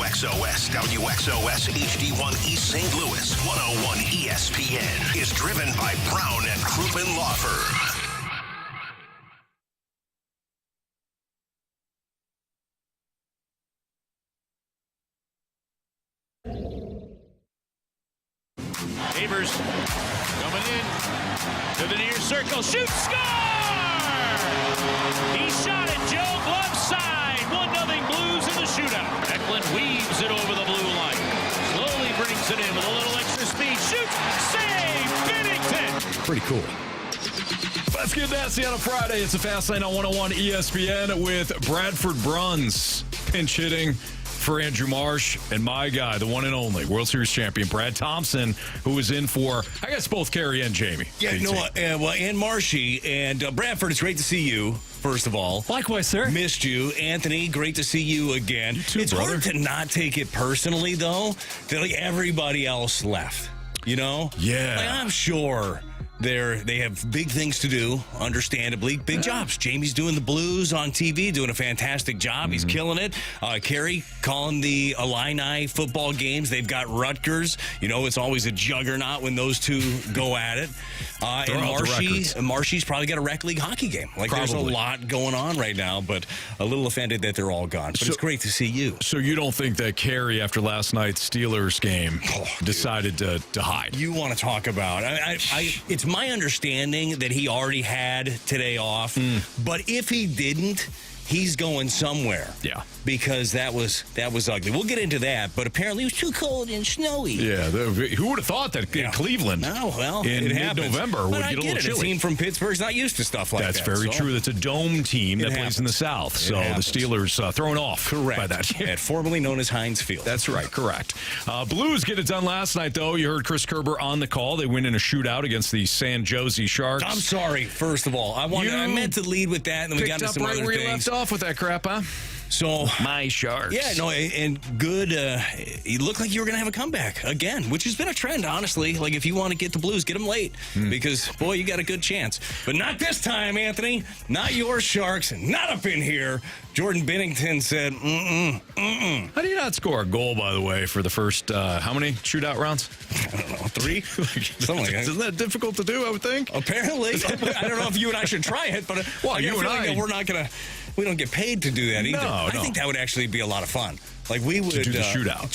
WXOS, WXOS HD1 East St. Louis, 101 ESPN is driven by Brown and Crouppen Law Firm. Havers coming in to the near circle. Shoot, score! He shot it, Joe. Glove side. 1-0 Blues in the shootout. Eklund weaves it over the blue line. Slowly brings it in with a little extra speed. Shoots, save, Binnington. Pretty cool. Let's get nasty on a Friday. It's a Fast Lane on 101 ESPN with Bradford Bruns pinch hitting for Andrew Marsh and my guy, the one and only World Series champion, Brad Thompson, who was in for, I guess, both Carey and Jamie. Yeah, and Marshy. And Bradford, it's great to see you, first of all. Likewise, sir. Missed you. Anthony, great to see you again. You too, it's brother. hard to not take it personally, though, that like everybody else left, you know? Yeah. Like, I'm sure they have big things to do, understandably. Big jobs. Jamie's doing the Blues on TV, doing a fantastic job. He's killing it. Carey calling the Illini football games. They've got Rutgers. You know, it's always a juggernaut when those two go at it. And Marshy's probably got a rec league hockey game. Like, there's a lot going on right now, but a little offended that they're all gone. But it's great to see you. So you don't think that Carey, after last night's Steelers game, decided to hide? You want to talk about it's my understanding that he already had today off, but if he didn't, he's going somewhere. Yeah. Because that was ugly. We'll get into that, but apparently it was too cold and snowy. Yeah. Who would have thought that in Cleveland in mid-November would get a little chilly? A team from Pittsburgh's not used to stuff like That's very true. That's a dome team that plays in the South. So the Steelers thrown off by that. At formerly known as Heinz Field. That's right. Correct. Blues get it done last night, though. You heard Chris Kerber on the call. They win in a shootout against the San Jose Sharks. I'm sorry, first of all. I meant to lead with that, and then we got to some other things. Where you left off with that crap, huh? So my Sharks. Yeah, no, and good. You looked like you were going to have a comeback again, which has been a trend, honestly. Like, if you want to get the Blues, get them late because, boy, you got a good chance. But not this time, Anthony. Not your Sharks. Not up in here. Jordan Binnington said, How do you not score a goal, by the way, for the first, how many shootout rounds? I don't know, 3? Something like that. Isn't that difficult to do, I would think? Apparently. I don't know if you and I should try it, but we're not going to. We don't get paid to do that either. I think that would actually be a lot of fun. Like, we would do the shootout.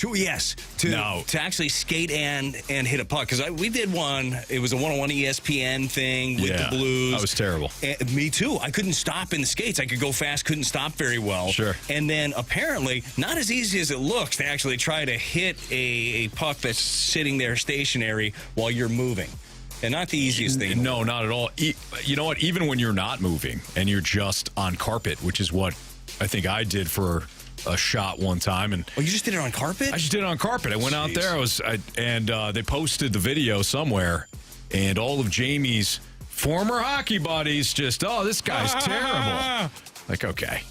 To actually skate and hit a puck. Because we did one. It was a 101 ESPN thing with the Blues. That was terrible. Me too. I couldn't stop in the skates. I could go fast, couldn't stop very well. Sure. And then apparently, not as easy as it looks to actually try to hit a puck that's sitting there stationary while you're moving. And not the easiest thing. No, not at all. You know what? Even when you're not moving and you're just on carpet, which is what I think I did for a shot one time. And you just did it on carpet? I just did it on carpet. I went out there. They posted the video somewhere, and all of Jamie's former hockey buddies just, this guy's terrible. Like, okay.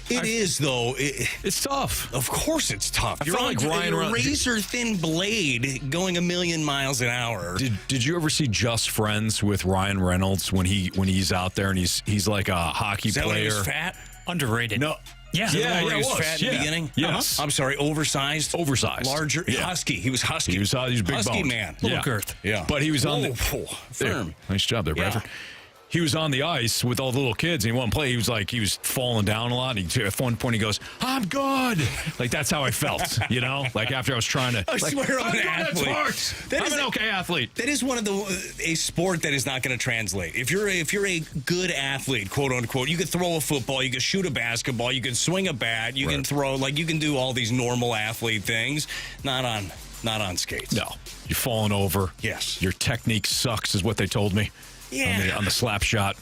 It is, though. It's tough. Of course it's tough. You're on Ryan a razor-thin blade going a million miles an hour. Did you ever see Just Friends with Ryan Reynolds when he's out there and he's like a hockey player? When he was fat? Underrated. No. Yeah. He was fat in the beginning? Yes. I'm sorry, oversized? Larger. Yeah. Husky. He was husky. He was big husky boned. man. Little girth. Yeah. But he was on firm. Nice job there, Bradford. He was on the ice with all the little kids, and he wouldn't play. He was falling down a lot. At one point, he goes, "I'm good." Like, that's how I felt, you know? Like, after I was trying to. I swear I'm an athlete. I'm an okay athlete. That is one of a sport that is not going to translate. If you're a good athlete, quote unquote, you could throw a football, you could shoot a basketball, you could swing a bat, you can throw, you can do all these normal athlete things. Not on skates. No, you're falling over. Yes, your technique sucks, is what they told me. Yeah, on the slap shot.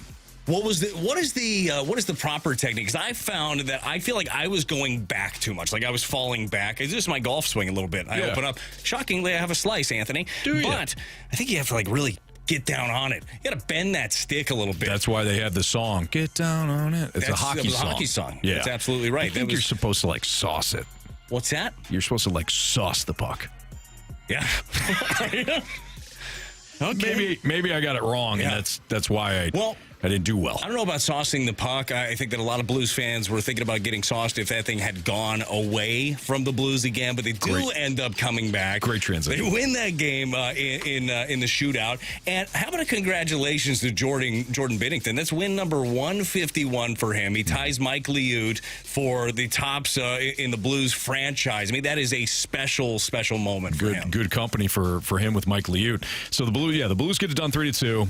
What is the proper technique? Because I found that I feel like I was going back too much. Like, I was falling back. It's just my golf swing a little bit. I open up. Shockingly, I have a slice, Anthony. But I think you have to really get down on it. You got to bend that stick a little bit. That's why they have the song "Get Down on It." It's a hockey song. Yeah, that's absolutely right. I think you're supposed to sauce it. What's that? You're supposed to sauce the puck. Yeah. Okay. Maybe I got it wrong, and that's why I I didn't do well. I don't know about saucing the puck. I think that a lot of Blues fans were thinking about getting sauced if that thing had gone away from the Blues again, but they do end up coming back. Great transition. They win that game in the shootout. And how about a congratulations to Jordan Binnington? That's win number 151 for him. He ties Mike Liut for the tops in the Blues franchise. I mean, that is a special, special moment for him. Good company for him with Mike Liut. So the Blues get it done 3-2.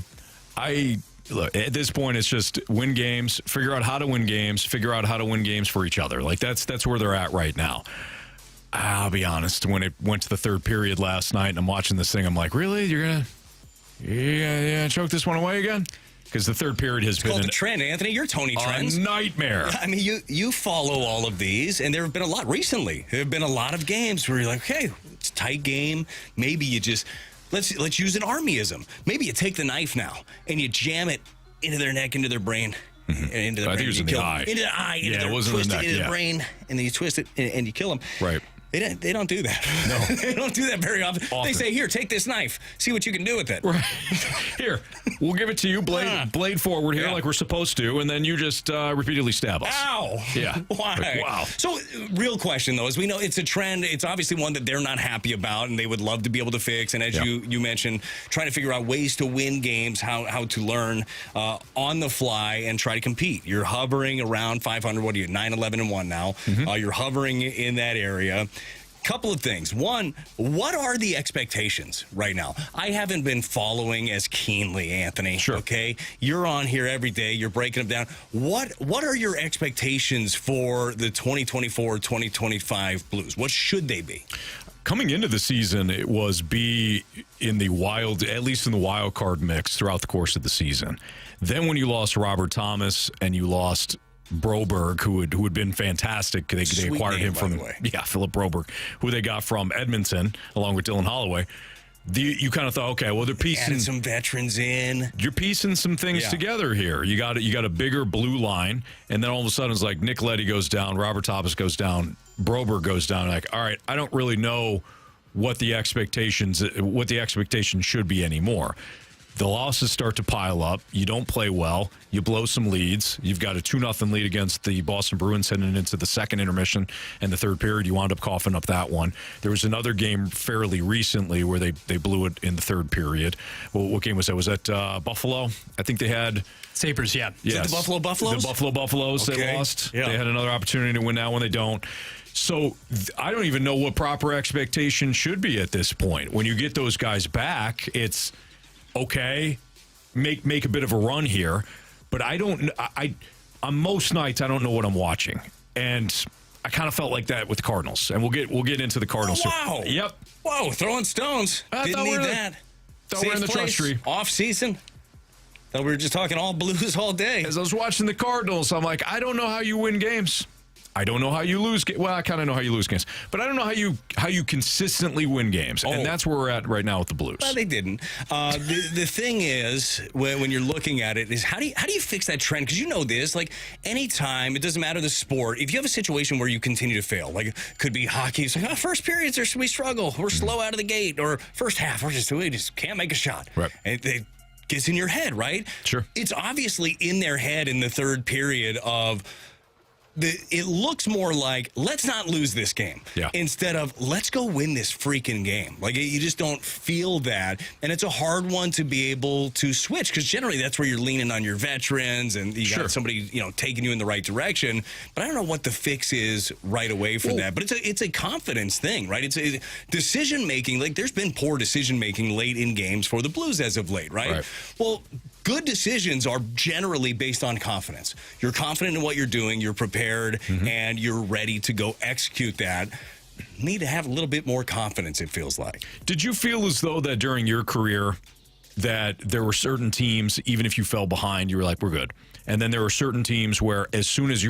Look, at this point, it's just win games, figure out how to win games, figure out how to win games for each other. Like, that's where they're at right now. I'll be honest, when it went to the third period last night and I'm watching this thing, I'm like, really? You're going to choke this one away again? Because the third period has been called the trend, Anthony. You're Tony Trends. A nightmare. I mean, you follow all of these, and there have been a lot recently. There have been a lot of games where you're like, hey, it's a tight game. Maybe you just... Let's use an Armyism. Maybe you take the knife now and you jam it into their neck, into their brain, into the I think it was in the eye. Into the eye, into it wasn't twist the it neck, into the brain, and then you twist it and you kill them. Right. They don't do that. No. They don't do that very often. They say, here, take this knife. See what you can do with it. Right. Here, we'll give it to you, blade forward here like we're supposed to, and then you just repeatedly stab us. Ow. Yeah. Why? Like, wow. So, real question, though, is we know it's a trend. It's obviously one that they're not happy about, and they would love to be able to fix. And as you mentioned, trying to figure out ways to win games, how to learn on the fly and try to compete. You're hovering around 500. What are you, 9-11-1 now? You're hovering in that area. Couple of things. One, what are the expectations right now? I haven't been following as keenly, Anthony. Sure. Okay. You're on here every day. You're breaking them down. What are your expectations for the 2024-2025 Blues? What should they be? Coming into the season, it was be in the wild, at least in the wild card mix throughout the course of the season. Then when you lost Robert Thomas and you lost Broberg, who had been fantastic. They acquired him from Philip Broberg, who they got from Edmonton, along with Dylan Holloway. You kind of thought, okay, well, they're piecing added some veterans in. You're piecing some things together here. You got a bigger blue line, and then all of a sudden it's like Nick Leddy goes down, Robert Thomas goes down, Broberg goes down. Like, all right, I don't really know what the expectations should be anymore. The losses start to pile up. You don't play well. You blow some leads. You've got a 2-0 lead against the Boston Bruins heading into the second intermission and the third period. You wound up coughing up that one. There was another game fairly recently where they blew it in the third period. Well, what game was that? Was that Buffalo? I think they had... Sabres, yeah. Is it the Buffalo Buffaloes? The Buffalo Buffaloes, okay. They lost. Yeah. They had another opportunity to win that one. They don't. So I don't even know what proper expectation should be at this point. When you get those guys back, it's... okay, make a bit of a run here, but on most nights I don't know what I'm watching, and I kind of felt like that with the Cardinals, and we'll get into the Cardinals. Oh, wow. Yep. Whoa, throwing stones. Didn't need that. Thought we're in the trust tree. Off season. Thought we were just talking all Blues all day. As I was watching the Cardinals, I'm like, I don't know how you win games. I don't know how you lose games. Well, I kind of know how you lose games, but I don't know how you consistently win games, and that's where we're at right now with the Blues. Well, they didn't. The thing is, when you're looking at it, is how do you fix that trend? Because you know this, like anytime, it doesn't matter the sport. If you have a situation where you continue to fail, like it could be hockey, it's like first periods we struggle, we're slow out of the gate, or first half we just can't make a shot. Right. And it gets in your head, right? Sure. It's obviously in their head in the third period of. It looks more like, let's not lose this game instead of let's go win this freaking game. Like, you just don't feel that. And it's a hard one to be able to switch because generally that's where you're leaning on your veterans and you got somebody, taking you in the right direction. But I don't know what the fix is right away for that. But it's a confidence thing, right? It's a decision making. Like, there's been poor decision making late in games for the Blues as of late, right? Well, good decisions are generally based on confidence. You're confident in what you're doing, you're prepared, and you're ready to go execute that. Need to have a little bit more confidence, it feels like. Did you feel as though that during your career that there were certain teams, even if you fell behind, you were like, we're good. And then there were certain teams where as soon as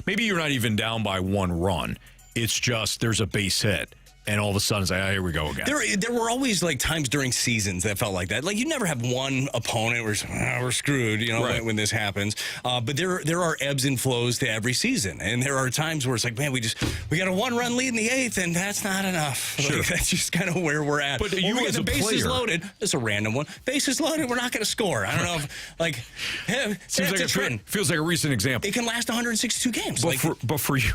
maybe you're not even down by one run, it's just there's a base hit. And all of a sudden, it's like, here we go again. There were always like times during seasons that felt like that. Like you never have one opponent where we're screwed, when this happens. But there are ebbs and flows to every season, and there are times where it's like, man, we got a 1-run lead in the 8th, and that's not enough. Sure. Like, that's just kind of where we're at. But you as a bases player, loaded. It's a random one. Bases loaded. We're not going to score. I don't know if seems like a trend. Feels like a recent example. It can last 162 games. But for you,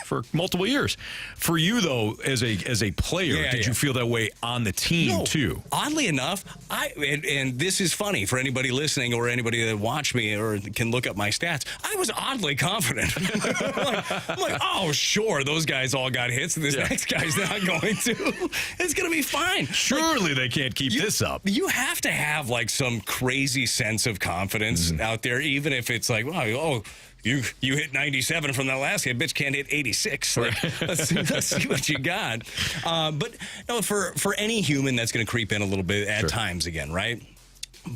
for multiple years, for you though, as a player, did you feel that way on the team too? Oddly enough, and this is funny for anybody listening or anybody that watched me or can look up my stats. I was oddly confident. I'm like, oh, sure, those guys all got hits, and this next guy's not going to. It's going to be fine. Surely they can't keep this up. You have to have like some crazy sense of confidence out there, even if it's like, wow, you hit 97 from that last hit. Bitch can't hit 86. Like, let's see what you got. But no, for any human, that's going to creep in a little bit at times again, right?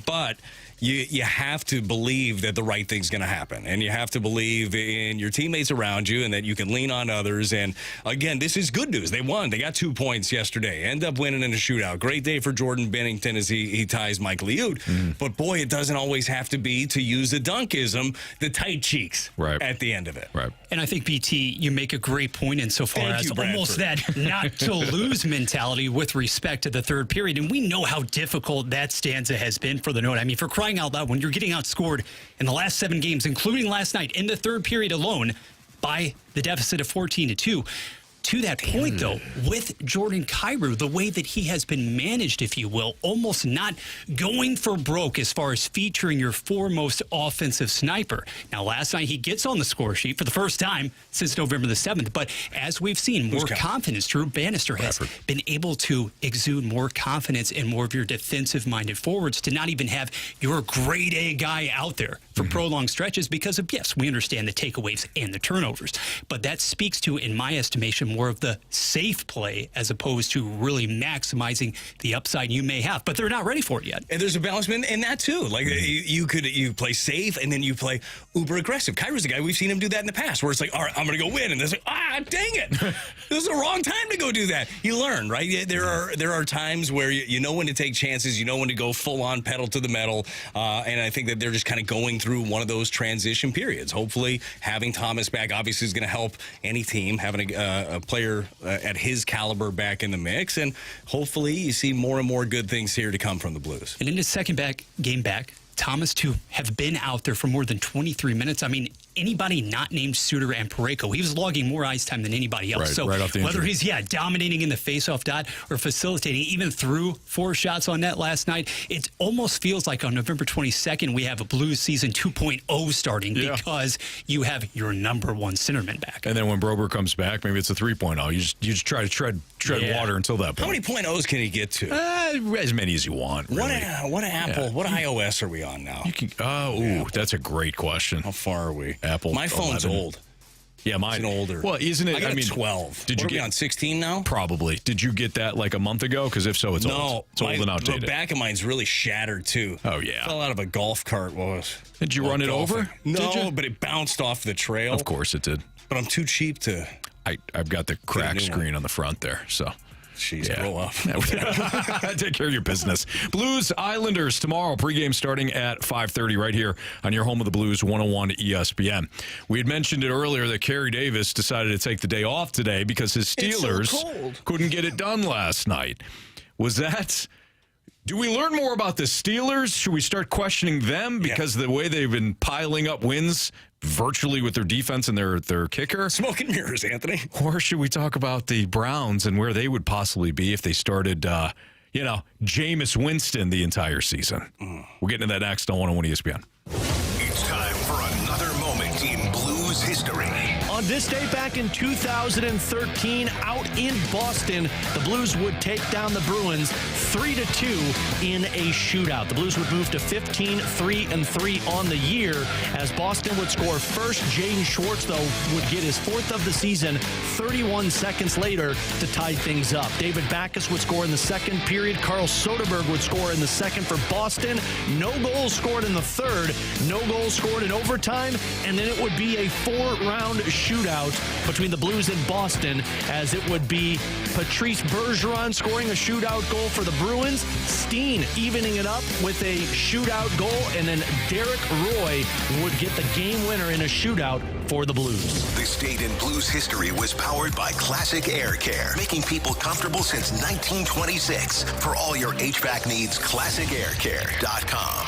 But you have to believe that the right thing's going to happen, and you have to believe in your teammates around you and that you can lean on others. And again, this is good news. They won. They got 2 points yesterday. End up winning in a shootout. Great day for Jordan Bennington as he ties Mike Liut. But boy, it doesn't always have to be, to use a dunkism, the tight cheeks at the end of it. Right. And I think, BT, you make a great point insofar as almost that not to lose mentality with respect to the third period. And we know how difficult that stanza has been for the Note. I mean, for crying out loud, when you're getting outscored in the last 7 games, including last night in the third period alone, by the deficit of 14-2. To that point, though, with Jordan Kyrou, the way that he has been managed, if you will, almost not going for broke as far as featuring your foremost offensive sniper. Now, last night he gets on the score sheet for the first time since November the 7th. But as we've seen, more confidence. Drew Bannister has been able to exude more confidence in more of your defensive-minded forwards to not even have your grade A guy out there for prolonged stretches because of, yes, we understand the takeaways and the turnovers. But that speaks to, in my estimation, more of the safe play as opposed to really maximizing the upside you may have. But they're not ready for it yet. And there's a balance in that too. Like you play safe and then you play uber aggressive. Kyrou's the guy, we've seen him do that in the past, where it's like, all right, I'm going to go win, and it's like, dang it, this is the wrong time to go do that. You learn, right? There are times where you know when to take chances, you know when to go full on pedal to the metal, and I think that they're just kind of going through one of those transition periods. Hopefully, having Thomas back obviously is going to help any team, having a player at his caliber back in the mix, and hopefully you see more and more good things here to come from the Blues. And in his second game back, Thomas to have been out there for more than 23 minutes. I mean, anybody not named Suter and Parayko, he was logging more ice time than anybody else. So whether he's dominating in the faceoff dot or facilitating, even through 4 shots on net last night, it almost feels like on November 22nd we have a Blues season 2.0 starting because you have your number one centerman back. And then when Brober comes back, maybe it's a 3.0. You just try to tread water until that point. How many .0s can he get to? As many as you want. Really. What Apple? What iOS are we on now? You can. That's a great question. How far are we? Apple. My phone's 11. old. Yeah, mine's older. Well, isn't it? I mean, 12. Did you get on 16 now? Probably. Did you get that like a month ago? Because if so, it's old. It's old and outdated. The back of mine's really shattered too. Oh yeah. Fell out of a golf cart. Did you run it over? No, but it bounced off the trail. Of course it did. But I'm too cheap to. I've got the crack screen on the front there, so. Jeez, grow up. Take care of your business. Blues Islanders tomorrow. Pregame starting at 5:30 right here on your home of the Blues, 101 ESPN. We had mentioned it earlier that Carey Davis decided to take the day off today because his Steelers couldn't get it done last night. Was that... Do we learn more about the Steelers? Should we start questioning them because of the way they've been piling up wins virtually with their defense and their kicker? Smoke and mirrors, Anthony. Or should we talk about the Browns and where they would possibly be if they started, Jameis Winston the entire season? We'll get into that next on 101 ESPN. It's time for another moment in Blues history. On this day back in 2013, out in Boston, the Blues would take down the Bruins 3-2 in a shootout. The Blues would move to 15-3-3 on the year as Boston would score first. Jaden Schwartz, though, would get his 4th of the season 31 seconds later to tie things up. David Backes would score in the second period. Carl Soderberg would score in the second for Boston. No goals scored in the third. No goals scored in overtime. And then it would be a 4-round shootout shootout between the Blues and Boston, as it would be Patrice Bergeron scoring a shootout goal for the Bruins, Steen evening it up with a shootout goal, and then Derek Roy would get the game winner in a shootout for the Blues. This date in Blues history was powered by Classic Air Care, making people comfortable since 1926. For all your HVAC needs, ClassicAirCare.com.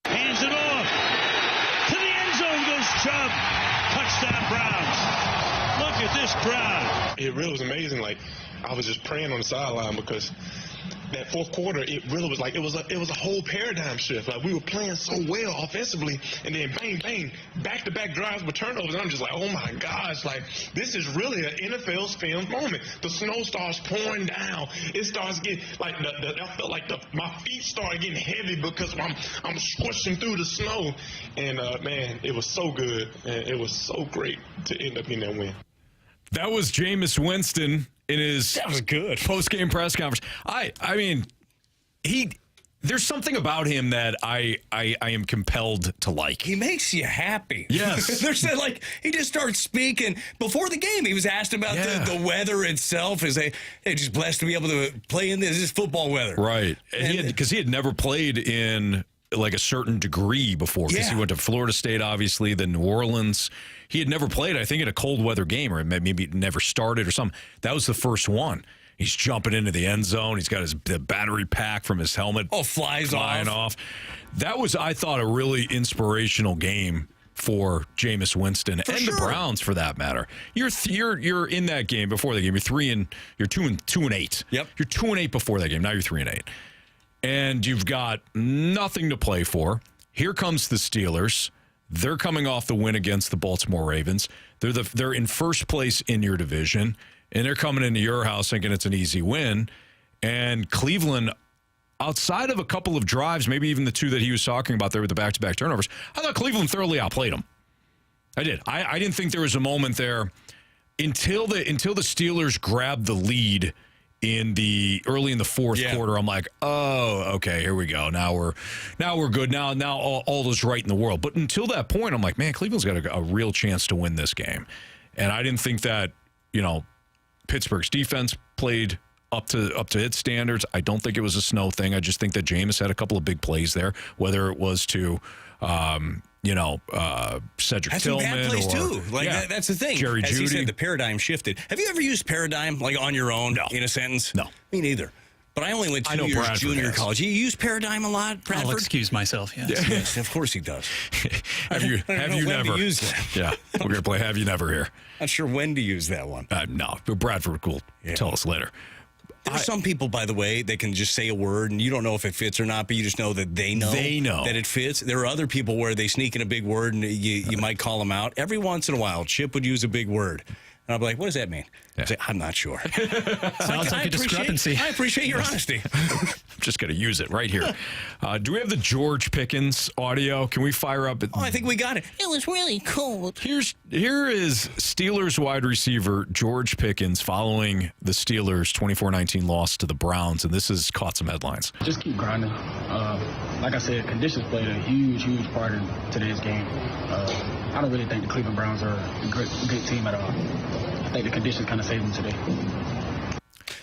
Hands it off. To the end zone goes Chubb. Touchdown Browns. Look at this crowd. It really was amazing. Like, I was just praying on the sideline because that fourth quarter, it really was like it was a whole paradigm shift. Like, we were playing so well offensively, and then bang, bang, back-to-back drives with turnovers. And I'm just like, oh my gosh, like, this is really an NFL's film moment. The snow starts pouring down. It starts getting like I felt like my feet started getting heavy because I'm squishing through the snow. And man, it was so good, and it was so great to end up in that win. That was Jameis Winston in his That was good. post-game press conference. I mean, there's something about him that I am compelled to like. He makes you happy. Yes. There's like, he just starts speaking. Before the game, he was asked about the weather itself. Hey, just blessed to be able to play in this football weather. Right. Because he had never played in like a certain degree before, because he went to Florida State, obviously, then New Orleans. He had never played, I think, in a cold weather game, or maybe never started or something. That was the first one. He's jumping into the end zone. He's got the battery pack from his helmet flying off. That was, I thought, a really inspirational game for Jameis Winston and the Browns for that matter. You're in that game before the game. You're 2-8. Yep. You're 2-8 before that game. Now you're 3-8. And you've got nothing to play for. Here comes the Steelers. They're coming off the win against the Baltimore Ravens. They're in first place in your division, and they're coming into your house thinking it's an easy win. And Cleveland, outside of a couple of drives, maybe even the two that he was talking about there with the back-to-back turnovers, I thought Cleveland thoroughly outplayed them. I did. I didn't think there was a moment there until the Steelers grabbed the lead early in the fourth quarter. I'm like, oh, okay, here we go. Now we're good. Now all is right in the world. But until that point, I'm like, man, Cleveland's got a real chance to win this game. And I didn't think that, Pittsburgh's defense played up to its standards. I don't think it was a snow thing. I just think that Jameis had a couple of big plays there, whether it was to Cedric Tillman. Bad plays too. That's the thing. Jerry As Jeudy. he said, the paradigm shifted. Have you ever used paradigm on your own in a sentence? No. Me neither. But I only went 2 years Bradford junior has. college. You use paradigm a lot, Bradford? I'll excuse myself, yes. Yes, of course he does. Have you never used that? Yeah, we're gonna play Have You Never here. Not sure when to use that one. No, but Bradford will tell us later. There are some people, by the way, that can just say a word and you don't know if it fits or not, but you just know that they know that it fits. There are other people where they sneak in a big word and you might call them out. Every once in a while, Chip would use a big word. And I'd be like, what does that mean? I'd say, I'm not sure. Sounds like a discrepancy. I appreciate your honesty. I'm just going to use it right here. Do we have the George Pickens audio? Can we fire up? I think we got it. It was really cold. Here is Steelers wide receiver George Pickens following the Steelers' 24-19 loss to the Browns, and this has caught some headlines. Just keep grinding. Like I said, conditions played a huge part in today's game. I don't really think the Cleveland Browns are a good team at all. I think the conditions kind of saved them today.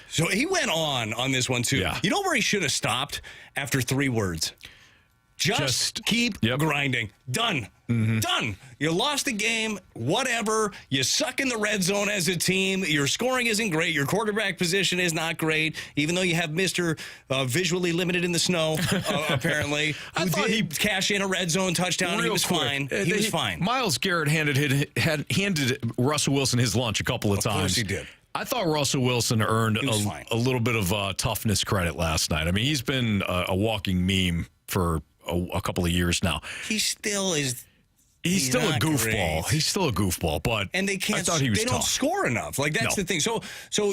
So he went on this one, too. Yeah. You know where he should have stopped? After 3 words. Just keep grinding. Done. Mm-hmm. Done. You lost the game. Whatever. You suck in the red zone as a team. Your scoring isn't great. Your quarterback position is not great, even though you have Mr. Visually Limited in the Snow, apparently. I thought did cash in a red zone touchdown. He was fine. He was fine. Myles Garrett handed Russell Wilson his lunch a couple of times. Of course he did. I thought Russell Wilson earned a little bit of toughness credit last night. I mean, he's been a walking meme for a couple of years now. He still is. He's still a goofball. Great. He's still a goofball, but they can't. I thought he was they don't tough. score enough. That's the thing. So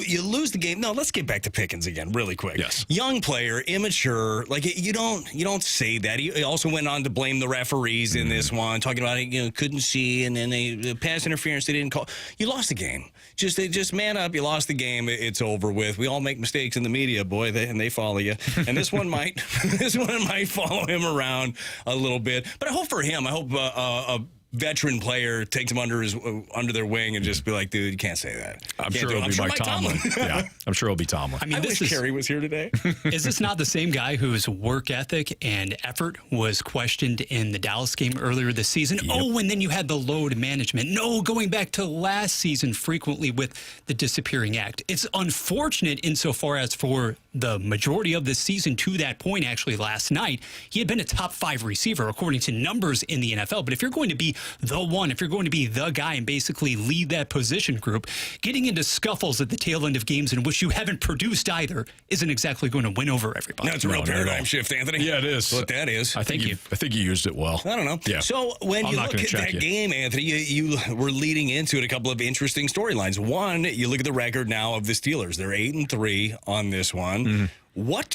you lose the game. No, let's get back to Pickens again, really quick. Yes. Young player, immature. You don't say that. He also went on to blame the referees in this one, talking about couldn't see, and then the pass interference they didn't call. You lost the game. Just man up. You lost the game. It's over with. We all make mistakes in the media, boy, and they follow you. And this one might follow him around a little bit. But I hope for him. I hope a veteran player takes him under their wing and just be like, dude, you can't say that. I'm sure it'll be Mike Tomlin. Yeah, I'm sure it'll be Tomlin. I mean, I wish Carey was here today. Is this not the same guy whose work ethic and effort was questioned in the Dallas game earlier this season? Yep. Oh, and then you had the load management. No, going back to last season frequently with the disappearing act. It's unfortunate insofar as for the majority of this season to that point, actually last night, he had been a top 5 receiver according to numbers in the NFL. But if you're going to be the one, if you're going to be the guy and basically lead that position group, getting into scuffles at the tail end of games in which you haven't produced either isn't exactly going to win over everybody. No, it's a real paradigm shift, Anthony. Yeah, it is. That's what that is. I think you used it well. I don't know. Yeah. So when you look at that game, Anthony, you were leading into it a couple of interesting storylines. One, you look at the record now of the Steelers. They're 8-3 on this one. Mm-hmm. What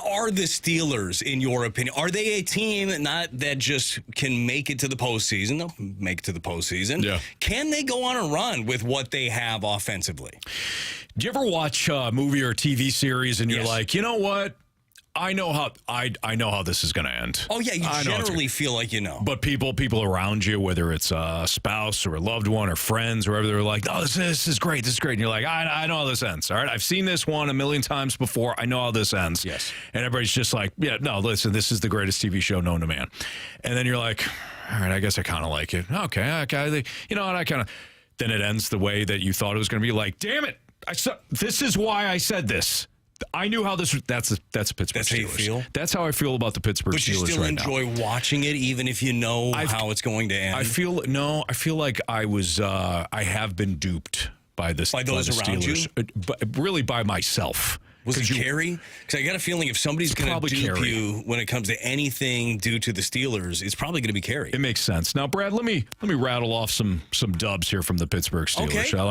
are the Steelers, in your opinion? Are they a team that just can make it to the postseason? They'll make it to the postseason. Yeah. Can they go on a run with what they have offensively? Do you ever watch a movie or a TV series and you're like, you know what? I know how this is going to end. Oh yeah, you generally feel like you know. But people around you, whether it's a spouse or a loved one or friends, or whatever, they're like, "Oh, this is great, this is great," and you're like, "I know how this ends. All right, I've seen this one a million times before. I know how this ends." Yes. And everybody's just like, "Yeah, no, listen, this is the greatest TV show known to man." And then you're like, "All right, I guess I kind of like it. Okay, you know, and I kind of." Then it ends the way that you thought it was going to be. Like, damn it! This is why I said this. I knew how this was. That's a Pittsburgh That's Steelers. how you feel? That's how I feel about the Pittsburgh But you Steelers still right now. enjoy watching it, even if you know how it's going to end? I feel like I have been duped by this. By those around Steelers, but really by myself. Was it Carey? Because I got a feeling if somebody's going to dupe Carey. you when it comes to anything due to the Steelers, it's probably going to be Carey. It makes sense. Now, Brad, let me rattle off some dubs here from the Pittsburgh Steelers, shall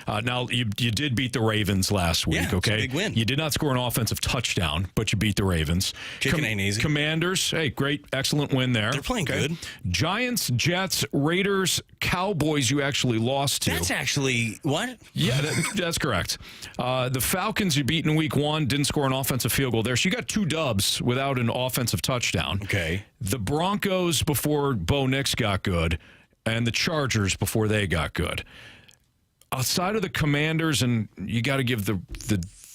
I? Now, you did beat the Ravens last week, Yeah, okay? it's a big win. You did not score an offensive touchdown, but you beat the Ravens. Kicking ain't easy. Commanders, hey, great, excellent win there. They're playing good. Giants, Jets, Raiders, Cowboys, you actually lost to. That's actually, what? Yeah, that's correct. The Falcons you beat in week 1, didn't score an offensive field goal there. So you got 2 dubs without an offensive touchdown. Okay. The Broncos before Bo Nix got good, and the Chargers before they got good. Outside of the Commanders, and you got to give the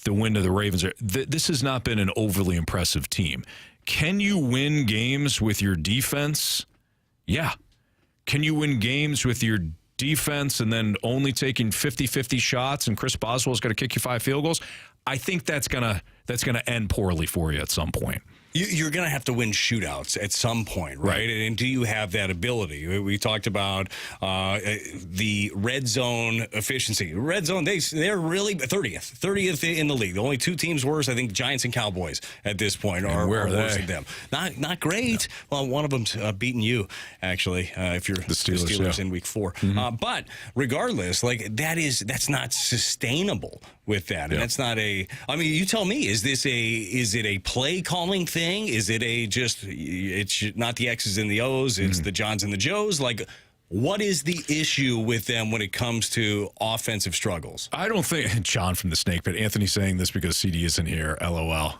win to the Ravens, this has not been an overly impressive team. Can you win games with your defense? Yeah. Can you win games with your defense and then only taking 50-50 shots and Chris Boswell's got to kick you 5 field goals? I think that's gonna end poorly for you at some point. You're going to have to win shootouts at some point, right? And do you have that ability? We talked about the red zone efficiency. Red zone, they're really 30th in the league. The only 2 teams worse, I think, Giants and Cowboys at this point are worse than them. Not great. No. Well, one of them's beating you, actually, if you're the Steelers in week 4. Mm-hmm. But regardless, that's not sustainable with that. And that's not you tell me, is it a play calling thing? Is it it's not the X's and the O's, it's the Johns and the Joes? What is the issue with them when it comes to offensive struggles? I don't think, John from the Snake Pit, Anthony's saying this because CD isn't here, LOL.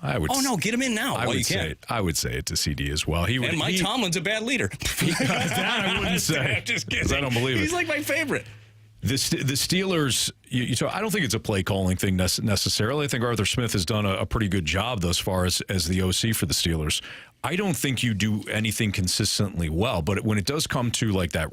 Get him in now while you can. I would say it to CD as well. Mike Tomlin's a bad leader. That I wouldn't say. Just kidding. I don't believe it. He's like my favorite. The Steelers, I don't think it's a play calling thing necessarily. I think Arthur Smith has done a pretty good job thus far as the OC for the Steelers. I don't think you do anything consistently well, but when it does come to like that,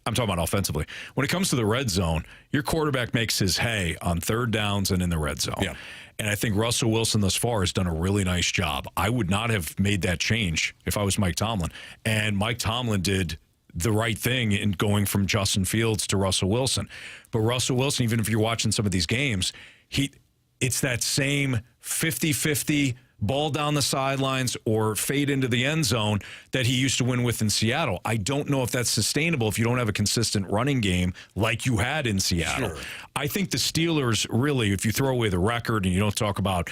I'm talking about offensively. When it comes to the red zone, your quarterback makes his hay on 3rd downs and in the red zone. Yeah. And I think Russell Wilson thus far has done a really nice job. I would not have made that change if I was Mike Tomlin. And Mike Tomlin did the right thing in going from Justin Fields to Russell Wilson. But Russell Wilson, even if you're watching some of these games, it's that same 50-50 ball down the sidelines or fade into the end zone that he used to win with in Seattle. I don't know if that's sustainable if you don't have a consistent running game like you had in Seattle. Sure. I think the Steelers really, if you throw away the record and you don't talk about,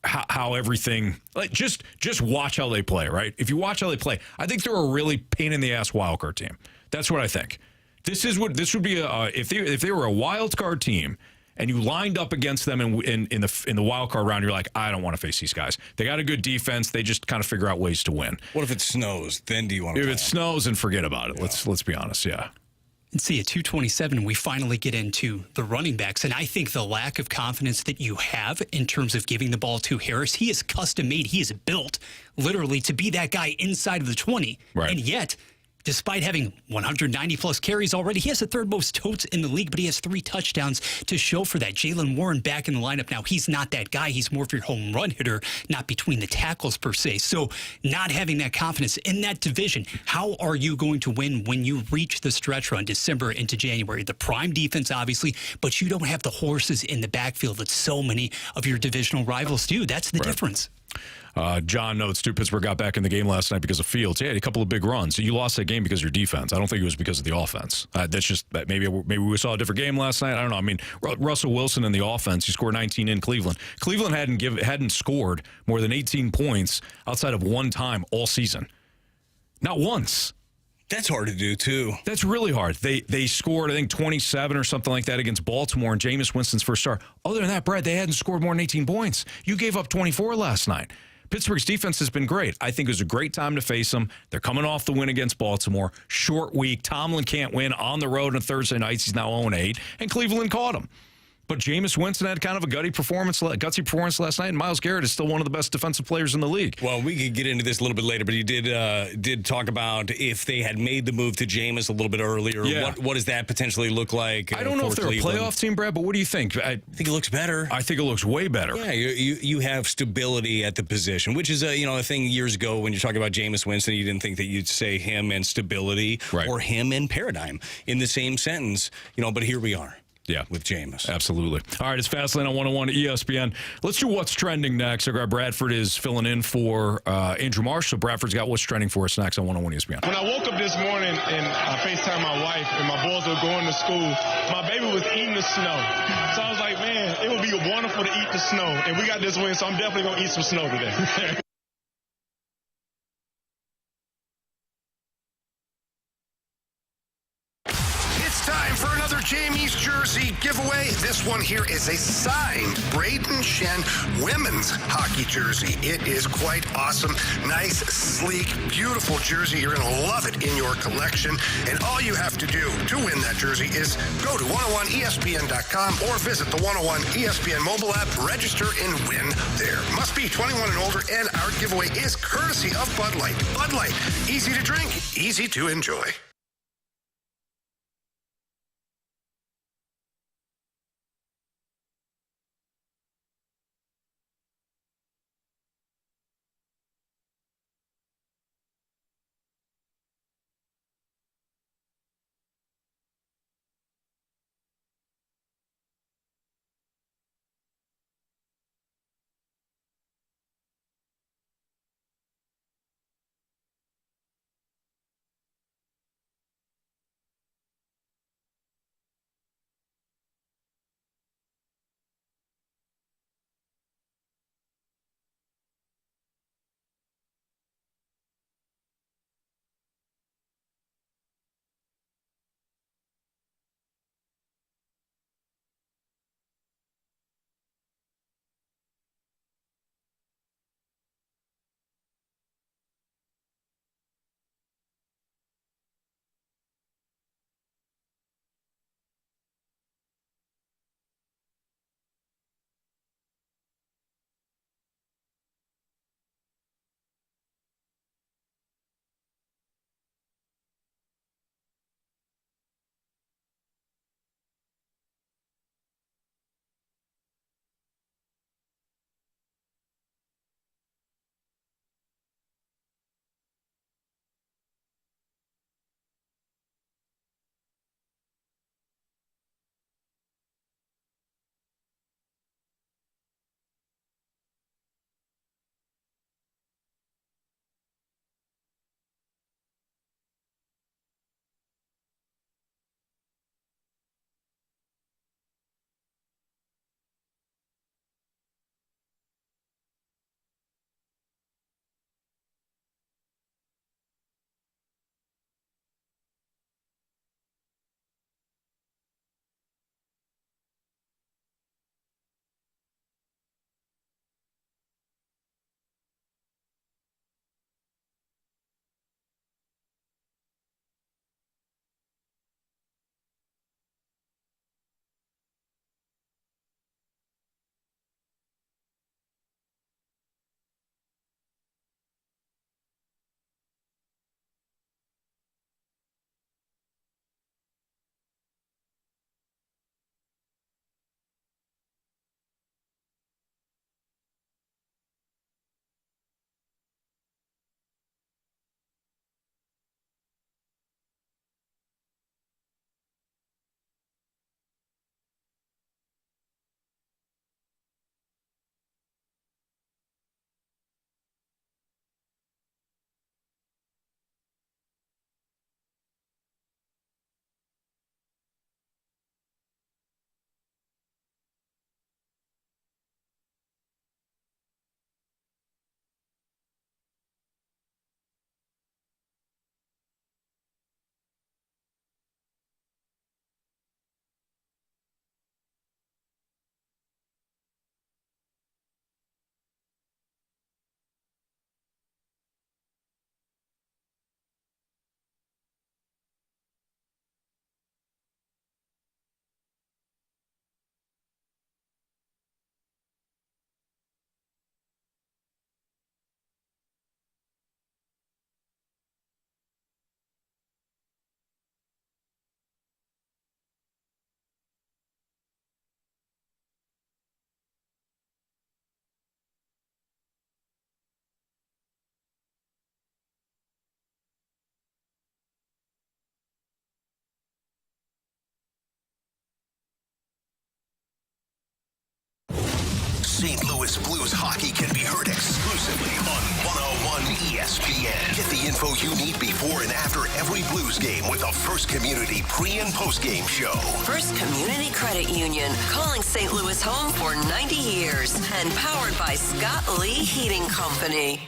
how everything, just watch how they play, right? If you watch how they play, I think they're a really pain in the ass wild card team. That's what I think. This would be if they were a wild card team and you lined up against them in the wild card round, you're like, I don't want to face these guys. They got a good defense. They just kind of figure out ways to win. What if it snows? Then do you want to? If it snows, and forget about it. Yeah. Let's be honest. Yeah. And see, at 227, we finally get into the running backs. And I think the lack of confidence that you have in terms of giving the ball to Harris, he is custom made. He is built literally to be that guy inside of the 20. Right. And yet, despite having 190 plus carries already, he has the 3rd most totes in the league, but he has 3 touchdowns to show for that. Jaylen Warren back in the lineup now. He's not that guy. He's more of your home run hitter, not between the tackles per se. So not having that confidence in that division, how are you going to win when you reach the stretch run December into January? The prime defense, obviously, but you don't have the horses in the backfield that so many of your divisional rivals do. That's the difference. John notes, Pittsburgh got back in the game last night because of Fields. He had a couple of big runs. So you lost that game because of your defense. I don't think it was because of the offense. That's just that maybe we saw a different game last night. I don't know. I mean, Russell Wilson in the offense, he scored 19 in Cleveland. Cleveland hadn't scored more than 18 points outside of one time all season. Not once. That's hard to do, too. That's really hard. They scored, I think, 27 or something like that against Baltimore in Jameis Winston's first start. Other than that, Brad, they hadn't scored more than 18 points. You gave up 24 last night. Pittsburgh's defense has been great. I think it was a great time to face them. They're coming off the win against Baltimore. Short week. Tomlin can't win on the road on Thursday nights. He's now 0-8. And Cleveland caught him. But Jameis Winston had kind of a gutsy performance last night, and Myles Garrett is still one of the best defensive players in the league. Well, we could get into this a little bit later, but he did talk about if they had made the move to Jameis a little bit earlier, what does that potentially look like? I don't know if they're Cleveland? a playoff team, Brad, but what do you think? I think it looks better. I think it looks way better. Yeah, you have stability at the position, which is a thing years ago when you're talking about Jameis Winston, you didn't think that you'd say him and stability or him and paradigm in the same sentence, but here we are. Yeah. With Jameis. Absolutely. All right, it's Fastlane on 101 ESPN. Let's do What's Trending next. Our guy Bradford is filling in for Andrew Marsh, so Bradford's got What's Trending for us next on 101 ESPN. When I woke up this morning and I FaceTimed my wife and my boys were going to school, my baby was eating the snow. So I was like, man, it would be wonderful to eat the snow. And we got this win, so I'm definitely going to eat some snow today. Time for another Jamie's jersey giveaway. This one here is a signed Braden Shen women's hockey jersey. It is quite awesome. Nice, sleek, beautiful jersey. You're going to love it in your collection. And all you have to do to win that jersey is go to 101ESPN.com or visit the 101 ESPN mobile app, register, and win there. Must be 21 and older, and our giveaway is courtesy of Bud Light. Bud Light, easy to drink, easy to enjoy. St. Louis Blues hockey can be heard exclusively on 101 ESPN. Get the info you need before and after every Blues game with the First Community pre- and post-game show. First Community Credit Union, calling St. Louis home for 90 years and powered by Scott Lee Heating Company.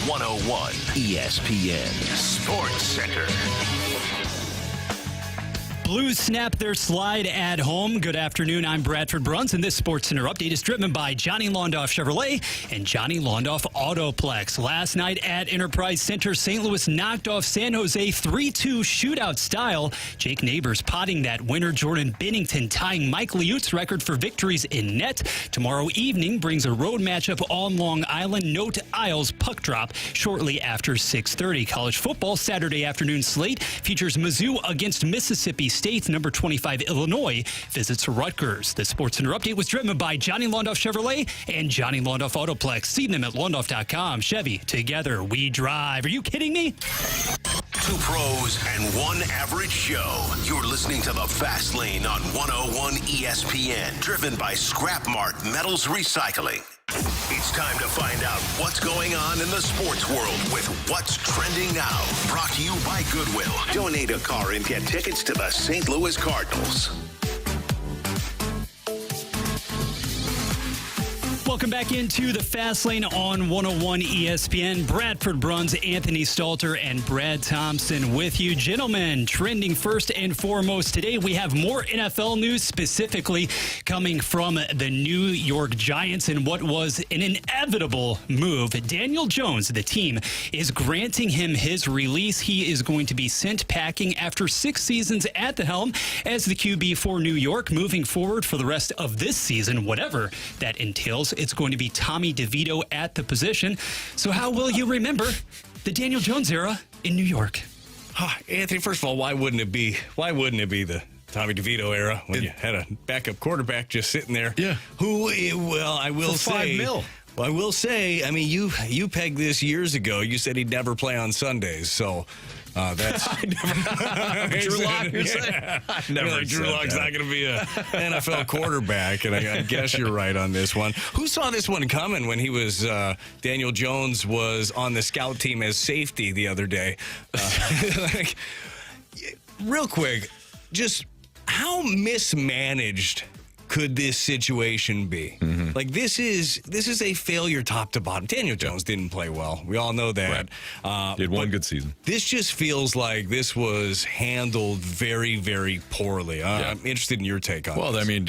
101 ESPN Sports Center. Blues snap their slide at home. Good afternoon. I'm Bradford Bruns, and this Sports Center update is driven by Johnny Londoff Chevrolet and Johnny Londoff Autoplex. Last night at Enterprise Center, St. Louis knocked off San Jose 3-2 shootout style. Jake Neighbors potting that winner. Jordan Binnington tying Mike Liut's record for victories in net. Tomorrow evening brings a road matchup on Long Island. Note Isles puck drop shortly after 6:30. College football Saturday afternoon slate features Mizzou against Mississippi State. Number 25 Illinois visits Rutgers. The Sports Center update was driven by Johnny Londoff Chevrolet and Johnny Londoff Autoplex. See them at Londoff.com. Chevy, together we drive. Are you kidding me? Two pros and one average show. You're listening to The Fast Lane on 101 ESPN, driven by Scrap Mart Metals Recycling. It's time to find out what's going on in the sports world with What's Trending Now. Brought to you by Goodwill. Donate a car and get tickets to the St. Louis Cardinals. Welcome back into the Fast Lane on 101 ESPN. Bradford Bruns, Anthony Stalter, and Brad Thompson with you. Gentlemen, trending first and foremost today, we have more NFL news, specifically coming from the New York Giants and what was an inevitable move. Daniel Jones, the team, is granting him his release. He is going to be sent packing after 6 seasons at the helm as the QB for New York. Moving forward for the rest of this season, whatever that entails, it's going to be Tommy DeVito at the position. So how will you remember the Daniel Jones era in New York? Anthony, first of all, why wouldn't it be the Tommy DeVito era when you had a backup quarterback just sitting there? Yeah. I will say, $5 million. Well, I will say, I mean, you pegged this years ago. You said he'd never play on Sundays, so that's Drew Lock, you're saying? I never Drew Lock's not going to be an NFL quarterback, and I guess you're right on this one. Who saw this one coming when he was Daniel Jones was on the scout team as safety the other day? Real quick, just how mismanaged could this situation be? Mm-hmm. Like this is a failure top to bottom. Daniel Jones didn't play well. We all know that. Right. Did one good season. This just feels like this was handled very, very poorly. I'm interested in your take on this. Well, I mean,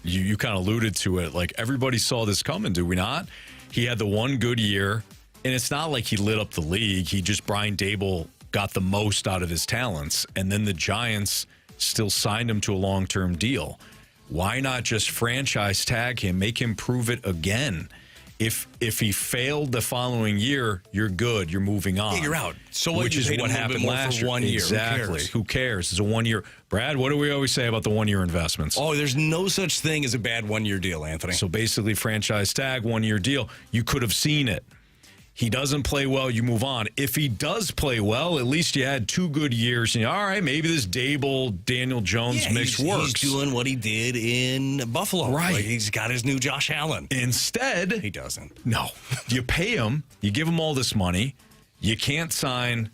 you kind of alluded to it. Like everybody saw this coming, do we not? He had the one good year, and it's not like he lit up the league. Brian Dable got the most out of his talents, and then the Giants still signed him to a long-term deal. Why not just franchise tag him, make him prove it again? If he failed the following year, you're good. You're moving on. Yeah, you're out. So which is what happened last year. 1 year. Exactly. Who cares? It's a 1 year. Brad, what do we always say about the 1 year investments? Oh, there's no such thing as a bad 1 year deal, Anthony. So basically, franchise tag, 1 year deal. You could have seen it. He doesn't play well, you move on. If he does play well, at least you had 2 good years. And all right, maybe this Dable-Daniel Jones mix works. He's doing what he did in Buffalo. Right. Like he's got his new Josh Allen. Instead, he doesn't. No. You pay him, you give him all this money. You can't sign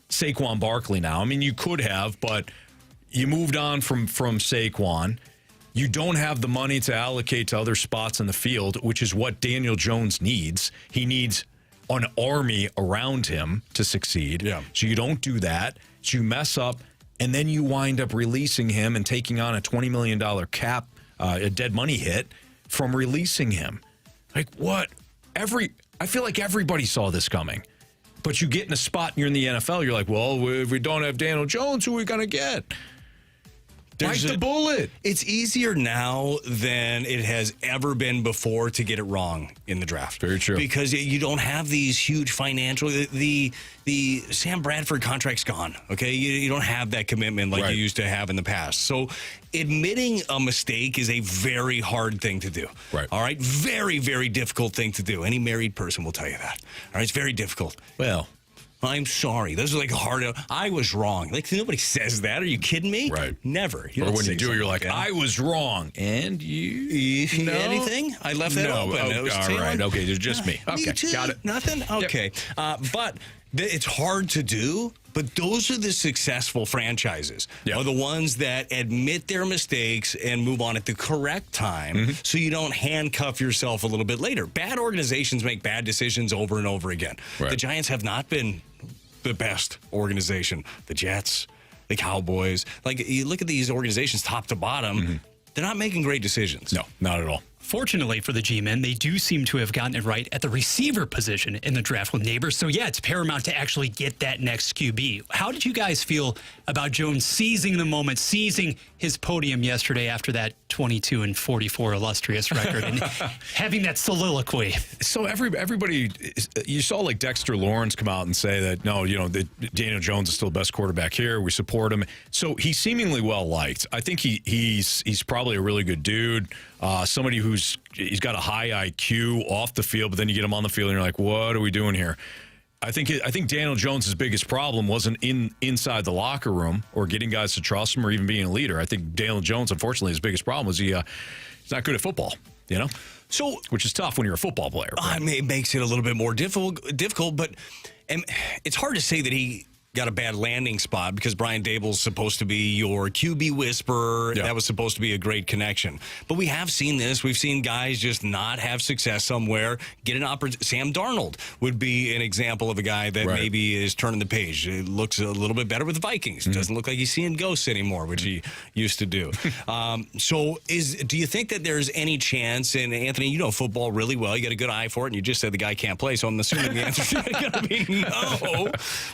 Saquon Barkley now. I mean, you could have, but you moved on from Saquon. You don't have the money to allocate to other spots in the field, which is what Daniel Jones needs. He needs an army around him to succeed. Yeah. So you don't do that. So you mess up, and then you wind up releasing him and taking on a $20 million cap, a dead money hit from releasing him. Like what? I feel like everybody saw this coming. But you get in a spot and you're in the NFL, you're like, well, if we don't have Daniel Jones, who are we going to get? Bite the bullet. It's easier now than it has ever been before to get it wrong in the draft. Very true. Because you don't have these huge financial. The Sam Bradford contract's gone. Okay, you don't have that commitment like you used to have in the past. So admitting a mistake is a very hard thing to do. Right. All right. Very, very difficult thing to do. Any married person will tell you that. All right. It's very difficult. Well, I'm sorry. Those are like hard. I was wrong. Like, nobody says that. Are you kidding me? Right. Never. Or when you do, you're like, I was wrong. And you know anything? I left that open. All right. Okay, there's just me. Okay, me too. got it. Nothing? Okay. But it's hard to do. But those are the successful franchises, are the ones that admit their mistakes and move on at the correct time so you don't handcuff yourself a little bit later. Bad organizations make bad decisions over and over again. Right. The Giants have not been the best organization. The Jets, the Cowboys. Like, you look at these organizations top to bottom, they're not making great decisions. No, not at all. Fortunately for the G-men, they do seem to have gotten it right at the receiver position in the draft with Neighbors. So, yeah, it's paramount to actually get that next QB. How did you guys feel about Jones seizing the moment, seizing his podium yesterday after that 22-44 illustrious record and having that soliloquy? So everybody, you saw like Dexter Lawrence come out and say that, no, Daniel Jones is still the best quarterback here. We support him. So he's seemingly well liked. I think he's probably a really good dude. Somebody he's got a high IQ off the field, but then you get him on the field and you're like, what are we doing here? I think Daniel Jones' biggest problem wasn't inside the locker room or getting guys to trust him or even being a leader. I think Daniel Jones, unfortunately, his biggest problem was he's not good at football, So, which is tough when you're a football player. I mean, it makes it a little bit more difficult, but it's hard to say that he got a bad landing spot because Brian Dable's supposed to be your QB whisperer. Yeah. That was supposed to be a great connection. But we have seen this. We've seen guys just not have success somewhere, get an opportunity. Sam Darnold would be an example of a guy that maybe is turning the page. It looks a little bit better with the Vikings. Doesn't look like he's seeing ghosts anymore, which he used to do. Do you think that there's any chance, and Anthony, you know football really well. You got a good eye for it, and you just said the guy can't play, so I'm assuming the answer is going to be no.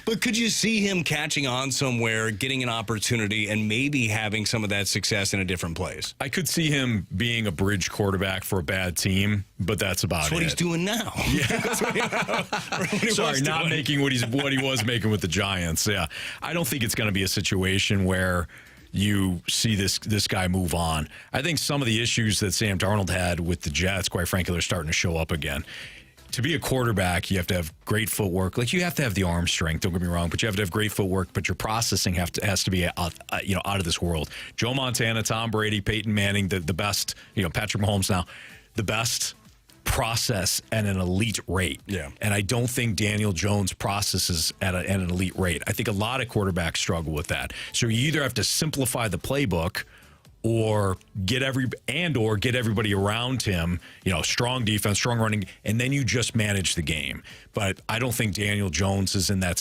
But could you see him catching on somewhere, getting an opportunity, and maybe having some of that success in a different place? I could see him being a bridge quarterback for a bad team, but that's about it. That's what he's doing now. Yeah. Sorry, not making what he was making with the Giants. Yeah. I don't think it's going to be a situation where you see this guy move on. I think some of the issues that Sam Darnold had with the Jets, quite frankly, are starting to show up again. To be a quarterback, you have to have great footwork. Like, you have to have the arm strength, don't get me wrong, but you have to have great footwork, but your processing has to be out of this world. Joe Montana, Tom Brady, Peyton Manning, the best, Patrick Mahomes now, the best process at an elite rate. Yeah. And I don't think Daniel Jones processes at an elite rate. I think a lot of quarterbacks struggle with that. So you either have to simplify the playbook or get everybody around him, strong defense, strong running, and then you just manage the game. But I don't think Daniel Jones is in that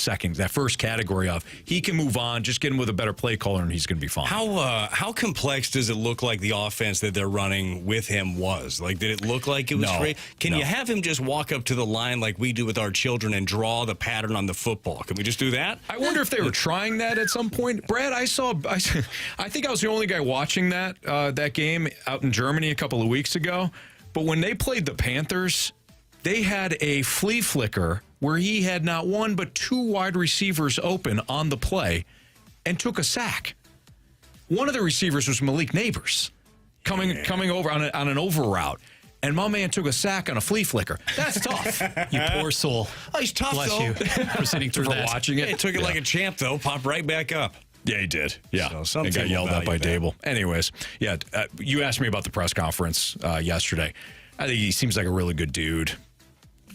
first category of he can move on, just get him with a better play caller, and he's going to be fine. How complex does it look like the offense that they're running with him was? Like, did it look like it was great? Can you have him just walk up to the line like we do with our children and draw the pattern on the football? Can we just do that? I wonder if they were trying that at some point. Brad, I think I was the only guy watching that game out in Germany a couple of weeks ago. But when they played the Panthers, they had a flea flicker where he had not one but two wide receivers open on the play and took a sack. One of the receivers was Malik Neighbors coming over on an over route. And my man took a sack on a flea flicker. That's tough. You poor soul. Oh, he's tough, Bless though. you for sitting through that. Watching it. He took it like a champ, though. Popped right back up. Yeah, he did. Yeah. So and got yelled at by Dable. Anyways, you asked me about the press conference yesterday. I think he seems like a really good dude.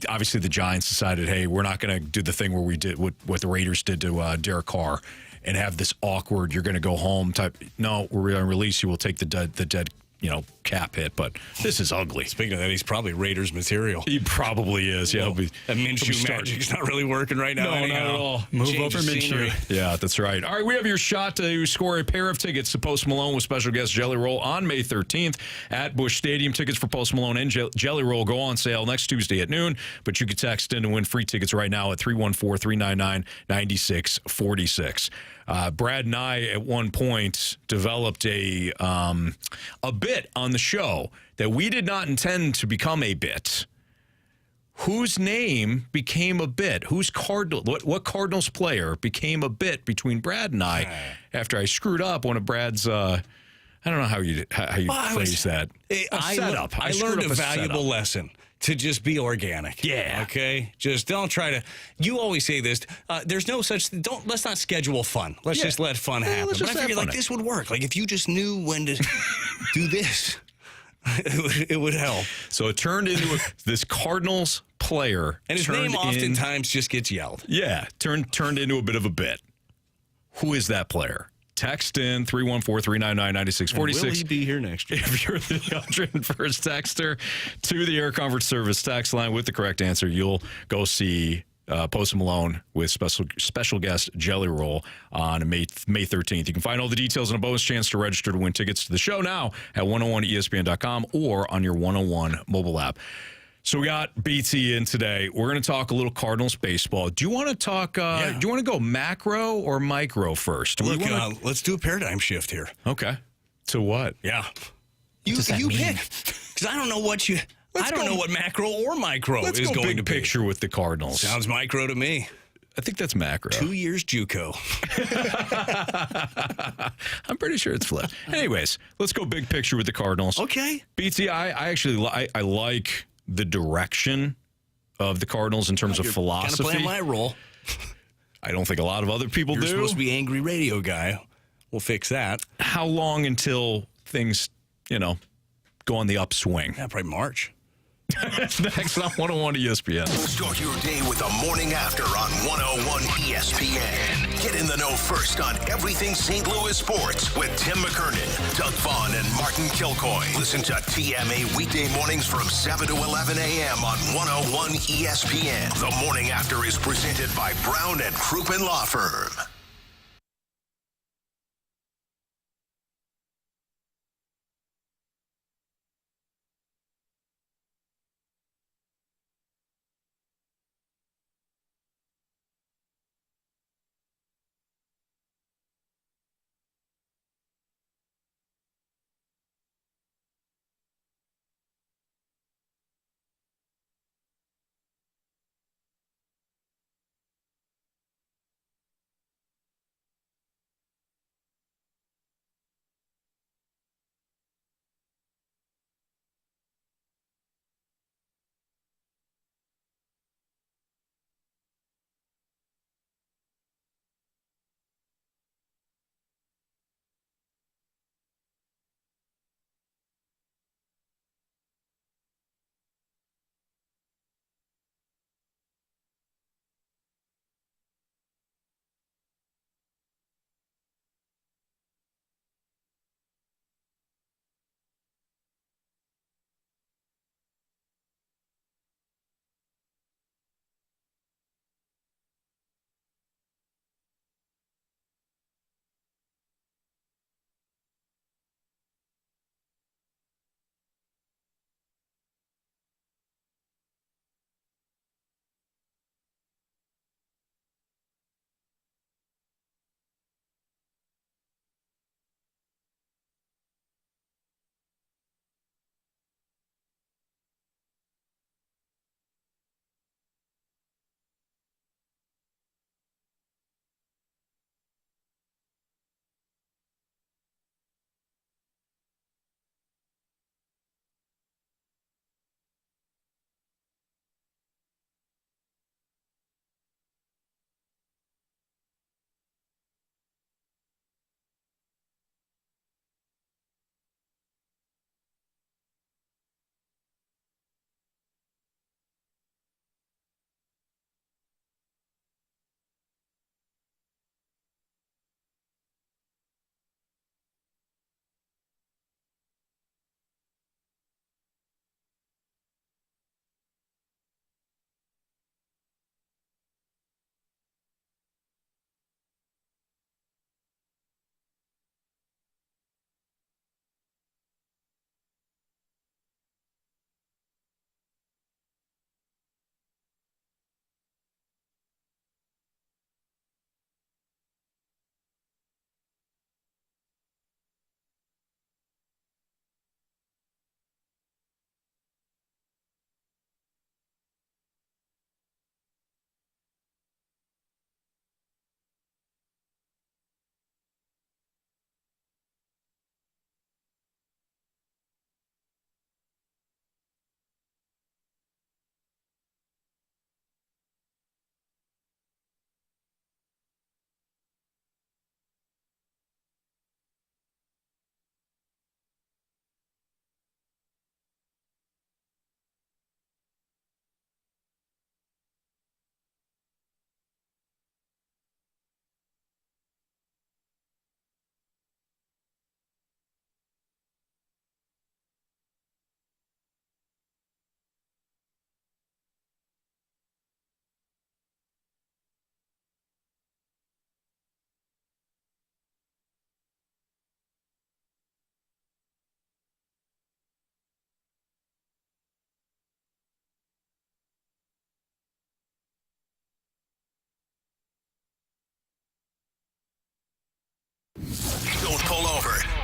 Obviously, the Giants decided, hey, we're not going to do the thing where we did what the Raiders did to Derek Carr and have this awkward, you're going to go home type. No, we're going to release you. We'll take the dead cap hit, but this is ugly. Speaking of that, he's probably Raiders material. He probably is. Yeah, that Minshew magic's not really working right now. No, not at all. Move over Minshew. Yeah, that's right. All right, we have your shot to score a pair of tickets to Post Malone with special guest Jelly Roll on May 13th at Busch Stadium. Tickets for Post Malone and Jelly Roll go on sale next Tuesday at noon, but you can text in and win free tickets right now at 314-399-9646. Brad and I, at one point, developed a bit on the show that we did not intend to become a bit. Whose name became a bit? Whose what Cardinals player became a bit between Brad and I after I screwed up one of Brad's? I don't know how you phrase that. I learned a valuable lesson. to just be organic. Yeah. Okay? Just don't try to. You always say this. There's no such. Let's not schedule fun. Let's just let fun happen. let's But just I figured have like fun. this would work. Like if you just knew when to do this, it would help. So it turned into this Cardinals player. And his name oftentimes just gets yelled. Yeah, turned into a bit of a bit. Who is that player? Text in 314-399-9646. Will he be here next year? If you're the 101st texter to the Air Comfort Service text line with the correct answer, you'll go see Post Malone with special guest Jelly Roll on May 13th. You can find all the details and a bonus chance to register to win tickets to the show now at 101ESPN.com or on your 101 mobile app. So we got BT in today. We're going to talk a little Cardinals baseball. Do you want to talk? Do you want to go macro or micro first? Look, let's do a paradigm shift here. Okay. To what? Yeah. You pick. Because I don't know what you. I don't know what macro or micro Let's is go going big to be. picture with the Cardinals. Sounds micro to me. I think that's macro. 2 years JUCO. I'm pretty sure it's flipped. Anyways, let's go big picture with the Cardinals. Okay. BT, I actually I like the direction of the Cardinals in terms of philosophy. Kind of playing my role. I don't think a lot of other people You're do. supposed to be angry radio guy. We'll fix that. How long until things, go on the upswing? Yeah, probably March. That's next on 101 ESPN. Start your day with the morning after on 101 ESPN. Get in the know first on everything St. Louis sports with Tim McKernan, Doug Vaughn, and Martin Kilcoy. Listen to TMA weekday mornings from 7 to 11 a.m. on 101 ESPN. The morning after is presented by Brown and Crouppen Law Firm.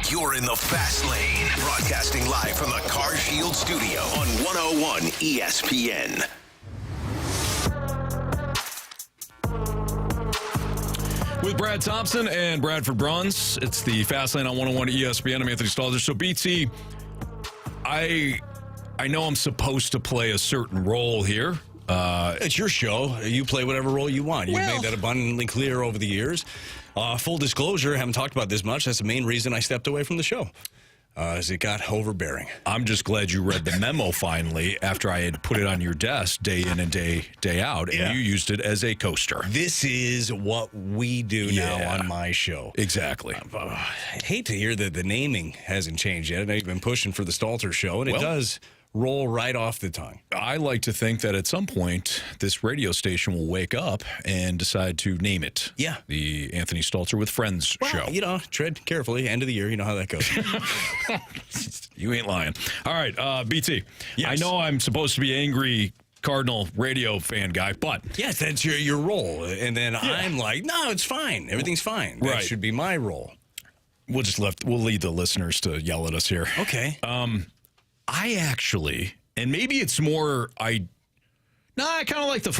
You're in the Fast Lane, broadcasting live from the Car Shield studio on 101 ESPN. With Brad Thompson and Bradford Bruns, it's the Fast Lane on 101 ESPN. I'm Anthony Stalter. So, BT, I know I'm supposed to play a certain role here. It's your show. You play whatever role you want. You've made that abundantly clear over the years. Full disclosure, I haven't talked about this much. That's the main reason I stepped away from the show. As it got overbearing. I'm just glad you read the memo finally after I had put it on your desk day in and day out, and you used it as a coaster. This is what we do now on my show. Exactly. I hate to hear that the naming hasn't changed yet. I've been pushing for the Stalter show, and it does roll right off the tongue. I like to think that at some point, this radio station will wake up and decide to name it. Yeah. The Anthony Stalter with Friends show. You know, tread carefully. End of the year, you know how that goes. You ain't lying. All right, BT. Yes. I know I'm supposed to be angry Cardinal radio fan guy, but... Yes, that's your role. And then I'm like, no, it's fine. Everything's fine. That should be my role. We'll lead the listeners to yell at us here. Okay. I actually, and maybe it's more, I kind of like the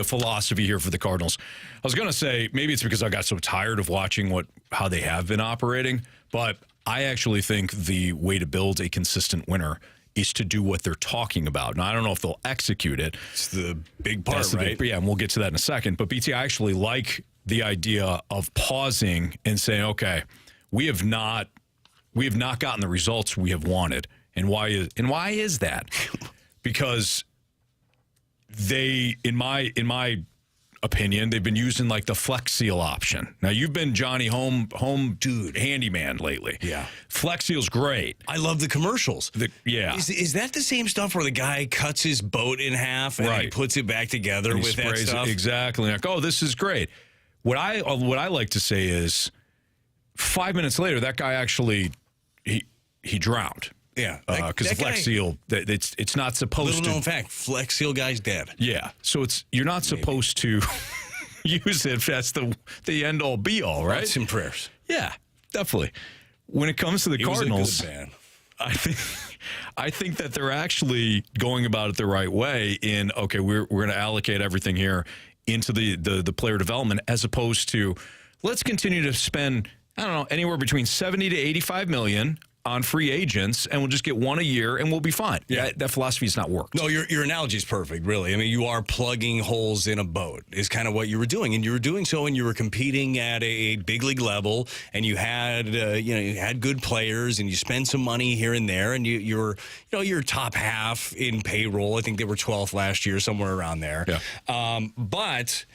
philosophy here for the Cardinals. I was going to say maybe it's because I got so tired of watching how they have been operating, but I actually think the way to build a consistent winner is to do what they're talking about. Now, I don't know if they'll execute it. It's the big part, right? Yeah, and we'll get to that in a second. But BT, I actually like the idea of pausing and saying, okay, we have not gotten the results we have wanted. And why is that? Because they, in my opinion, they've been using like the Flex Seal option. Now, you've been Johnny home dude handyman lately. Yeah. Flex Seal's great. I love the commercials. Is that the same stuff where the guy cuts his boat in half and he puts it back together and with that stuff? Exactly. Like, oh, this is great. What I like to say is 5 minutes later, that guy actually he drowned. Yeah, because Flex Seal, it's not supposed to. Little known fact: Flex Seal guy's dead. Yeah, so you're not supposed to use it as the end all be all, right? Thoughts and prayers. Yeah, definitely. When it comes to the Cardinals, was a good man. I think that they're actually going about it the right way. We're going to allocate everything here into the player development, as opposed to let's continue to spend, I don't know, anywhere between 70 to 85 million on free agents, and we'll just get one a year, and we'll be fine. Yeah, that philosophy has not worked. No, your analogy is perfect, really. I mean, you are plugging holes in a boat is kind of what you were doing, and you were doing so, and you were competing at a big league level, and you had you had good players, and you spend some money here and there, and you're top half in payroll. I think they were 12th last year, somewhere around there. Yeah. But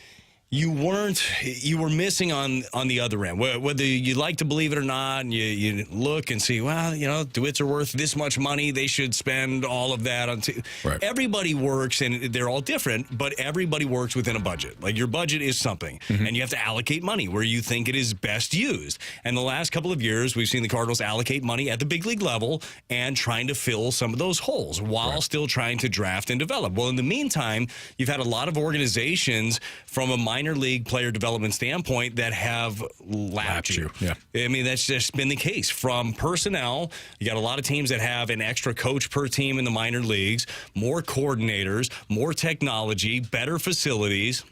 you were missing on the other end. Whether you like to believe it or not, and you look and see, well, DeWitts are worth this much money. They should spend all of that on. Right. Everybody works, and they're all different, but everybody works within a budget. Like your budget is something, and you have to allocate money where you think it is best used. And the last couple of years, we've seen the Cardinals allocate money at the big league level and trying to fill some of those holes while still trying to draft and develop. Well, in the meantime, you've had a lot of organizations from a minor league player development standpoint that have lapped you. Yeah. I mean, that's just been the case. From personnel, you got a lot of teams that have an extra coach per team in the minor leagues, more coordinators, more technology, better facilities.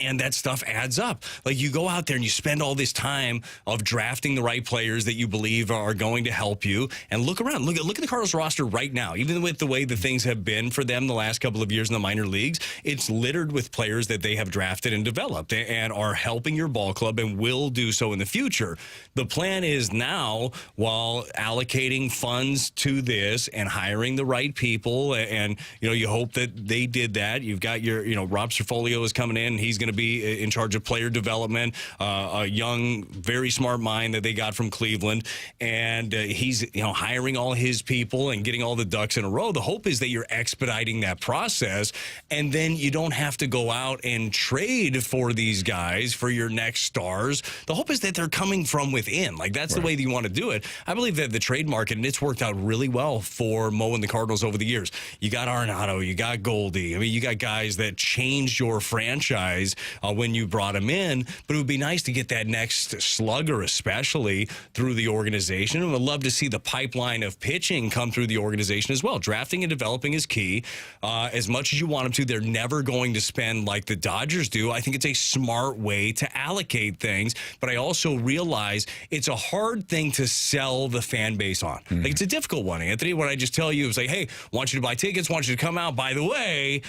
And that stuff adds up. Like you go out there and you spend all this time of drafting the right players that you believe are going to help you. And look around. Look at the Cardinals roster right now. Even with the way the things have been for them the last couple of years in the minor leagues, it's littered with players that they have drafted and developed and are helping your ball club and will do so in the future. The plan is now, while allocating funds to this and hiring the right people, and you hope that they did that. You've got your Rob Cerfolio is coming in. He's going to be in charge of player development, a young, very smart mind that they got from Cleveland, and he's hiring all his people and getting all the ducks in a row. The hope is that you're expediting that process, and then you don't have to go out and trade for these guys for your next stars. The hope is that they're coming from within. Like that's the way that you want to do it. I believe that the trade market, and it's worked out really well for Mo and the Cardinals over the years. You got Arenado, you got Goldie. I mean, you got guys that changed your franchise days when you brought him in, but it would be nice to get that next slugger, especially through the organization. And we'd love to see the pipeline of pitching come through the organization as well. Drafting and developing is key. As much as you want them to, they're never going to spend like the Dodgers do. I think it's a smart way to allocate things, but I also realize it's a hard thing to sell the fan base on. Like, it's a difficult one, Anthony. What I just tell you is like, hey, want you to buy tickets, want you to come out. By the way,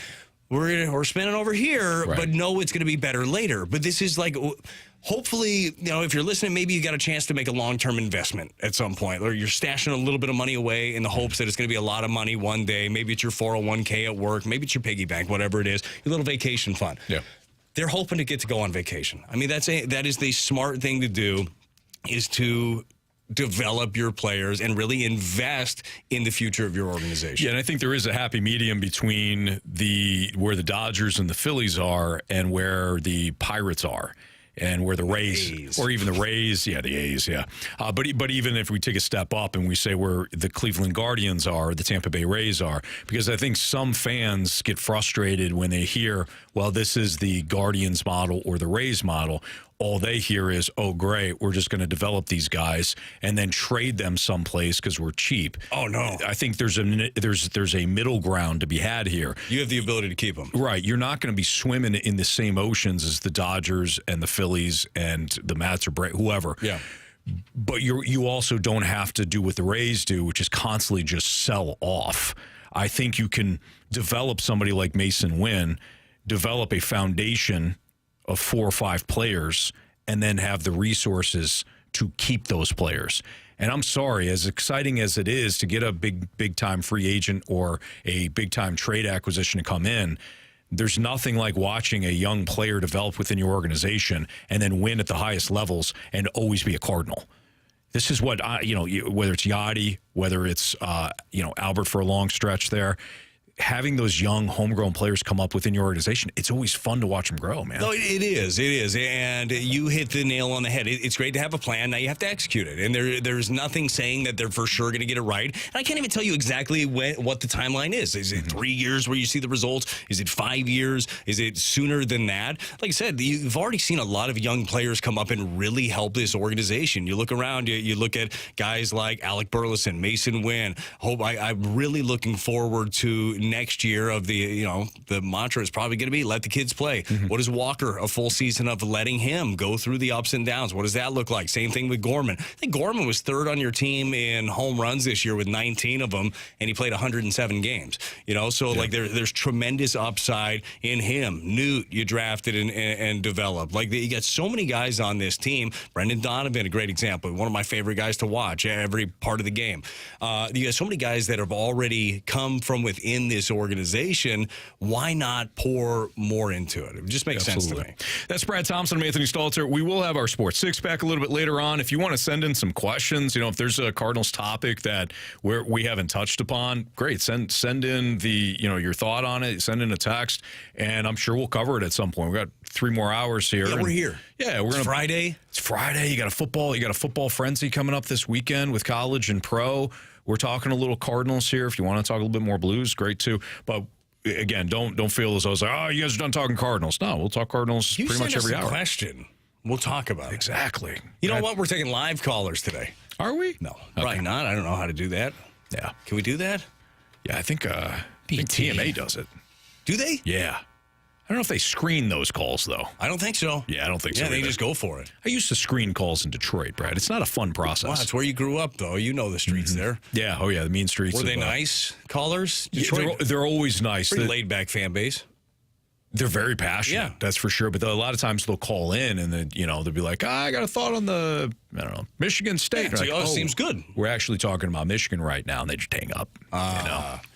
we're spending over here, but no, it's going to be better later. But this is like, hopefully, if you're listening, maybe you got a chance to make a long-term investment at some point, or you're stashing a little bit of money away in the hopes that it's going to be a lot of money one day. Maybe it's your 401k at work. Maybe it's your piggy bank, whatever it is, your little vacation fund. Yeah. They're hoping to get to go on vacation. I mean, that is the smart thing to do, is to develop your players and really invest in the future of your organization. Yeah, and I think there is a happy medium between where the Dodgers and the Phillies are and where the Pirates are. And where the Rays, or even the Rays, the A's, but even if we take a step up and we say where the Cleveland Guardians are, the Tampa Bay Rays are, because I think some fans get frustrated when they hear, well, this is the Guardians model or the Rays model. All they hear is, oh, great, we're just going to develop these guys and then trade them someplace because we're cheap. Oh, no. I think there's a middle ground to be had here. You have the ability to keep them. Right. You're not going to be swimming in the same oceans as the Dodgers and the Phillies and the Mets or whoever. Yeah. But you also don't have to do what the Rays do, which is constantly just sell off. I think you can develop somebody like Mason Wynn, develop a foundation of 4 or 5 players, and then have the resources to keep those players. And I'm sorry, as exciting as it is to get a big time free agent or a big time trade acquisition to come in, there's nothing like watching a young player develop within your organization and then win at the highest levels and always be a Cardinal. This is what whether it's Yachty, whether it's Albert for a long stretch there. Having those young homegrown players come up within your organization, it's always fun to watch them grow, man. No, it is. And you hit the nail on the head. It's great to have a plan. Now you have to execute it. And there's nothing saying that they're for sure going to get it right. And I can't even tell you exactly what the timeline is. Is it 3 years where you see the results? Is it 5 years? Is it sooner than that? Like I said, you've already seen a lot of young players come up and really help this organization. You look around, you look at guys like Alec Burleson, Mason Wynn. I'm really looking forward to next year of the mantra is probably going to be let the kids play. What is Walker, a full season of letting him go through the ups and downs? What does that look like? Same thing with Gorman. I think Gorman was third on your team in home runs this year with 19 of them, and he played 107 games. Like there's tremendous upside in him. Newt, you drafted and developed. Like you got so many guys on this team. Brendan Donovan, a great example, one of my favorite guys to watch every part of the game. You got so many guys that have already come from within this organization. Why not pour more into it? It just makes sense to me. That's Brad Thompson. I'm Anthony Stalter. We will have our Sports Six-Pack a little bit later on. If you want to send in some questions, if there's a Cardinals topic that we haven't touched upon, great. Send in your thought on it. Send in a text, and I'm sure we'll cover it at some point. We got 3 more hours here. Yeah, we're here. Yeah, It's Friday. It's Friday. You got a football frenzy coming up this weekend with college and pro. We're talking a little Cardinals here. If you want to talk a little bit more Blues, great too. But again, don't feel as though it's like, oh, you guys are done talking Cardinals. No, we'll talk Cardinals pretty much every hour. Question. We'll talk about it. Exactly. You know what? We're taking live callers today. Are we? No, probably not. I don't know how to do that. Yeah. Can we do that? Yeah, I think TMA does it. Do they? Yeah. I don't know if they screen those calls, though. I don't think so. Yeah, I don't think so. Yeah, they either. just go for it. I used to screen calls in Detroit, Brad. It's not a fun process. Wow, that's where you grew up, though. You know the streets there. Yeah. Oh, yeah. The mean streets. Were they nice callers? Detroit, they're always nice. Pretty laid-back fan base. They're very passionate. Yeah. That's for sure. But a lot of times they'll call in and then, they'll be like, I got a thought on Michigan State. Yeah, it's like, it seems good. We're actually talking about Michigan right now, and they just hang up.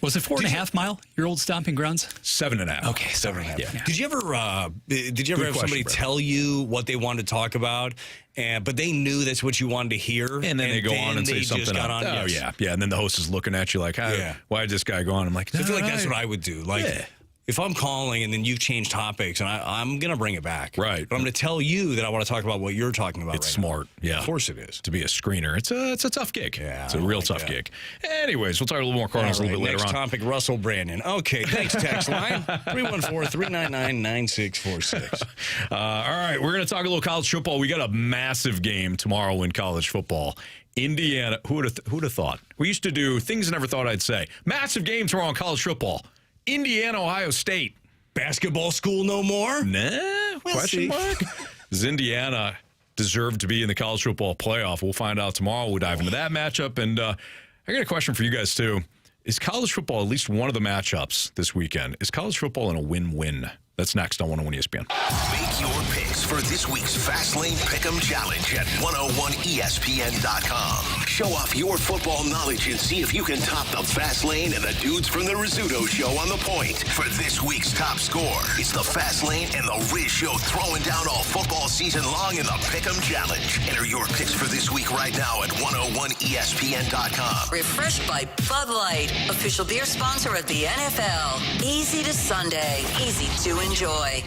Was it 4.5 mile, your old stomping grounds? 7.5. Okay, 7.5. Yeah. Did you ever have somebody tell you what they wanted to talk about, but they knew that's what you wanted to hear? And then they go on and say something else. Oh, yes. Yeah. And then the host is looking at you like, why did this guy go on? I'm like, I feel like that's what I would do. Like, if I'm calling and then you've changed topics, and I'm going to bring it back. Right. But I'm going to tell you that I want to talk about what you're talking about. It's right smart. now. Yeah. Of course it is. To be a screener. It's a tough gig. Yeah. It's a real tough gig. Anyways, we'll talk a little more Cardinals a little bit later on. Next topic, Russell Brandon. Okay, thanks, text line. 314-399-9646. All right, we're going to talk a little college football. We got a massive game tomorrow in college football. Indiana, who would have thought? We used to do things I never thought I'd say. Massive game tomorrow in college football. Indiana, Ohio State. Basketball school no more? Nah, question mark? Does Indiana deserve to be in the college football playoff? We'll find out tomorrow. We'll dive into that matchup. And I got a question for you guys, too. Is college football at least one of the matchups this weekend? Is college football in a win-win? That's next on 101 ESPN. Make your picks for this week's Fastlane Pick'em Challenge at 101ESPN.com. Show off your football knowledge and see if you can top the Fastlane and the dudes from the Rizzuto Show on the point. For this week's top score, it's the Fastlane and the Riz Show throwing down all football season long in the Pick'em Challenge. Enter your picks for this week right now at 101ESPN.com. Refreshed by Bud Light, official beer sponsor of the NFL. Easy to Sunday, easy to enjoy.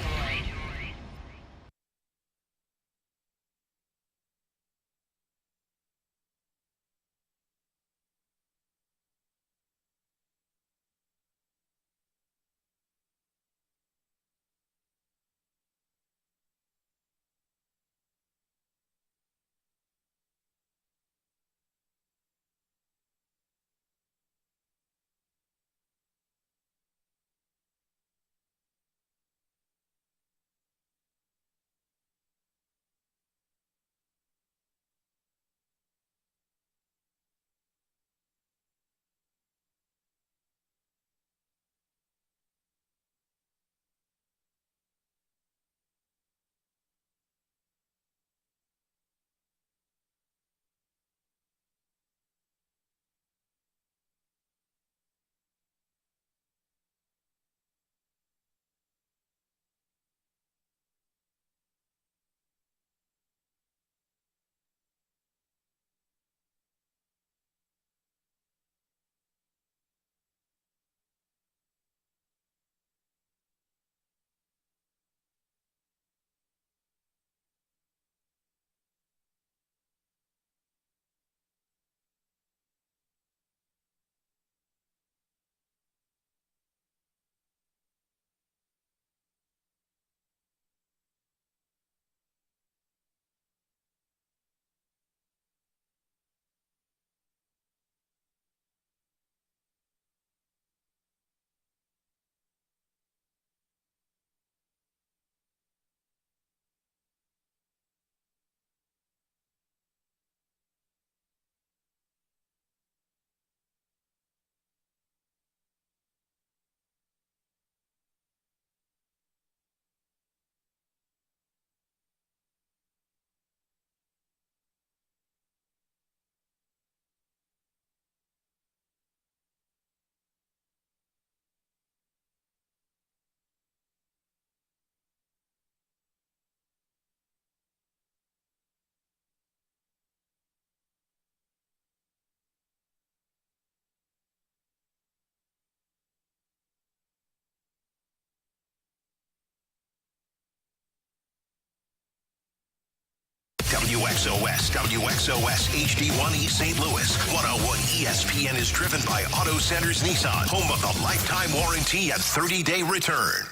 WXOS, WXOS HD1E St. Louis. 101 ESPN is driven by Auto Centers Nissan, home of the lifetime warranty and 30-day return.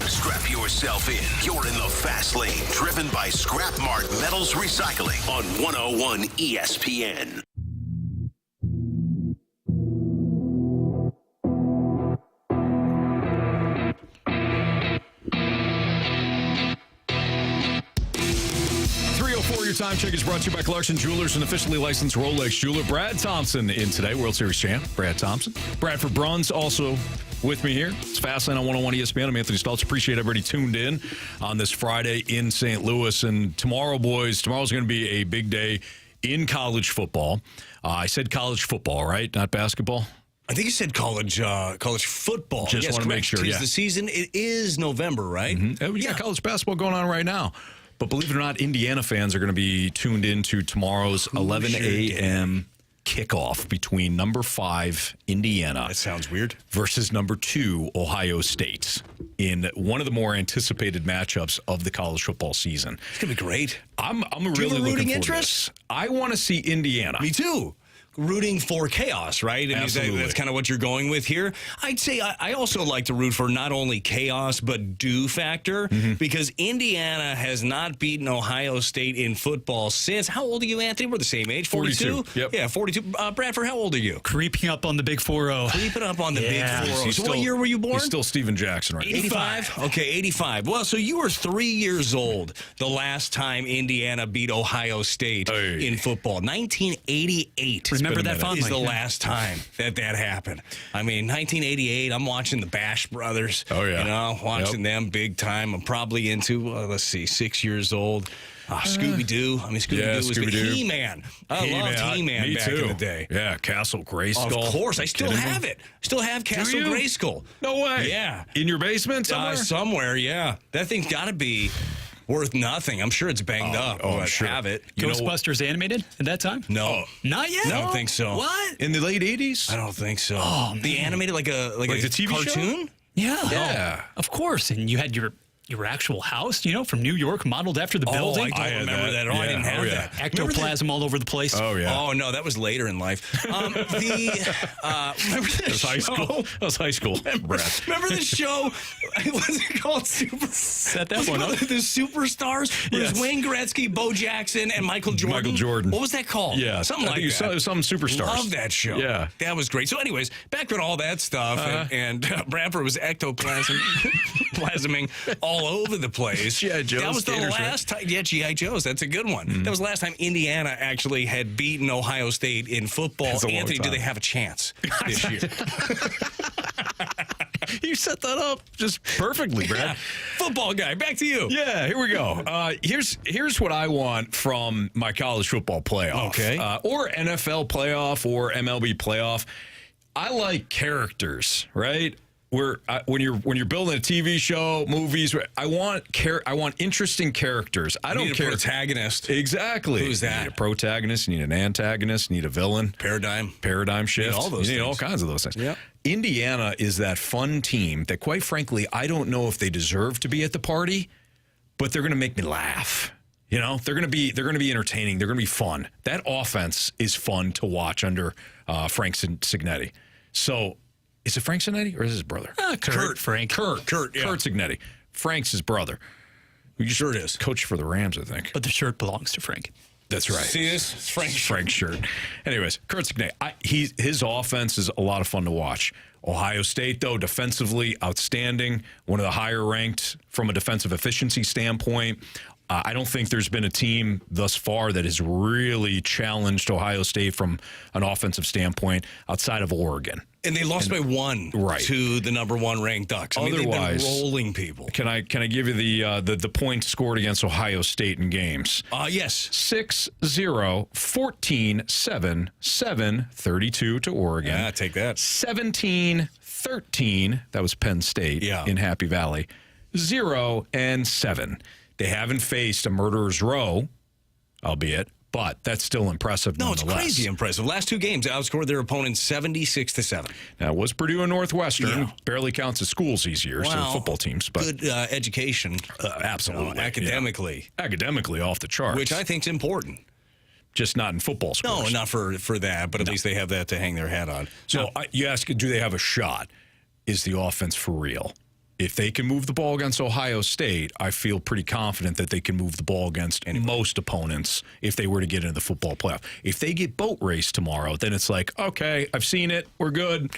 Strap yourself in. You're in the fast lane, driven by Scrap Mart Metals Recycling on 101 ESPN. Your time check is brought to you by Clarkson Jewelers, an officially licensed Rolex jeweler. Brad Thompson in today, World Series champ. Brad Thompson. Bradford Bruns also with me here. It's Fastlane on 101 ESPN. I'm Anthony Stalter. Appreciate everybody tuned in on this Friday in St. Louis. And tomorrow, boys, tomorrow's going to be a big day in college football. I said college football, right? Not basketball? I think you said college football. Just want to make sure. Tis yeah. the season. It is November, right? Mm-hmm. We got college basketball going on right now. But believe it or not, Indiana fans are going to be tuned into tomorroug's 11 a.m. kickoff between number 5 Indiana. That sounds weird. Versus number 2 Ohio State in one of the more anticipated matchups of the college football season. It's gonna be great. I'm really Do you have a looking rooting forward interest? to this. I want to see Indiana. Me too. Rooting for chaos, right? I mean, Absolutely. that's kind of what you're going with here. I'd say I also like to root for not only chaos, but do factor, because Indiana has not beaten Ohio State in football since, how old are you, Anthony? We're the same age, 42? Yep. Yeah, 42. Bradford, how old are you? Creeping up on the big 4-0. Creeping up on the big 4-0. He's So still- what year were you born? He's still Steven Jackson right now. 85? Okay, 85. Well, so you were 3 years old the last time Indiana beat Ohio State in football. 1988. Remember that fondly. Is the last time that happened. I mean, 1988, I'm watching the Bash Brothers. Oh, yeah. You know, watching them big time. I'm probably into, 6 years old. Scooby-Doo. I mean, Scooby-Doo was good. Scooby-Doo. He-Man. I loved He-Man Me back too. in the day. Yeah, Castle Grayskull. Of course. I still Kidding me? have it. Still have Castle you? Grayskull. No way. Yeah. In your basement somewhere? Somewhere, yeah. That thing's got to be worth nothing. I'm sure it's banged up. I'm but sure. have it. Ghostbusters animated at that time? No. Not yet? I don't think so. What? In the late 80s? I don't think so. Oh, the man. animated like a the TV show? cartoon? Yeah. Yeah. Of course. And you had your actual house, from New York, modeled after the building. I don't remember that. I didn't have that. Ectoplasm all over the place. Oh, yeah. Oh no, that was later in life. Remember the That was high show? school. That was high school. Brad. Remember the show? What's it called? Set that one up. The Superstars. It was Yes. Wayne Gretzky, Bo Jackson, and Michael Jordan. Michael Jordan. What was that called? Yeah. Something I like think that. Some superstars. Love that show. Yeah. That was great. So anyways, back to all that stuff, and Bradford was ectoplasming all over the place. G.I. Joes, That was the skaters, right? last time. Yeah, G.I. Joes. That's a good one. That was the last time Indiana actually had beaten Ohio State in football. That's a long Anthony, do time. they have a chance this year? You set that up just perfectly, Brad. Yeah. Football guy, back to you. Yeah, here we go. Here's what I want from my college football playoff. Okay. Or NFL playoff or MLB playoff. I like characters, right? When you're building a TV show, movies, I want interesting characters. I don't need a care. protagonist. Exactly. Who's that? You need a protagonist, you need an antagonist, you need a villain. Paradigm Shift. all those you need all things. kinds of those things. Yep. Indiana is that fun team that, quite frankly, I don't know if they deserve to be at the party, but they're going to make me laugh. They're going to be entertaining. They're going to be fun. That offense is fun to watch under Frank Signetti. So, is it Frank Signetti or is it his brother? Kurt. Frank. Kurt. Yeah. Kurt Signetti. Frank's his brother. He Sure it is. coached for the Rams, I think. But the shirt belongs to Frank. That's right. See this? It's Frank's shirt. Anyways, Kurt Signetti. His offense is a lot of fun to watch. Ohio State, though, defensively outstanding. One of the higher ranked from a defensive efficiency standpoint. I don't think there's been a team thus far that has really challenged Ohio State from an offensive standpoint outside of Oregon. And they lost by one to the number 1 ranked Ducks. I mean, Otherwise, they've been rolling people. Can I give you the points scored against Ohio State in games? Yes. 6-0, 14-7, 7-32 to Oregon. Yeah, take that. 17-13, that was Penn State in Happy Valley. 0-7. They haven't faced a murderer's row, albeit, but that's still impressive nonetheless. No, it's crazy impressive. Last 2 games, outscored their opponents 76-7. Now, it was Purdue and Northwestern. Barely counts as schools these years, so football teams. But good education. Absolutely. Academically. Yeah. Academically off the charts. Which I think is important. Just not in football scores. No, not for that, but at least they have that to hang their hat on. So you ask, do they have a shot? Is the offense for real? If they can move the ball against Ohio State, I feel pretty confident that they can move the ball against most opponents if they were to get into the football playoff. If they get boat race tomorrow, then it's like, okay, I've seen it. We're good.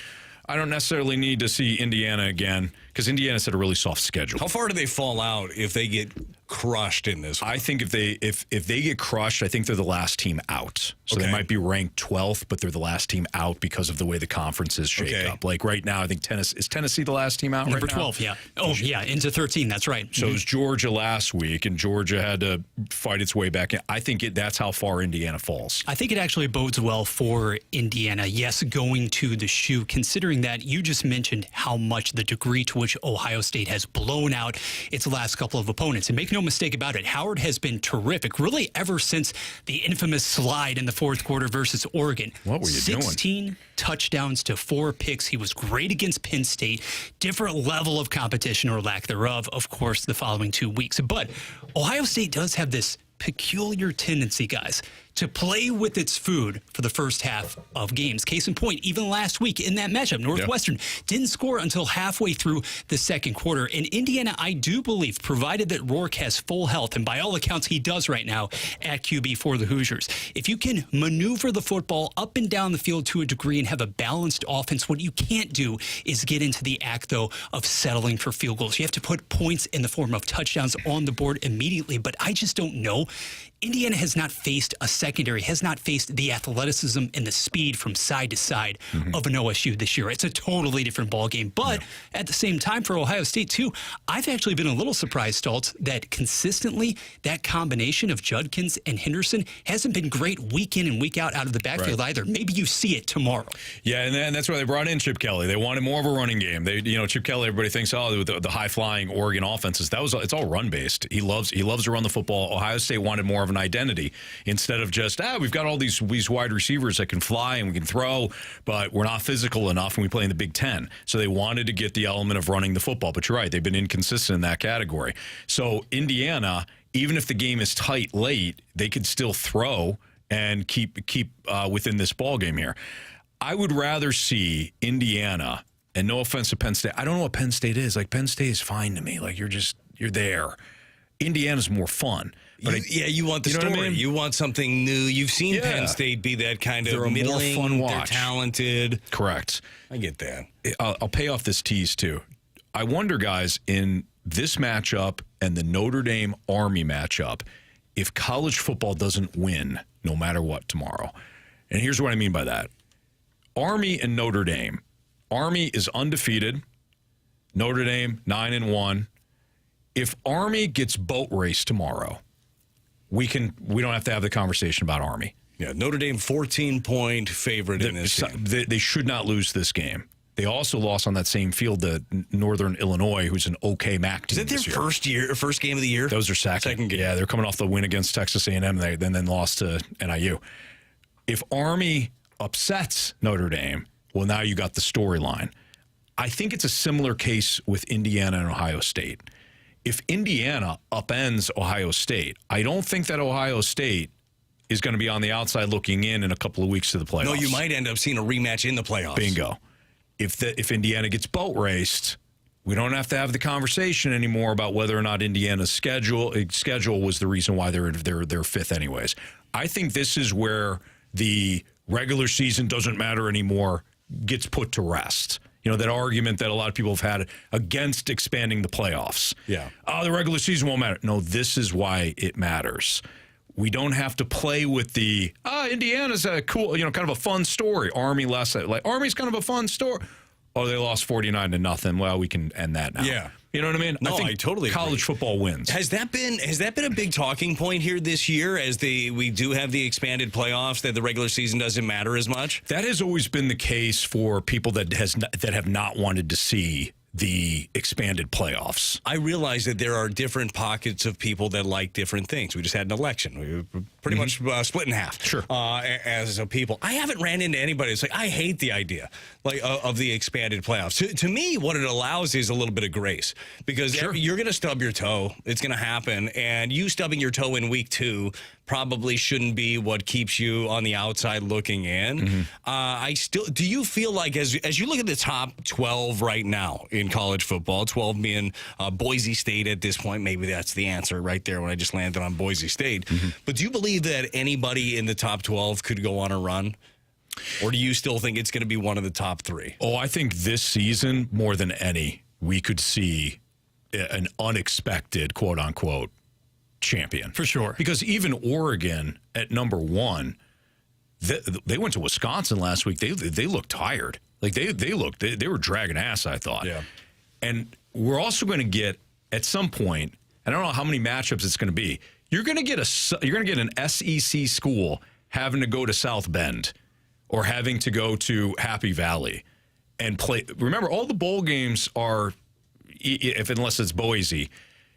I don't necessarily need to see Indiana again because Indiana's had a really soft schedule. How far do they fall out if they get crushed in this one? I think if they get crushed, I think they're the last team out. So they might be ranked 12th, but they're the last team out because of the way the conferences shake up. Like right now, I think Tennessee the last team out Number right now? 12, yeah. Oh, yeah, into 13, that's right. So it was Georgia last week, and Georgia had to fight its way back in. I think that's how far Indiana falls. I think it actually bodes well for Indiana, yes, going to the shoe, considering that you just mentioned how much the degree to which Ohio State has blown out its last couple of opponents. And make no no mistake about it. Howard has been terrific, really ever since the infamous slide in the fourth quarter versus Oregon. What were you 16 touchdowns to 4 picks. He was great against Penn State. Different level of competition or lack thereof, of course, the following 2 weeks. But Ohio State does have this peculiar tendency, guys, to play with its food for the first half of games. Case in point, even last week in that matchup, Northwestern didn't score until halfway through the second quarter. And Indiana, I do believe, provided that Rourke has full health, and by all accounts he does right now at QB for the Hoosiers, if you can maneuver the football up and down the field to a degree and have a balanced offense, what you can't do is get into the act, though, of settling for field goals. You have to put points in the form of touchdowns on the board immediately, but I just don't know. Indiana has not faced a secondary, has not faced the athleticism and the speed from side to side of an OSU this year. It's a totally different ballgame. But at the same time, for Ohio State, too, I've actually been a little surprised, Stoltz, that consistently that combination of Judkins and Henderson hasn't been great week in and week out of the backfield either. Maybe you see it tomorrow. Yeah, and that's why they brought in Chip Kelly. They wanted more of a running game. Chip Kelly, everybody thinks, the high-flying Oregon offenses, it's all run-based. He loves to run the football. Ohio State wanted more of an identity instead of just we've got all these wide receivers that can fly and we can throw, but we're not physical enough and we play in the Big Ten. So they wanted to get the element of running the football. But you're right, they've been inconsistent in that category. So Indiana, even if the game is tight late, they could still throw and keep within this ball game here. I would rather see Indiana, and no offense to Penn State, I don't know what Penn State is. Like, Penn State is fine to me. Like, you're there. Indiana's more fun. But you want the story. What I mean? You want something new. You've seen Penn State be that kind of middling. More fun watch. They're talented. Correct. I get that. I'll pay off this tease, too. I wonder, guys, in this matchup and the Notre Dame-Army matchup, if college football doesn't win no matter what tomorrow. And here's what I mean by that. Army and Notre Dame. Army is undefeated. Notre Dame, 9-1. If Army gets boat race tomorrow, we don't have to have the conversation about Army. Yeah, Notre Dame 14-point favorite in this game. They should not lose this game. They also lost on that same field to Northern Illinois, who's an okay MAC team. Is that their first game of the year? That was their second game. Yeah, they're coming off the win against Texas A&M. They then lost to NIU. If Army upsets Notre Dame, well, now you got the storyline. I think it's a similar case with Indiana and Ohio State. If Indiana upends Ohio State, I don't think that Ohio State is going to be on the outside looking in a couple of weeks to the playoffs. No, you might end up seeing a rematch in the playoffs. Bingo. If Indiana gets boat raced, we don't have to have the conversation anymore about whether or not Indiana's schedule was the reason why they're fifth anyways. I think this is where the regular season doesn't matter anymore gets put to rest. That argument that a lot of people have had against expanding the playoffs. Yeah. Oh, the regular season won't matter. No, this is why it matters. We don't have to play with the, Indiana's a cool, kind of a fun story. Army less, like Army's kind of a fun story. Oh, they lost 49-0. Well, we can end that now. Yeah. You know what I mean? No, I totally college agree. Football wins. Has that been a big talking point here this year as we do have the expanded playoffs, that the regular season doesn't matter as much? That has always been the case for people that have not wanted to see the expanded playoffs. I realize that there are different pockets of people that like different things. We just had an election. We were pretty much split in half. Sure. As a people. I haven't ran into anybody that's like, I hate the idea of the expanded playoffs. To me, what it allows is a little bit of grace because you're going to stub your toe. It's going to happen. And you stubbing your toe in week 2 probably shouldn't be what keeps you on the outside looking in. Do you feel like as you look at the top 12 right now in college football, 12 being Boise State at this point, maybe that's the answer right there when I just landed on Boise State. But do you believe that anybody in the top 12 could go on a run? Or do you still think it's going to be one of the top 3? Oh, I think this season, more than any, we could see an unexpected, quote unquote, champion. For sure. Because even Oregon at number 1, they went to Wisconsin last week. They looked tired. Like they were dragging ass, I thought. Yeah. And we're also going to get at some point, I don't know how many matchups it's going to be. You're going to get an SEC school having to go to South Bend or having to go to Happy Valley and play. Remember, all the bowl games are, unless it's Boise,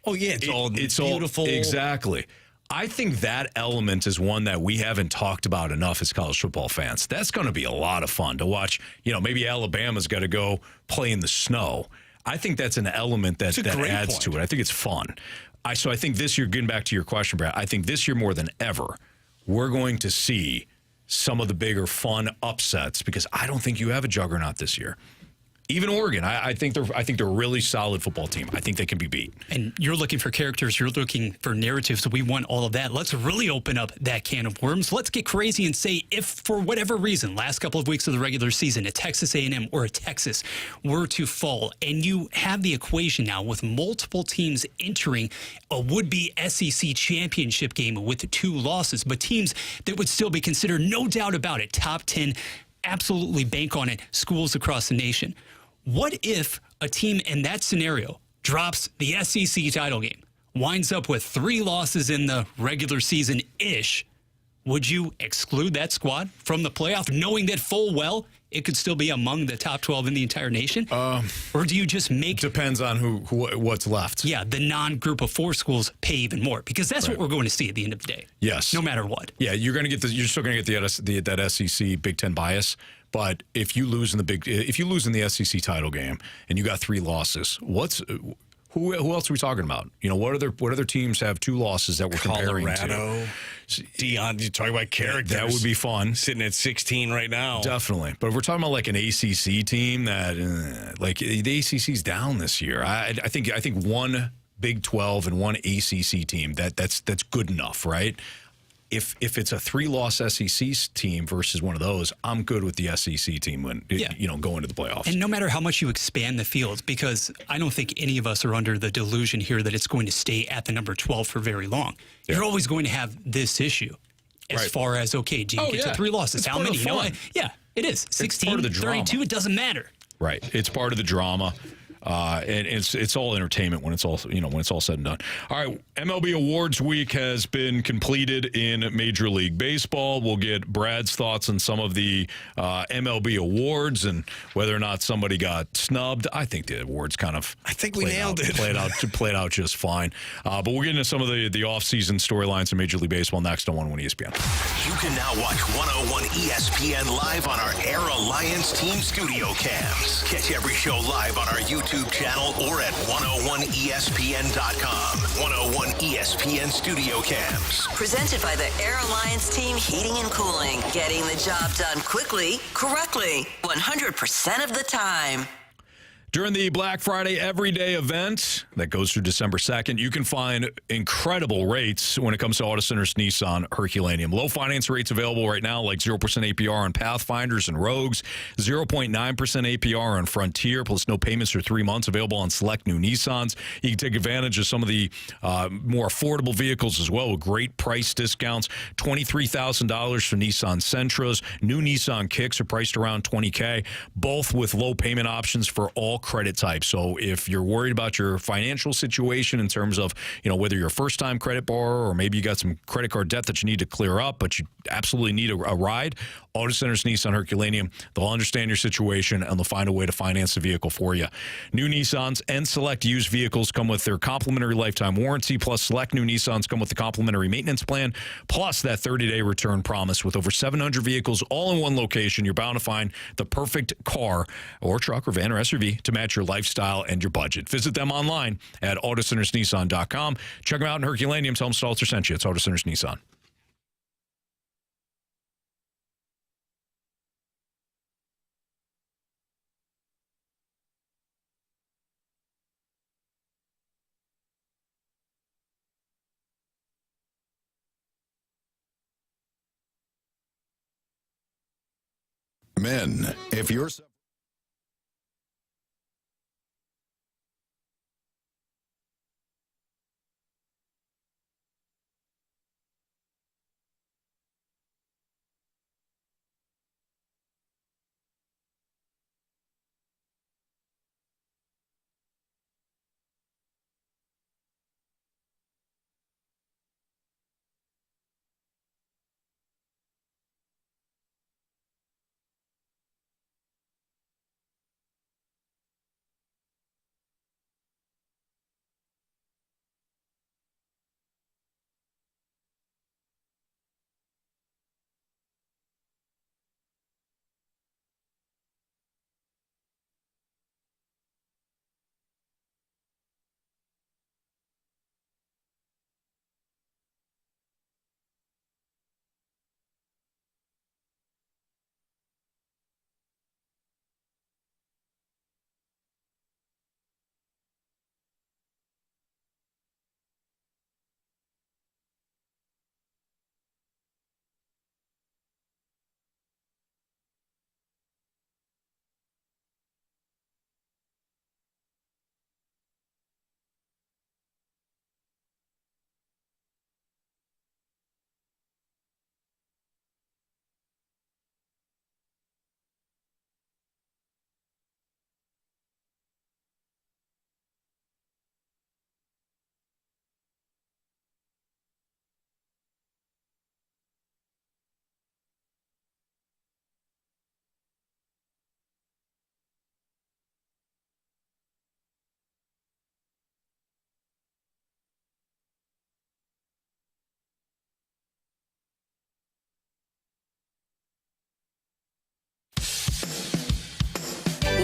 Oh, yeah, it's all beautiful. Exactly. I think that element is one that we haven't talked about enough as college football fans. That's going to be a lot of fun to watch. Maybe Alabama's got to go play in the snow. I think that's an element that adds to it. I think it's fun. So I think this year, getting back to your question, Brad, I think this year more than ever, we're going to see some of the bigger fun upsets because I don't think you have a juggernaut this year. Even Oregon, I think they're a really solid football team. I think they can be beat. And you're looking for characters, you're looking for narratives. We want all of that. Let's really open up that can of worms. Let's get crazy and say if for whatever reason, last couple of weeks of the regular season, a Texas A&M or a Texas were to fall, and you have the equation now with multiple teams entering a would-be SEC championship game with 2 losses, but teams that would still be considered, no doubt about it, top 10, absolutely bank on it, schools across the nation. What if a team in that scenario drops the SEC title game, winds up with 3 losses in the regular season-ish? Would you exclude that squad from the playoff, knowing that full well it could still be among the top 12 in the entire nation? Or do you just make... Depends on what's left. Yeah, the non-group of 4 schools pay even more, because that's what we're going to see at the end of the day. Yes. No matter what. Yeah, you're still going to get that SEC Big Ten bias. But if you lose in the SEC title game and you got 3 losses, who else are we talking about? What other teams have 2 losses that we're comparing to? Colorado, Dion, you talk about characters. That would be fun. Sitting at 16 right now. Definitely. But if we're talking about like an ACC team that like the ACC's down this year. I think one Big 12 and one ACC team that's good enough, right? If it's a 3-loss SEC team versus one of those, I'm good with the SEC team going to the playoffs. And no matter how much you expand the field, because I don't think any of us are under the delusion here that it's going to stay at the number 12 for very long. Yeah. You're always going to have this issue as far as, okay, do you get to 3 losses? It's how many? Yeah, it is. 16, 32, it doesn't matter. Right. It's part of the drama. And it's all entertainment when it's all said and done. All right, MLB Awards week has been completed in Major League Baseball. We'll get Brad's thoughts on some of the MLB awards and whether or not somebody got snubbed. I think the awards we nailed it. Played out just fine. But we'll get into some of the offseason storylines in Major League Baseball next on 101 ESPN. You can now watch 101 ESPN live on our Air Alliance Team Studio Cams. Catch every show live on our YouTube channel or at 101ESPN.com. 101 ESPN Studio Cams. Presented by the Air Alliance Team Heating and Cooling. Getting the job done quickly, correctly, 100% of the time. During the Black Friday Everyday event that goes through December 2nd, you can find incredible rates when it comes to Auto Center's Nissan Herculaneum. Low finance rates available right now, like 0% APR on Pathfinders and Rogues, 0.9% APR on Frontier, plus no payments for 3 months available on select new Nissans. You can take advantage of some of the more affordable vehicles as well with great price discounts. $23,000 for Nissan Sentras. New Nissan Kicks are priced around $20K, both with low payment options for all credit types. So if you're worried about your financial situation in terms of, whether you're a first-time credit borrower or maybe you got some credit card debt that you need to clear up, but you absolutely need a ride, Auto Center's Nissan Herculaneum, they'll understand your situation and they'll find a way to finance the vehicle for you. New Nissans and select used vehicles come with their complimentary lifetime warranty, plus select new Nissans come with the complimentary maintenance plan, plus that 30-day return promise. With over 700 vehicles all in one location, you're bound to find the perfect car or truck or van or SUV to match your lifestyle and your budget. Visit them online at AutoCentersNissan.com. Check them out in Herculaneum. Tell them Stalter sent you. It's Auto Centers Nissan. Men, if you're...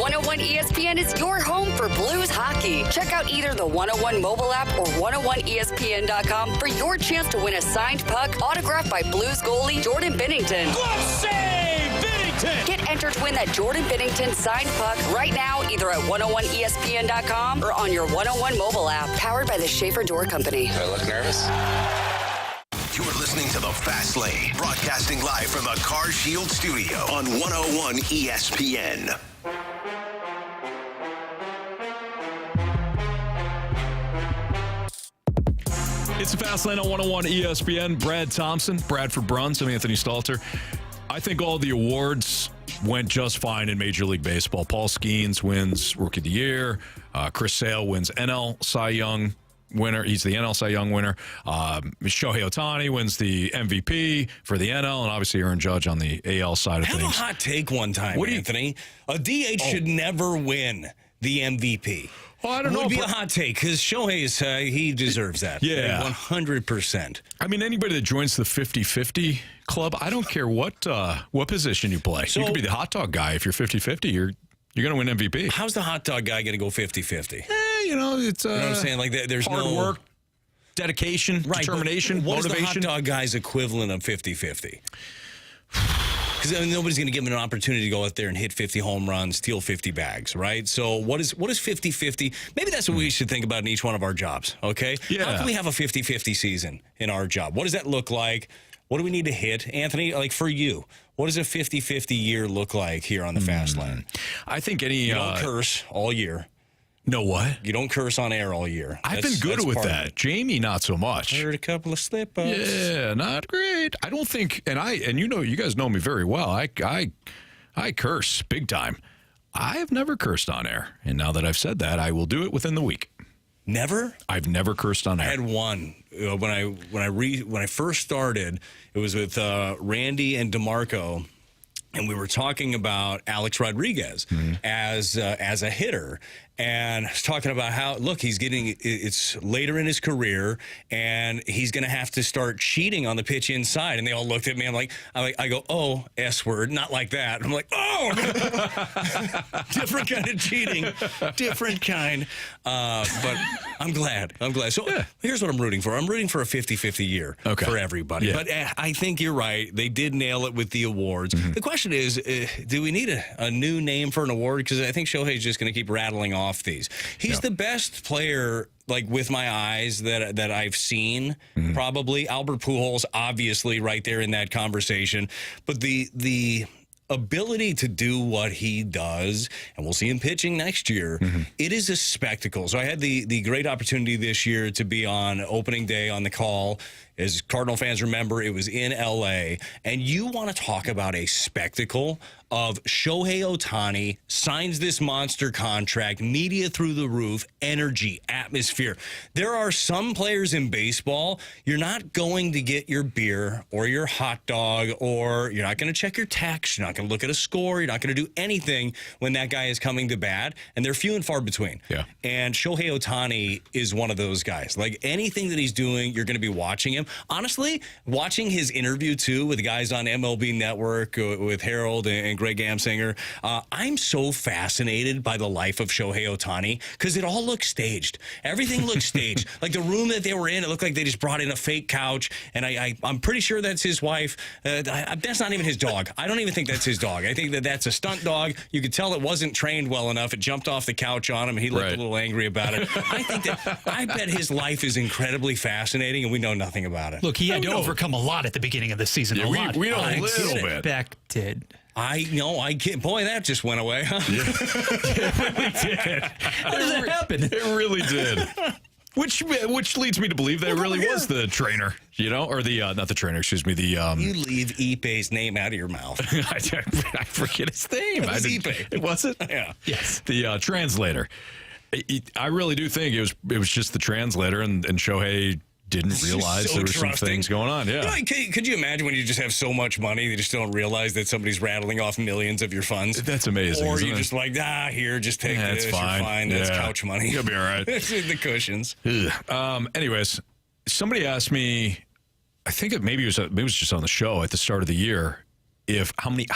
101 ESPN is your home for Blues hockey. Check out either the 101 mobile app or 101ESPN.com for your chance to win a signed puck autographed by Blues goalie Jordan Binnington. Glove save, Binnington! Get entered to win that Jordan Binnington signed puck right now, either at 101ESPN.com or on your 101 mobile app, powered by the Schaefer Door Company. Do I look nervous? You're listening to The Fast Lane, broadcasting live from the Car Shield studio on 101 ESPN. It's the Fast Lane on 101 ESPN. Brad Thompson, Bradford Bruns, I'm Anthony Stalter. I think all the awards went just fine in Major League Baseball. Paul Skeens wins Rookie of the Year. Chris Sale wins NL Cy Young winner. He's the NL Cy Young winner. Shohei Ohtani wins the MVP for the NL, and obviously Aaron Judge on the AL side of things. Have a hot take one time, Anthony. A DH should never win the MVP. Well, I don't know. It would be a hot take because Shohei is he deserves that. Yeah. 100%. I mean, anybody that joins the 50-50 club, I don't care what position you play. So, you could be the hot dog guy. If you're 50-50, you're going to win MVP. How's the hot dog guy going to go 50-50? It's you know what I'm saying? Like there's hard work, dedication, determination, what motivation. What is the hot dog guy's equivalent of 50-50? Because nobody's going to give him an opportunity to go out there and hit 50 home runs, steal 50 bags, right? So what is 50-50? Maybe that's what we should think about in each one of our jobs, okay? Yeah. How can we have a 50-50 season in our job? What does that look like? What do we need to hit? Anthony, like for you, what does a 50-50 year look like here on the Fast Lane? I think You don't curse all year. No what? You don't curse on air all year. I've been good with that. Jamie, not so much. I heard a couple of slip-ups. Yeah, not great. I don't think, and you guys know me very well. I curse big time. I have never cursed on air, and now that I've said that, I will do it within the week. Never? I've never cursed on air. I had one when I first started. It was with Randy and DeMarco. And we were talking about Alex Rodriguez as a hitter, and I was talking about how, look, it's later in his career, and he's going to have to start cheating on the pitch inside. And they all looked at me. I go, oh, S word, not like that. I'm like, oh, different kind of cheating, different kind. But I'm glad. So here's what I'm rooting for. I'm rooting for a 50-50 year for everybody. Yeah. But I think you're right. They did nail it with the awards. The question is, do we need a new name for an award? Because I think Shohei's just going to keep rattling off these. He's the best player, like with my eyes, that I've seen, probably. Albert Pujols, obviously, right there in that conversation. But the ability to do what he does, and we'll see him pitching next year, it is a spectacle. So I had the great opportunity this year to be on opening day on the call. As Cardinal fans remember, it was in L.A., and you want to talk about a spectacle of Shohei Ohtani signs this monster contract, media through the roof, energy, atmosphere. There are some players in baseball, you're not going to get your beer or your hot dog, or you're not going to check your text, you're not going to look at a score, you're not going to do anything when that guy is coming to bat, and they're few and far between. Yeah. And Shohei Ohtani is one of those guys. Like anything that he's doing, you're going to be watching him. Honestly, watching his interview, too, with the guys on MLB Network, with Harold and Greg Amsinger, I'm so fascinated by the life of Shohei Ohtani because it all looks staged. Everything looks staged. Like the room that they were in, it looked like they just brought in a fake couch, and I'm pretty sure that's his wife. That's not even his dog. I don't even think that's his dog. I think that's a stunt dog. You could tell it wasn't trained well enough. It jumped off the couch on him, and he looked a little angry about it. I bet his life is incredibly fascinating, and we know nothing about it. Look, he had to overcome a lot at the beginning of the season. Yeah, a lot. We know a little bit. Expected. I can't. Boy, that just went away, huh? Yeah. It really did. How does that happen? It really did. Which leads me to believe that it really was the trainer, or the not the trainer, excuse me. You leave Ipe's name out of your mouth. I forget his name. It was Ipe. It was it? Yeah. Yes. The translator. I really do think it was just the translator, and Shohei didn't realize there were some things going on. Yeah. Could you imagine when you just have so much money, you just don't realize that somebody's rattling off millions of your funds? That's amazing. Or you're just like, here, just take this. That's fine. You're fine. That's couch money. You'll be all right. The cushions. Anyways, somebody asked me, I think maybe it was just on the show at the start of the year,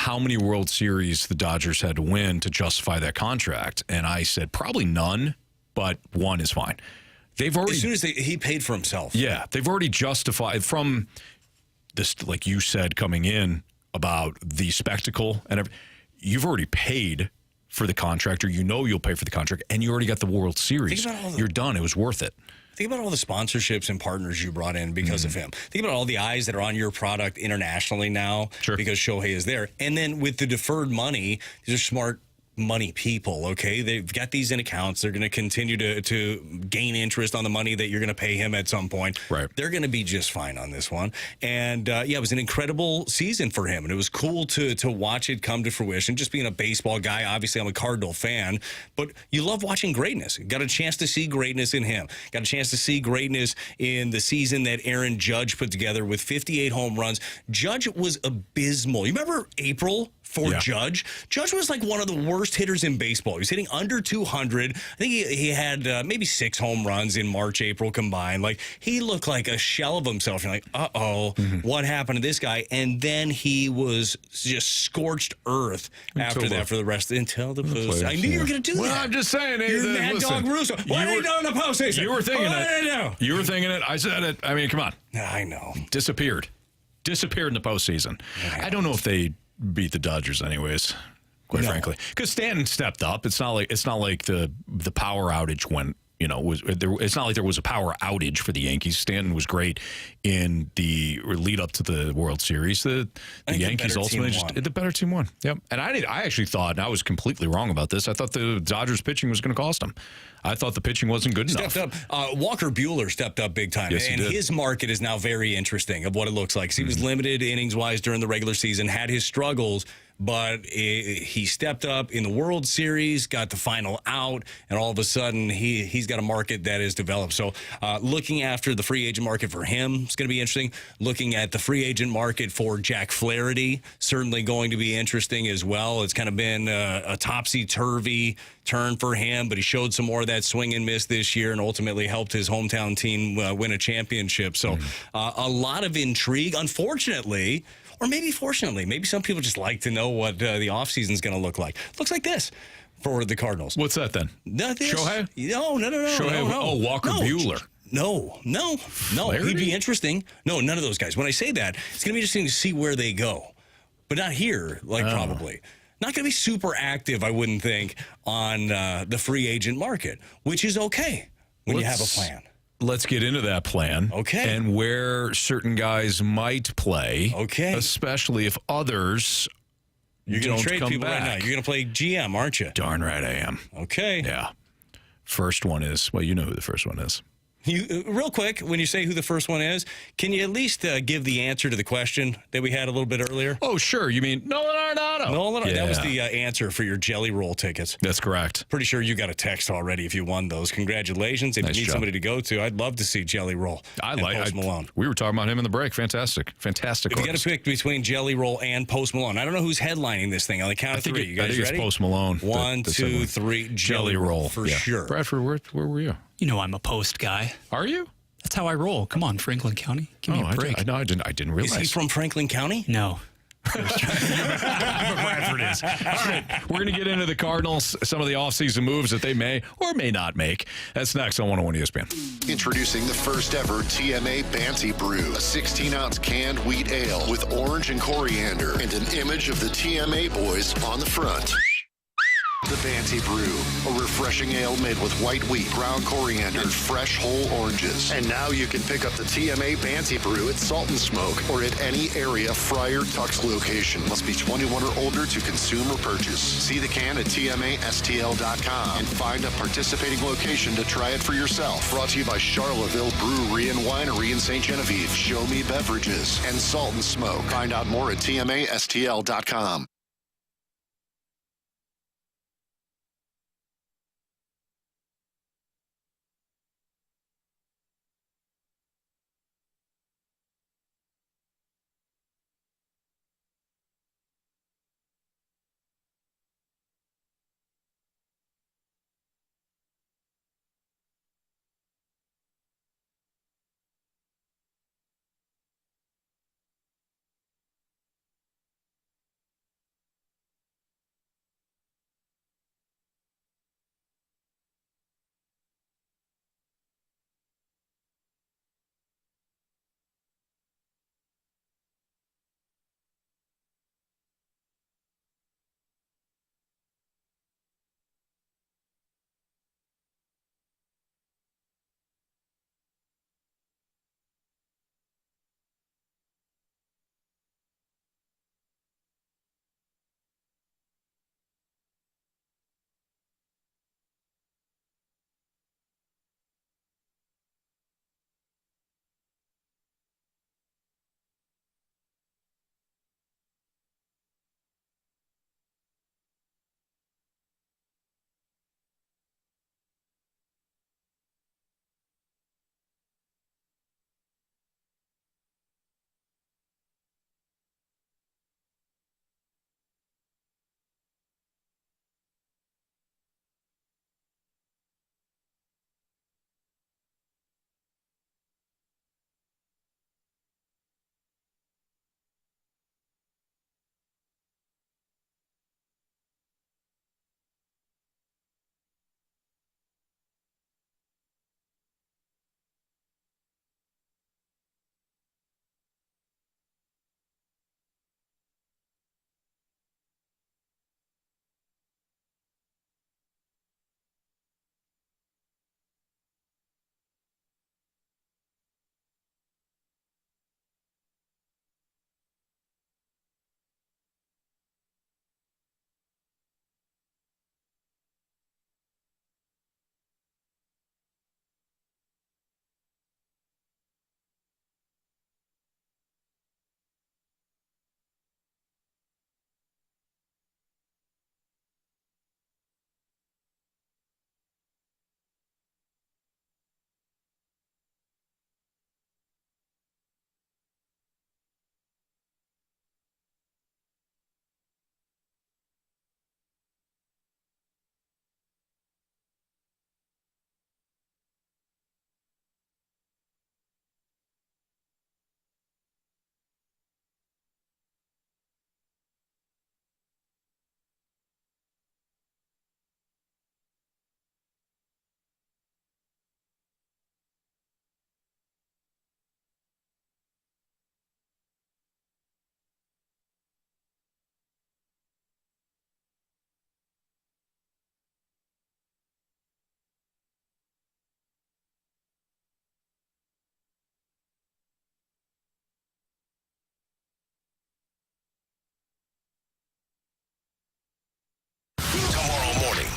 how many World Series the Dodgers had to win to justify that contract, and I said probably none, but one is fine. They've already, as soon as he paid for himself. Yeah, they've already justified from this, like you said, coming in about the spectacle and you've already paid for the contract, or you'll pay for the contract, and you already got the World Series. You're done. It was worth it. Think about all the sponsorships and partners you brought in because of him. Think about all the eyes that are on your product internationally now because Shohei is there. And then with the deferred money, these are smart money people, okay? They've got these in accounts. They're going to continue to gain interest on the money that you're going to pay him at some point. Right. They're going to be just fine on this one. And, it was an incredible season for him. And it was cool to watch it come to fruition. Just being a baseball guy, obviously I'm a Cardinal fan, but you love watching greatness. Got a chance to see greatness in him. Got a chance to see greatness in the season that Aaron Judge put together with 58 home runs. Judge was abysmal. You remember April? For Judge. Judge was like one of the worst hitters in baseball. He was hitting under 200. I think he had maybe 6 home runs in March, April combined. Like, he looked like a shell of himself. You're like, what happened to this guy? And then he was just scorched earth after that for the rest until the postseason. I knew you were going to do that. Well, I'm just saying. You're Mad Dog Russo. What are you doing in the postseason? You were thinking it. You were thinking it. I said it. I mean, come on. I know. Disappeared in the postseason. I don't know if they beat the Dodgers anyways, quite frankly, because Stanton stepped up. It's not like the power outage went, it's not like there was a power outage for the Yankees. Stanton was great in the lead up to the World Series. The Yankees ultimately the better team won. Yep. And I actually thought, and I was completely wrong about this, I thought the Dodgers pitching was going to cost them. I thought the pitching wasn't good enough. Stepped up. Walker Buehler stepped up big time. Yes, and his market is now very interesting of what it looks like. So he was limited innings-wise during the regular season, had his struggles, but he stepped up in the World Series, got the final out, and all of a sudden he's got a market that is developed. So looking after the free agent market for him is going to be interesting. Looking at the free agent market for Jack Flaherty, certainly going to be interesting as well. It's kind of been a topsy-turvy turn for him, but he showed some more of that swing and miss this year and ultimately helped his hometown team win a championship. So a lot of intrigue. Unfortunately, or maybe fortunately, maybe some people just like to know what the offseason is going to look like. Looks like this for the Cardinals. What's that then? Shohei? No. Shohei? No. Oh, Walker Buehler. No. Flaherty? He'd be interesting. No, none of those guys. When I say that, it's going to be interesting to see where they go. But not here, probably. Not going to be super active, I wouldn't think, on the free agent market, which is okay when you have a plan. Let's get into that plan. Okay. And where certain guys might play. Okay. Especially if others You're going to trade come people back. right now. You're going to play GM, aren't you? Darn right I am. Okay. Yeah. First one is, well, you know who the first one is. Real quick, when you say who the first one is, can you at least give the answer to the question that we had a little bit earlier? Oh, sure. You mean Nolan Arenado? Nolan, that was the answer for your Jelly Roll tickets. That's correct. Pretty sure you got a text already if you won those. Congratulations. If Nice you need job. somebody to go to, I'd love to see Jelly Roll and Post Malone. We were talking about him in the break. Fantastic. Fantastic. If you got to pick between Jelly Roll and Post Malone, I don't know who's headlining this thing. On the count of three. You guys I think ready? It's Post Malone. 1, 2, 3. Jelly Roll for sure. Bradford, where were you? You know I'm a Post guy. Are you? That's how I roll. Come on, Franklin County. Give me a break. I didn't realize. Is he from Franklin County? No. Bradford is. All right, we're going to get into the Cardinals, some of the offseason moves that they may or may not make. That's next on 101 ESPN. Introducing the first ever TMA Banty Brew, a 16-ounce canned wheat ale with orange and coriander and an image of the TMA boys on the front. The Banty Brew, a refreshing ale made with white wheat, ground coriander, and fresh whole oranges. And now you can pick up the TMA Banty Brew at Salt and Smoke or at any area Friar Tuck's location. Must be 21 or older to consume or purchase. See the can at TMASTL.com and find a participating location to try it for yourself. Brought to you by Charleville Brewery and Winery in St. Genevieve, Show Me Beverages, and Salt and Smoke. Find out more at TMASTL.com.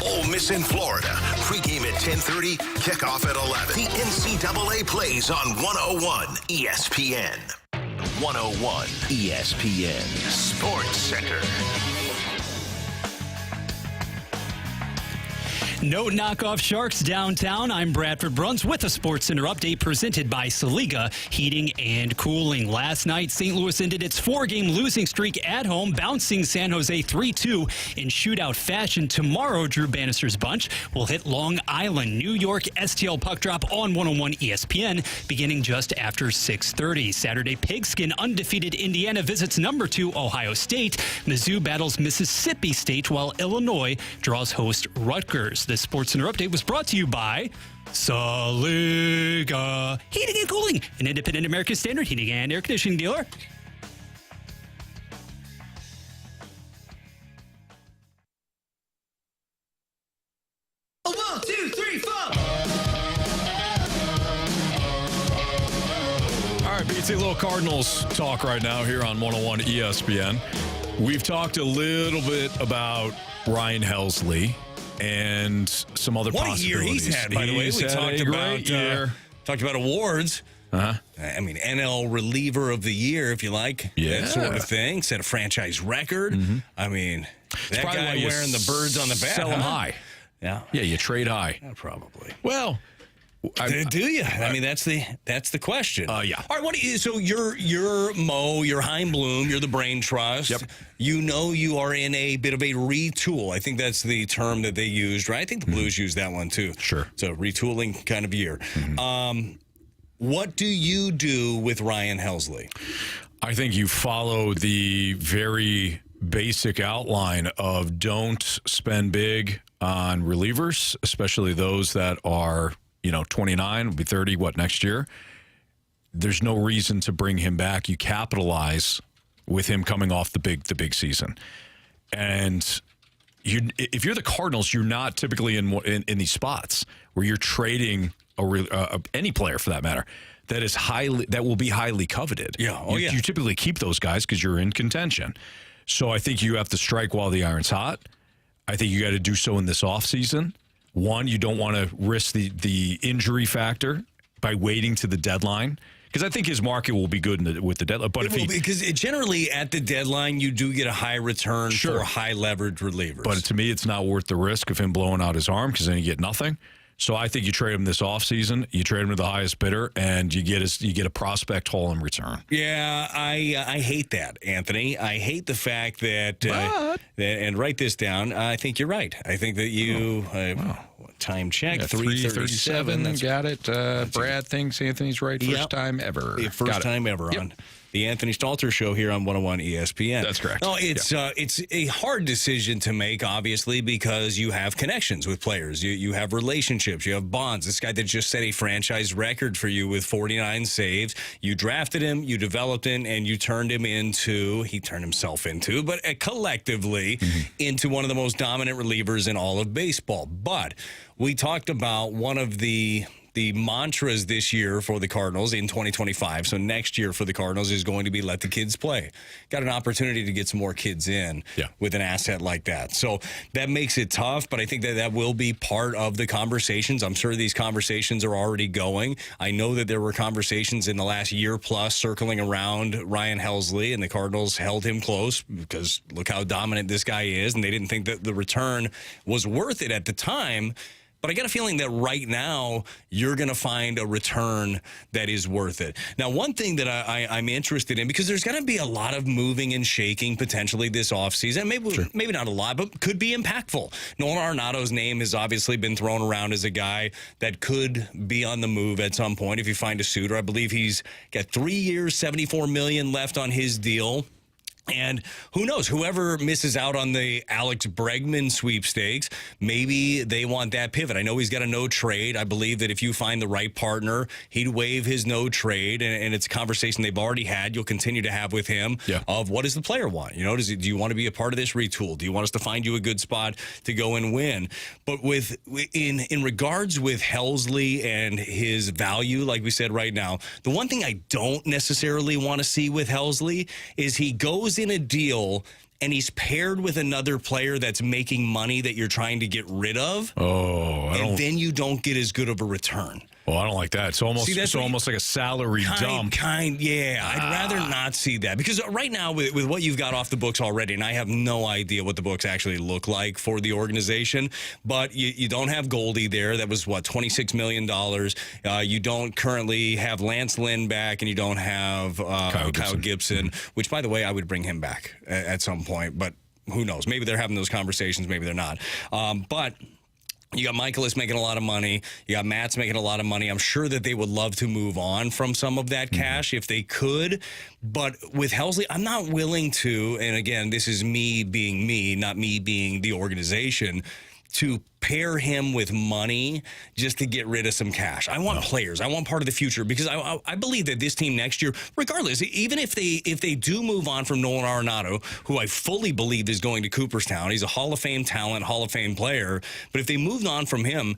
Ole Miss in Florida. Pregame at 10:30, kickoff at 11. The NCAA plays on 101 ESPN. 101 ESPN Sports Center. No knockoff Sharks downtown. I'm Bradford Bruns with a Sports Center update presented by Saliga Heating and Cooling. Last night, St. Louis ended its 4-game losing streak at home, bouncing San Jose 3-2 in shootout fashion. Tomorrow, Drew Bannister's bunch will hit Long Island, New York. STL puck drop on 101 ESPN beginning just after 6:30. Saturday, Pigskin undefeated Indiana visits number 2 Ohio State. Mizzou battles Mississippi State while Illinois draws host Rutgers. This Sports Center update was brought to you by Saliga Heating and Cooling, an independent American Standard heating and air conditioning dealer. A 1, 2, 3, 4. All right, BT, a little Cardinals talk right now here on 101 ESPN. We've talked a little bit about Ryan Helsley and some other possibilities. What a year he's had, by the way. We talked about awards. I mean, NL reliever of the year, if you like. Yeah. That sort of thing. Set a franchise record. I mean, that guy wearing the birds on the bat. Sell him high. Yeah. Yeah, you trade high. Yeah, probably. Well, do you? I mean, that's the question. Yeah. All right. So you're Mo, you're Heim Bloom, you're the brain trust. Yep. You know you are in a bit of a retool. I think that's the term that they used, right? I think the Blues used that one too. Sure. It's a retooling kind of year. What do you do with Ryan Helsley? I think you follow the very basic outline of don't spend big on relievers, especially those that are 29, will be 30, next year? There's no reason to bring him back. You capitalize with him coming off the big season. And if you're the Cardinals, you're not typically in these spots where you're trading any player for that matter that will be highly coveted. Yeah. You typically keep those guys because you're in contention. So I think you have to strike while the iron's hot. I think you got to do so in this offseason. One, you don't want to risk the injury factor by waiting to the deadline, because I think his market will be good with the deadline. But because generally at the deadline you do get a high return for high leverage relievers. But to me, it's not worth the risk of him blowing out his arm, because then you get nothing. So I think you trade him this offseason, you trade him to the highest bidder, and you get a prospect haul in return. Yeah, I hate that, Anthony. I hate the fact that, and write this down, I think you're right. I think that you, time check, 337. Got it. Brad thinks Anthony's right first time ever. First time ever on the Anthony Stalter Show here on 101 ESPN. That's correct. No, it's a hard decision to make, obviously, because you have connections with players. You have relationships. You have bonds. This guy that just set a franchise record for you with 49 saves. You drafted him, you developed him, and you turned him himself into, but collectively into one of the most dominant relievers in all of baseball. But we talked about one of the mantras this year for the Cardinals in 2025, so next year for the Cardinals, is going to be let the kids play. Got an opportunity to get some more kids in with an asset like that. So that makes it tough, but I think that will be part of the conversations. I'm sure these conversations are already going. I know that there were conversations in the last year plus circling around Ryan Helsley, and the Cardinals held him close because look how dominant this guy is, and they didn't think that the return was worth it at the time. But I got a feeling that right now you're going to find a return that is worth it. Now, one thing that I'm interested in, because there's going to be a lot of moving and shaking potentially this offseason. Maybe not a lot, but could be impactful. Nolan Arenado's name has obviously been thrown around as a guy that could be on the move at some point if you find a suitor. I believe he's got 3 years, $74 million left on his deal. And who knows, whoever misses out on the Alex Bregman sweepstakes, maybe they want that pivot. I know he's got a no trade. I believe that if you find the right partner, he'd waive his no trade. And it's a conversation they've already had. You'll continue to have with him of what does the player want? Do you want to be a part of this retool? Do you want us to find you a good spot to go and win? But in regards with Helsley and his value, like we said right now, the one thing I don't necessarily want to see with Helsley is he goes in a deal and he's paired with another player that's making money that you're trying to get rid of, then you don't get as good of a return. Well, I don't like that. It's almost like a salary dump. I'd rather not see that, because right now with what you've got off the books already, and I have no idea what the books actually look like for the organization, but you don't have Goldie there. That was, $26 million. You don't currently have Lance Lynn back, and you don't have Kyle Gibson, which, by the way, I would bring him back at some point, but who knows? Maybe they're having those conversations. Maybe they're not. But you got Michaelis making a lot of money. You got Matt's making a lot of money. I'm sure that they would love to move on from some of that cash if they could. But with Helsley, I'm not willing to, and again, this is me being me, not me being the organization, to pair him with money just to get rid of some cash. I want players. I want part of the future, because I believe that this team next year, regardless, even if they do move on from Nolan Arenado, who I fully believe is going to Cooperstown, he's a Hall of Fame talent, Hall of Fame player, but if they moved on from him,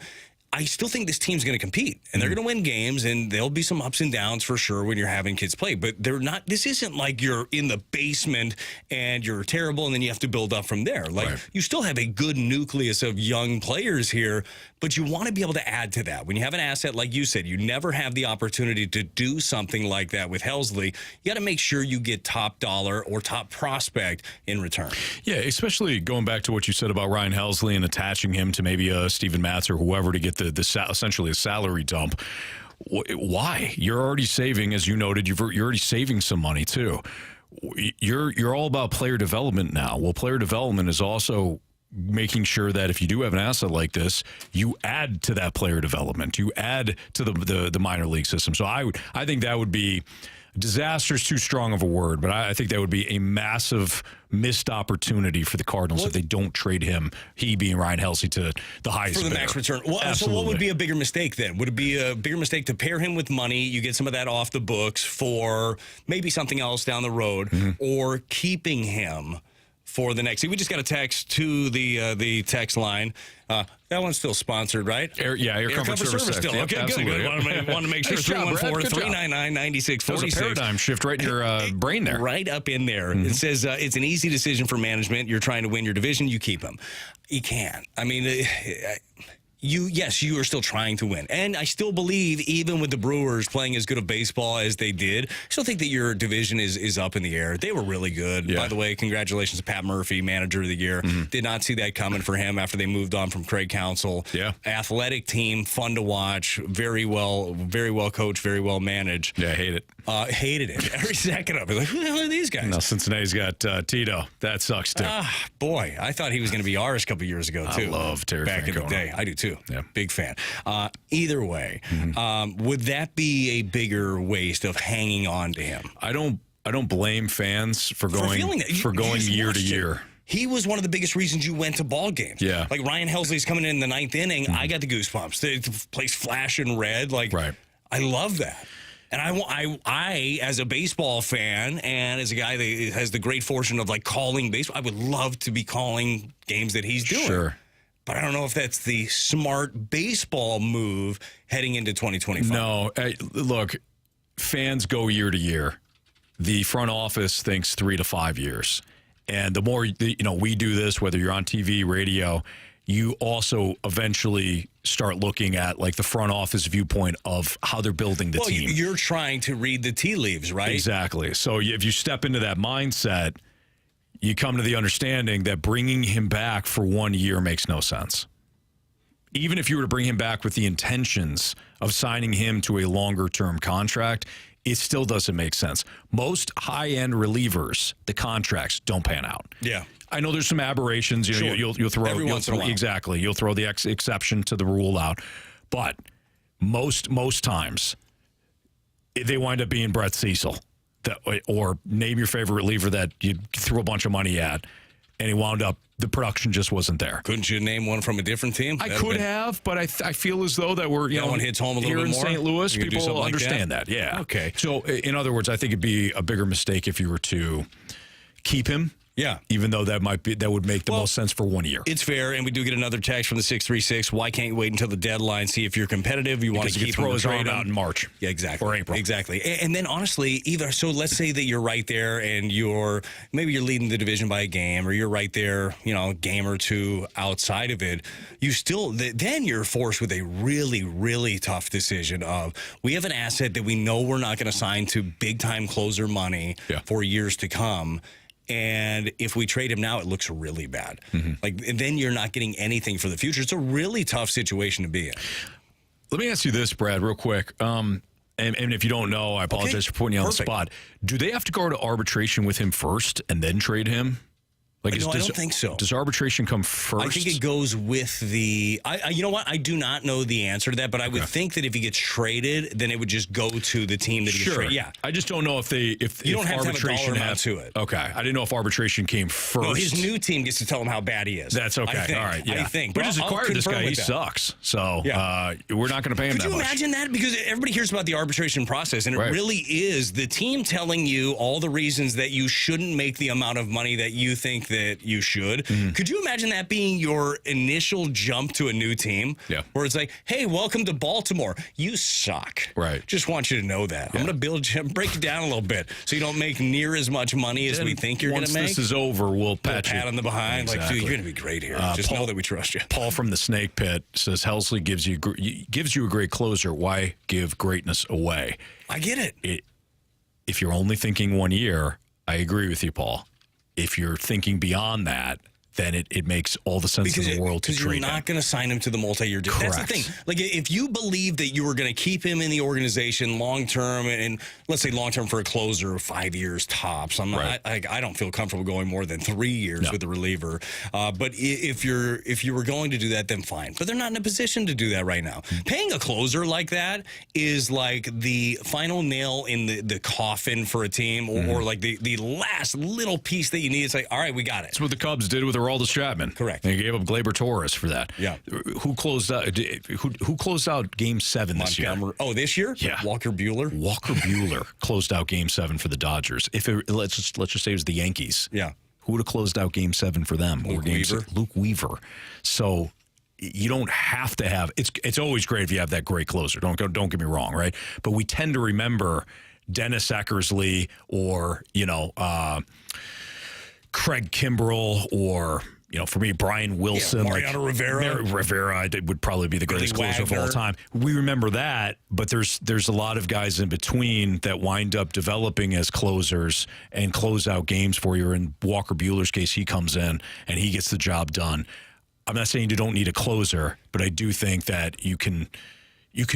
I still think this team's going to compete, and they're going to win games, and there'll be some ups and downs for sure when you're having kids play. But they're not. This isn't like you're in the basement and you're terrible, and then you have to build up from there. You still have a good nucleus of young players here, but you want to be able to add to that. When you have an asset like you said, you never have the opportunity to do something like that with Helsley. You got to make sure you get top dollar or top prospect in return. Yeah, especially going back to what you said about Ryan Helsley and attaching him to maybe Steven Matz or whoever to get essentially a salary dump. Why? You're already saving, as you noted. You're already saving some money too. You're all about player development now. Well, player development is also making sure that if you do have an asset like this, you add to that player development. You add to the minor league system. So I think that would be, disaster is too strong of a word, but I think that would be a massive missed opportunity for the Cardinals if they don't trade him, he being Ryan Helsley, to the highest for the bidder. max return. Well, so what would be a bigger mistake then? Would it be a bigger mistake to pair him with money, you get some of that off the books for maybe something else down the road, or keeping him for the next? See, we just got a text to the text line. That one's still sponsored, right? Air Comfort Service still. Yep, Okay, absolutely. good. Want to make sure. 314-399-9646. That was a paradigm shift right in your brain there. Right up in there. It says it's an easy decision for management. You're trying to win your division. You keep him. You can't. I mean, you are still trying to win. And I still believe, even with the Brewers playing as good of baseball as they did, I still think that your division is up in the air. They were really good. Yeah. By the way, congratulations to Pat Murphy, manager of the year. Did not see that coming for him after they moved on from Craig Counsell. Yeah. Athletic team, fun to watch, very well coached, very well managed. Yeah, I hate it. Hated it. Every second of it. Like, who the hell are these guys? Now, Cincinnati's got Tito. That sucks, too. Boy, I thought he was going to be ours a couple years ago, too. I love Terry back in the day. I do, too. Yeah. Big fan. Either way, would that be a bigger waste of hanging on to him? I don't blame fans for going year to year. He was one of the biggest reasons you went to ball games. Yeah. Like Ryan Helsley's coming in the ninth inning. I got the goosebumps. The place flashing red. Like, right. I love that. And I, as a baseball fan and as a guy that has the great fortune of like calling baseball, I would love to be calling games that he's doing. Sure. But I don't know if that's the smart baseball move heading into 2025. No. Look, fans go year to year. The front office thinks 3 to 5 years. And the more we do this, whether you're on TV, radio, you also eventually start looking at like the front office viewpoint of how they're building the team. You're trying to read the tea leaves, right? Exactly. So if you step into that mindset, you come to the understanding that bringing him back for 1 year makes no sense. Even if you were to bring him back with the intentions of signing him to a longer-term contract, it still doesn't make sense. Most high-end relievers, the contracts don't pan out. Yeah. I know there's some aberrations. Sure. You'll throw every once in a while. Exactly. You'll throw the exception to the rule out, but most times they wind up being Brett Cecil, or name your favorite reliever that you threw a bunch of money at, and he wound up. The production just wasn't there. Couldn't you name one from a different team? I could have, but I feel as though that we're one hits home a little here bit in more? St. Louis, You could do people something like understand that. Yeah. Okay. So in other words, I think it'd be a bigger mistake if you were to keep him Yeah. Even though that would make the most sense for 1 year. It's fair, and we do get another text from the 636. Why can't you wait until the deadline, see if you're competitive? You want to keep throw his arm out in March. Yeah, exactly. Or April. Exactly. And then honestly, so let's say that you're right there and maybe you're leading the division by a game, or you're right there, a game or two outside of it. Then you're forced with a really, really tough decision of, we have an asset that we know we're not going to sign to big-time closer money for years to come. And if we trade him now, it looks really bad. And then you're not getting anything for the future. It's a really tough situation to be in. Let me ask you this, Brad, real quick. And if you don't know, I apologize for putting you on the spot. Do they have to go to arbitration with him first and then trade him? No, I don't think so. Does arbitration come first? I think it goes with the. You know what? I do not know the answer to that, but I would think that if he gets traded, then it would just go to the team that he gets traded. Yeah, I just don't know if you don't have arbitration to have a dollar amount to it. Okay, I didn't know if arbitration came first. No, his new team gets to tell him how bad he is. That's okay. All right, yeah. I think. We just acquired this guy. He sucks. So we're not going to pay him that much. Could you imagine that? Because everybody hears about the arbitration process, and it really is the team telling you all the reasons that you shouldn't make the amount of money that you think that you should. Could you imagine that being your initial jump to a new team? Yeah. Where it's like, hey, welcome to Baltimore. You suck. Right. Just want you to know that. I'm going to break you down a little bit so you don't make near as much money as we think you're going to make. Once this is over, we'll pat on the behind. Exactly. Like, dude, you're going to be great here. Just know that we trust you. Paul from the Snake Pit says, Helsley gives you a great closer. Why give greatness away? I get it. If you're only thinking 1 year, I agree with you, Paul. If you're thinking beyond that, then it makes all the sense in the world to trade him. Because you're not going to sign him to the multi-year deal. Correct. That's the thing. Like, if you believe that you were going to keep him in the organization long-term, and let's say long-term for a closer, 5 years tops, I don't feel comfortable going more than 3 years with the reliever. But if you were going to do that, then fine. But they're not in a position to do that right now. Paying a closer like that is like the final nail in the coffin for a team, or like the last little piece that you need. It's like, all right, we got it. That's what the Cubs did with Aroldis Chapman. Correct. They gave up Gleyber Torres for that. Yeah. Who closed out Game 7 this year? Oh, this year? Yeah. Walker Buehler closed out Game 7 for the Dodgers. Let's just say it was the Yankees. Yeah. Who would have closed out Game 7 for them? Luke Weaver. So you don't have to have. It's always great if you have that great closer. Don't get me wrong, right? But we tend to remember Dennis Eckersley or Craig Kimbrell, or for me, Brian Wilson, Mariano Rivera. Rivera would probably be the greatest closer of all time. We remember that, but there's a lot of guys in between that wind up developing as closers and close out games for you. In Walker Buehler's case, he comes in and he gets the job done. I'm not saying you don't need a closer, but I do think that you can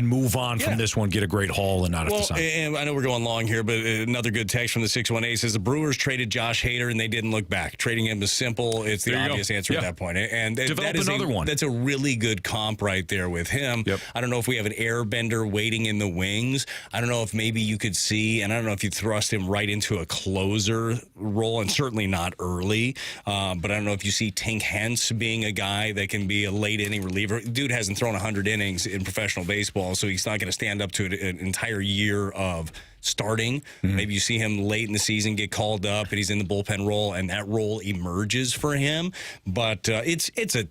move on from this one, get a great haul, and not have to sign. And I know we're going long here, but another good text from the 618 says the Brewers traded Josh Hader and they didn't look back. Trading him is simple. It's the obvious answer at that point. And develop another one. That's a really good comp right there with him. Yep. I don't know if we have an airbender waiting in the wings. I don't know if maybe you could see, and I don't know if you thrust him right into a closer role, and certainly not early. But I don't know if you see Tink Hence being a guy that can be a late inning reliever. Dude hasn't thrown 100 innings in professional baseball, so he's not going to stand up to an entire year of starting. Maybe you see him late in the season get called up, and he's in the bullpen role, and that role emerges for him. But it's a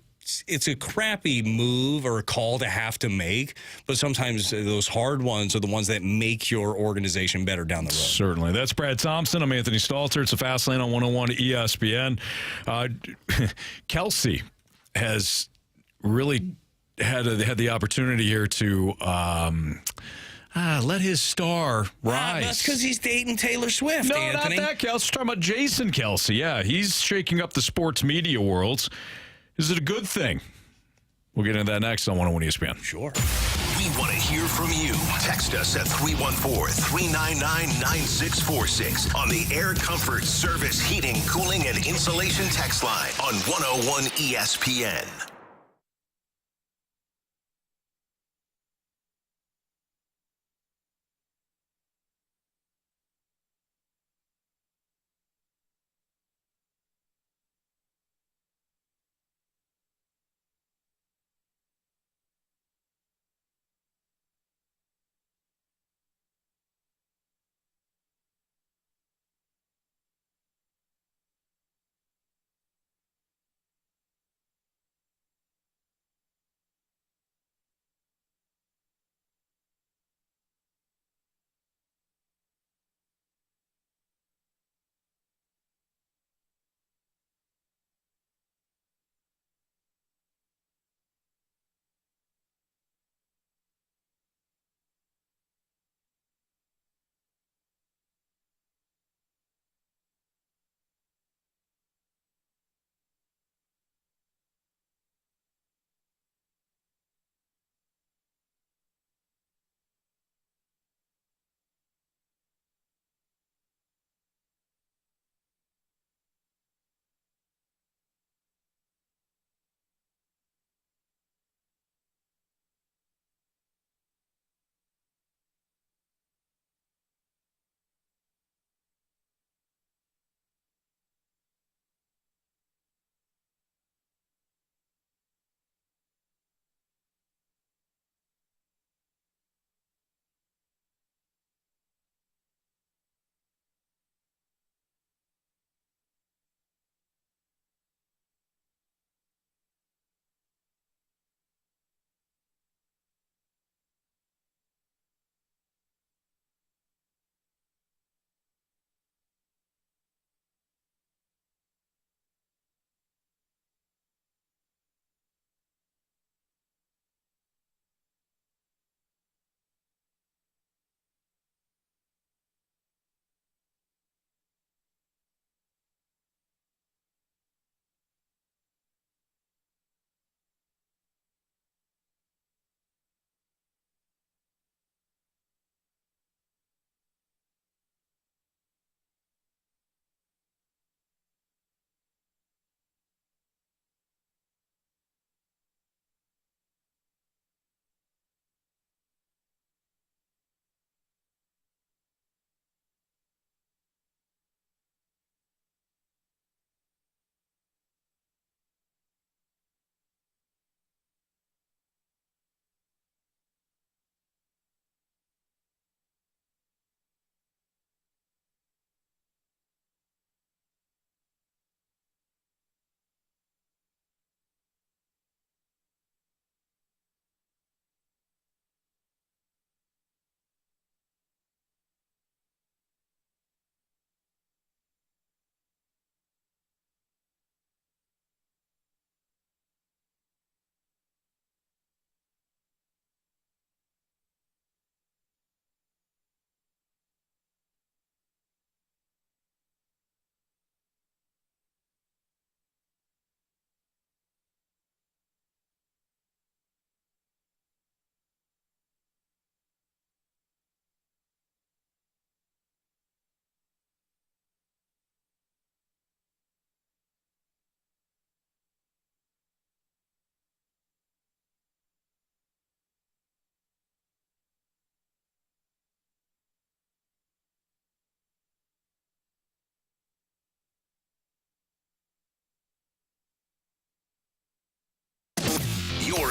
crappy move or a call to have to make, but sometimes those hard ones are the ones that make your organization better down the road. Certainly. That's Brad Thompson. I'm Anthony Stalter. It's a Fast Lane on 101 ESPN. Kelce has really had the opportunity here to let his star rise. That's because he's dating Taylor Swift, no, Anthony. Not that Kelce. We're talking about Jason Kelce. Yeah, he's shaking up the sports media worlds. Is it a good thing? We'll get into that next on 101 ESPN. Sure. We want to hear from you. Text us at 314-399-9646 on the Air Comfort Service Heating, Cooling, and Insulation text line on 101 ESPN.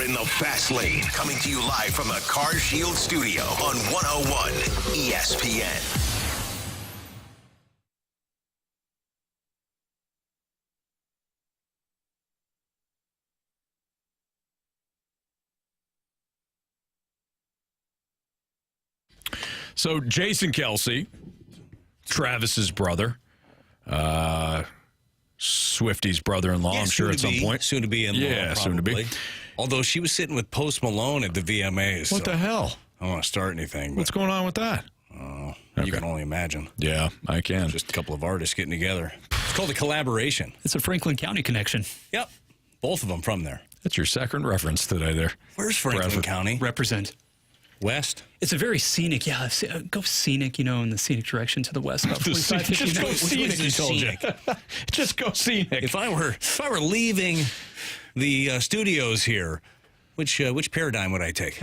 in the Fast Lane, coming to you live from the Car Shield Studio on 101 ESPN. So Jason Kelce, Travis's brother, Swifty's brother-in-law, I'm sure at some point. Soon to be in-law, yeah, soon to be. Although she was sitting with Post Malone at the VMAs. What the hell? I don't want to start anything. What's going on with that? You can only imagine. Yeah, I can. Just a couple of artists getting together. It's called a collaboration. It's a Franklin County connection. Yep. Both of them from there. That's your second reference today there. Where's Franklin County? Represent. West? It's a very scenic, go scenic, in the scenic direction to the west. About 45, 50 just go minutes. scenic, he told you. Just go scenic. If I were leaving the studios here, which paradigm would I take?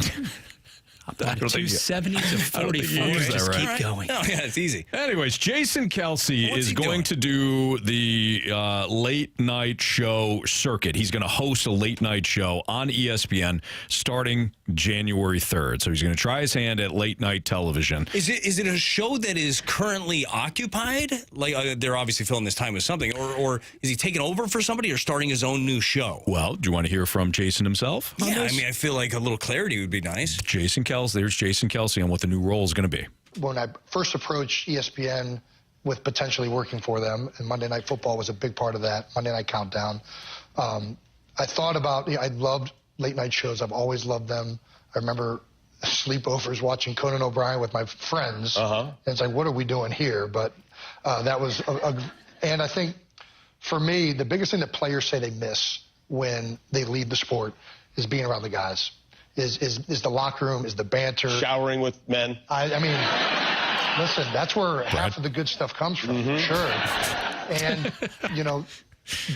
270 to 44. Just keep going. Oh, yeah, it's easy. Anyways, Jason Kelce is going to do the late night show circuit. He's going to host a late night show on ESPN starting January 3rd. So he's going to try his hand at late night television. Is it a show that is currently occupied? Like they're obviously filling this time with something, or is he taking over for somebody or starting his own new show? Well, do you want to hear from Jason himself? Yeah, I mean, I feel like a little clarity would be nice. Jason Kelce. There's Jason Kelce on what the new role is going to be. When I first approached ESPN with potentially working for them, and Monday Night Football was a big part of that, Monday Night Countdown, I thought about, I loved late night shows. I've always loved them. I remember sleepovers watching Conan O'Brien with my friends. And it's like, what are we doing here? But that was, and I think for me, the biggest thing that players say they miss when they leave the sport is being around the guys. Is the locker room, is the banter. Showering with men. I mean, listen, that's where half of the good stuff comes from, for sure. And,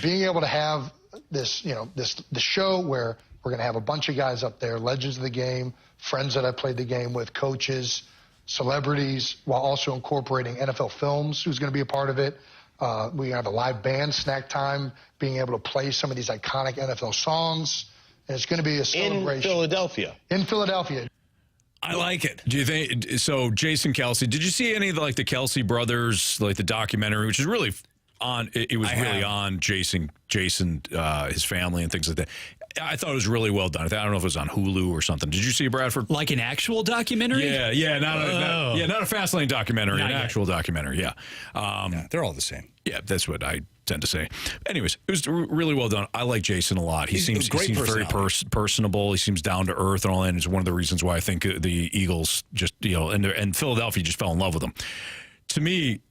being able to have this, the show where we're going to have a bunch of guys up there, legends of the game, friends that I played the game with, coaches, celebrities, while also incorporating NFL Films, who's going to be a part of it. We're going to have a live band snack time, being able to play some of these iconic NFL songs. And it's going to be a celebration. In Philadelphia. I like it. Do you think so? Jason Kelce, did you see any of the Kelce brothers, the documentary, which is really on? It was really on Jason, his family and things like that. I thought it was really well done. I don't know if it was on Hulu or something. Did you see it, Bradford? Like an actual documentary? Yeah, not a Fast Lane documentary, actual documentary. Yeah, they're all the same. Yeah, that's what I tend to say. Anyways, it was really well done. I like Jason a lot. He seems very personable. He seems down to earth and all that. And it's one of the reasons why I think the Eagles just, and Philadelphia just fell in love with him. To me,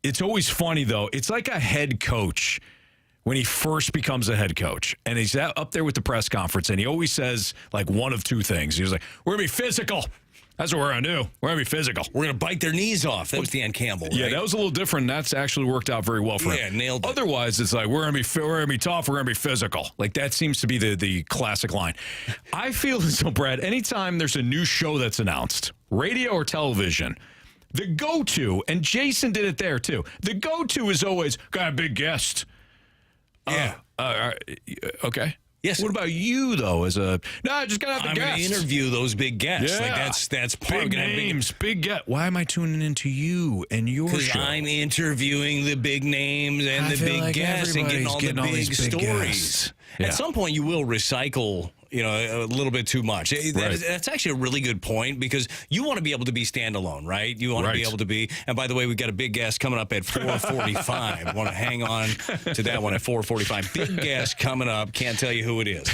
it's always funny, though. It's like a head coach when he first becomes a head coach. And he's up there with the press conference, and he always says, one of two things. He was like, we're going to be physical. That's what we're going to do. We're going to be physical. We're going to bite their knees off. That was Dan Campbell, right? Yeah, that was a little different. That's actually worked out very well for him. Yeah, nailed it. Otherwise, it's like, we're going to be tough. We're going to be physical. That seems to be the classic line. I feel as though, Brad, anytime there's a new show that's announced, radio or television, the go-to, and Jason did it there too, the go-to is always, got a big guest. Yeah. Okay. Yes. What about you, though? I just got to have the guests. I'm going to interview those big guests. Yeah. That's part big names, big guests. Why am I tuning into you and your show? Because I'm interviewing the big names and the big guests and getting all the big stories. Yeah. At some point, you will recycle a little bit too much. That's actually a really good point because you want to be able to be standalone, right? You want to be able to be. And by the way, we've got a big guest coming up at 4:45. Want to hang on to that one at 4:45. Big guest coming up. Can't tell you who it is.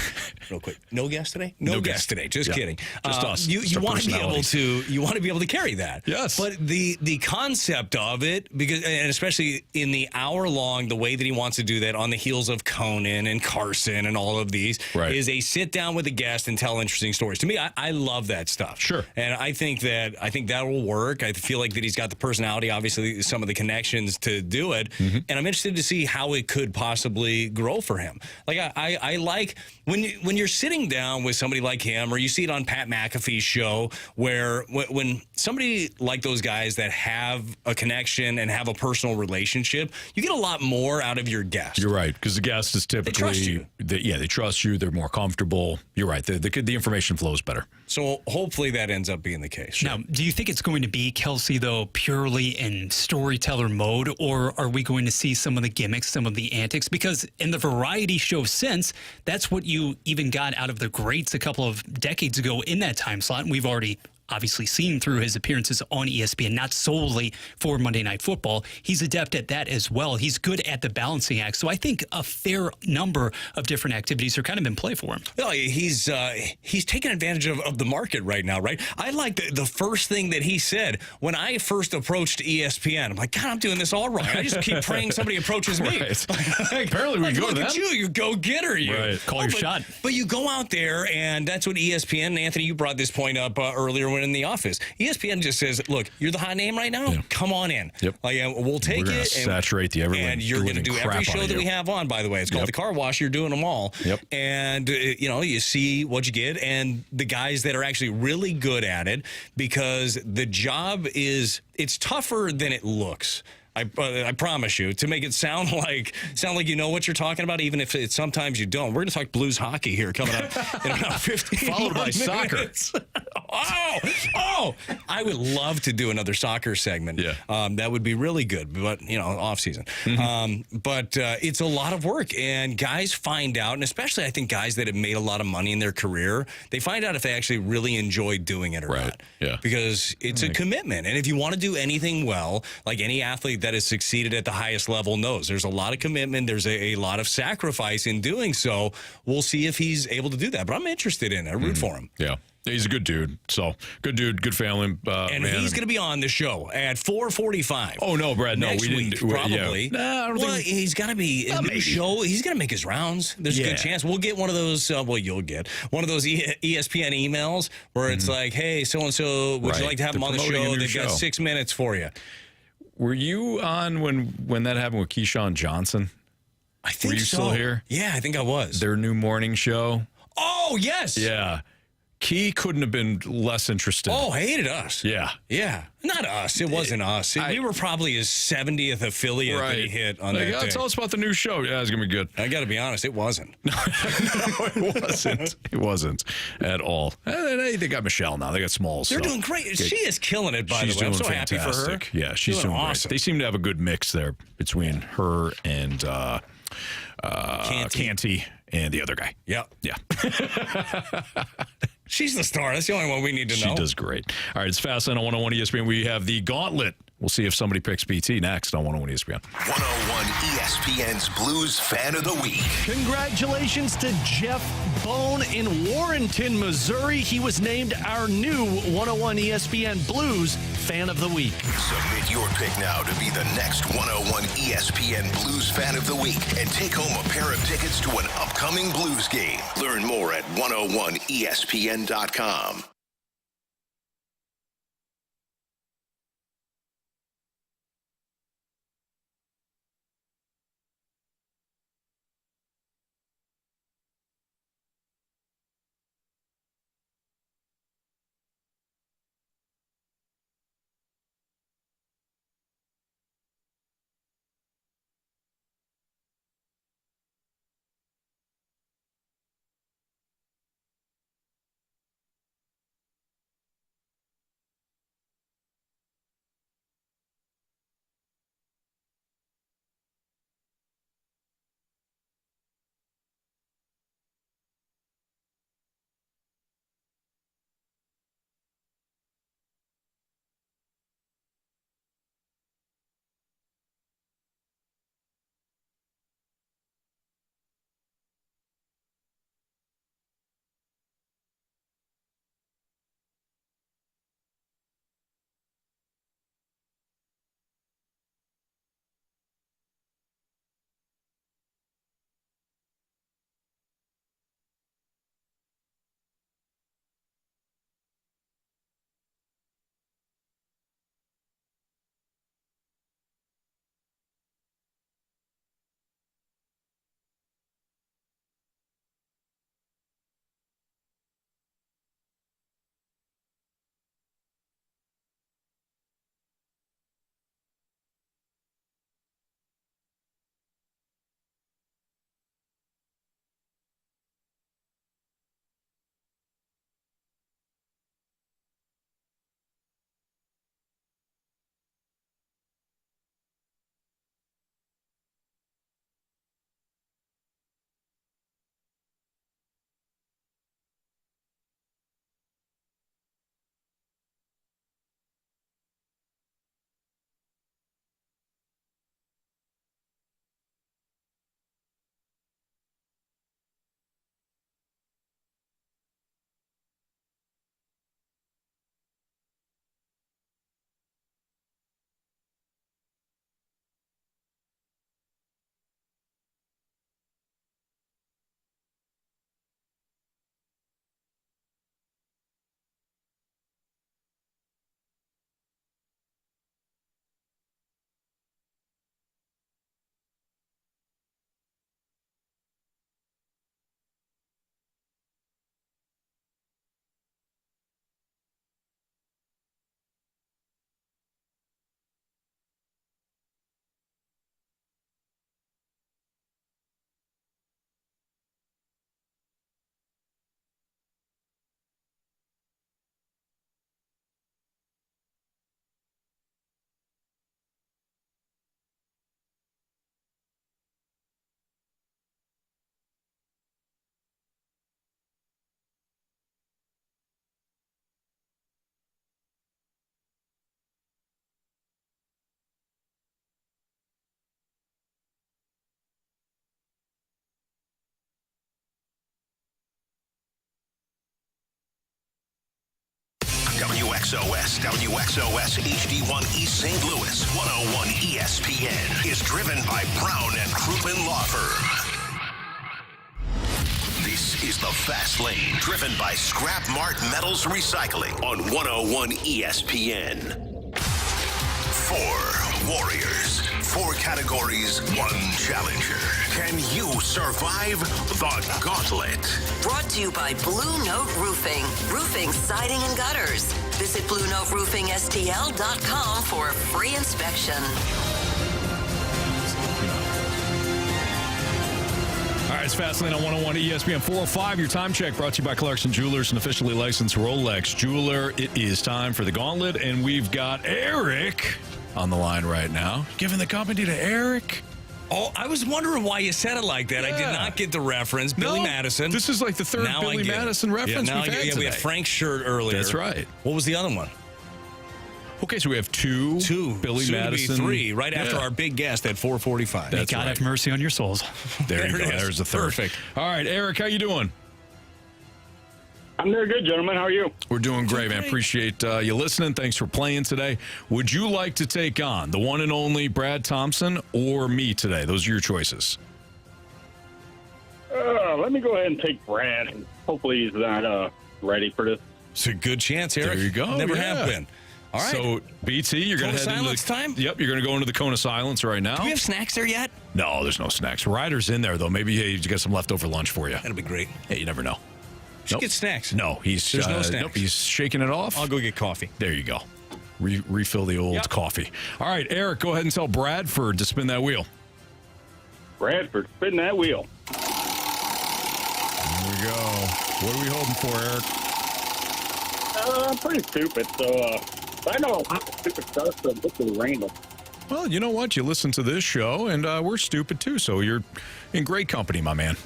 Real quick. No guest today? No guest today. Just kidding. Just us. You want to be able to. You want to be able to carry that. Yes. But the concept of it, and especially in the hour long, the way that he wants to do that on the heels of Conan and Carson and all of these, is a sit down with a guest and tell interesting stories. To me, I love that stuff. Sure. And I think that will work. I feel like that he's got the personality, obviously some of the connections to do it. Mm-hmm. And I'm interested to see how it could possibly grow for him. I like when you're sitting down with somebody like him, or you see it on Pat McAfee's show, where when somebody like those guys that have a connection and have a personal relationship, you get a lot more out of your guest. You're right, because the guest is typically they trust you. They're more comfortable. You're right. The information flows better. So hopefully that ends up being the case. Now, do you think it's going to be Kelce, though, purely in storyteller mode, or are we going to see some of the gimmicks, some of the antics? Because in the variety show sense, that's what you even got out of the greats a couple of decades ago in that time slot, and we've already obviously seen through his appearances on ESPN, not solely for Monday Night Football. He's adept at that as well. He's good at the balancing act. So I think a fair number of different activities are kind of in play for him. Well, he's taking advantage of the market right now, right? I like the first thing that he said when I first approached ESPN. I'm like, God, I'm doing this all wrong. I just keep praying somebody approaches me. Right. Apparently we go to look them. at you go-getter, you. Right. Call your shot. But you go out there, and that's what ESPN, and Anthony, you brought this point up earlier when in the office. ESPN just says, look, you're the hot name right now. Yeah. Come on in. Yep. We'll take We're it. Saturate the everyone. And you're going to do every show that we have on, by the way. It's called The Car Wash. You're doing them all. Yep. And, you see what you get, and the guys that are actually really good at it, because the job it's tougher than it looks. I promise you, to make it sound like you know what you're talking about, even if sometimes you don't. We're going to talk Blues hockey here coming up in about 15 followed by minutes. soccer. I would love to do another soccer segment. Yeah. That would be really good, but off season. Mm-hmm. But it's a lot of work, and guys find out, and especially I think guys that have made a lot of money in their career, they find out if they actually really enjoy doing it or not. Yeah. Because it's a commitment, and if you want to do anything well, like any athlete that has succeeded at the highest level knows, there's a lot of commitment, there's a lot of sacrifice in doing so. We'll see if he's able to do that, but I'm interested in it. I root for him. Yeah. He's a good dude. So, good dude, good family. And he's going to be on the show at 4:45. Oh, no, Brad. No, next we week, didn't. probably. Yeah. Nah, I don't think he's got to be in the show. He's going to make his rounds. There's a good chance. We'll get one of those, you'll get one of those ESPN emails where it's like, hey, so-and-so, would you like to have them on the show? They've got 6 minutes for you. Were you on when that happened with Keyshawn Johnson? I think so. Were you still here? Yeah, I think I was. Their new morning show? Oh, yes. Yeah. Key couldn't have been less interested. Oh, hated us. Yeah. Yeah. Not us. It wasn't us. We were probably his 70th affiliate that he hit on that day. Tell us about the new show. Yeah, it's going to be good. I got to be honest, it wasn't. No, it wasn't. It wasn't at all. They got Michelle now. They got Smalls. They're doing great. She is killing it, by the way. I'm so happy for her. Yeah, she's doing awesome. Great. They seem to have a good mix there between her and Canty and the other guy. Yep. Yeah. She's the star. That's the only one we need to know. She does great. All right, it's Fastlane on 101 ESPN. We have the Gauntlet. We'll see if somebody picks BT next on 101 ESPN. 101 ESPN's Blues Fan of the Week. Congratulations to Jeff Bone in Warrenton, Missouri. He was named our new 101 ESPN Blues Fan of the Week. Submit your pick now to be the next 101 ESPN Blues Fan of the Week and take home a pair of tickets to an upcoming Blues game. Learn more at 101ESPN.com. WXOS, WXOS HD1 East St. Louis, 101 ESPN is driven by Brown and Crouppen Law Firm. This is the Fast Lane, driven by Scrap Mart Metals Recycling on 101 ESPN. 4 warriors, 4 categories, 1 challenger. Can you survive the Gauntlet? Brought to you by Blue Note Roofing. Roofing, siding, and gutters. Visit BlueNoteRoofingSTL.com for a free inspection. All right, it's Fastlane on 101 ESPN 405. Your time check brought to you by Clarkson Jewelers, an officially licensed Rolex jeweler. It is time for the Gauntlet, and we've got Eric on the line right now. Giving the company to Eric. Oh, I was wondering why you said it like that. Yeah. I did not get the reference. Billy Madison. This is like the third Billy Madison reference we've had today. We had Frank's shirt earlier. That's right. What was the other one? Okay, so we have two Billy soon Madison. To be 3, right after our big guest at 4:45. May God have mercy on your souls. There you go. There's the third. Perfect. All right, Eric, how you doing? I'm doing good, gentlemen. How are you? We're doing great, man. Appreciate you listening. Thanks for playing today. Would you like to take on the one and only Brad Thompson or me today? Those are your choices. Let me go ahead and take Brad. Hopefully he's not ready for this. It's a good chance, Eric. There you go. Never have been. All right. So, BT, you're going to head into the time? Yep, you're going to go into the cone of silence right now. Do we have snacks there yet? No, there's no snacks. Ryder's in there, though. Maybe he's got some leftover lunch for you. That'll be great. Hey, you never know. Should get snacks. No, there's no snacks. Nope, he's shaking it off. I'll go get coffee. There you go. Refill the old coffee. All right, Eric, go ahead and tell Bradford to spin that wheel. Bradford, spin that wheel. There we go. What are we holding for, Eric? I'm pretty stupid, so I know how stupid stuff, so this is random. Well, you know what? You listen to this show, and we're stupid too, so you're in great company, my man.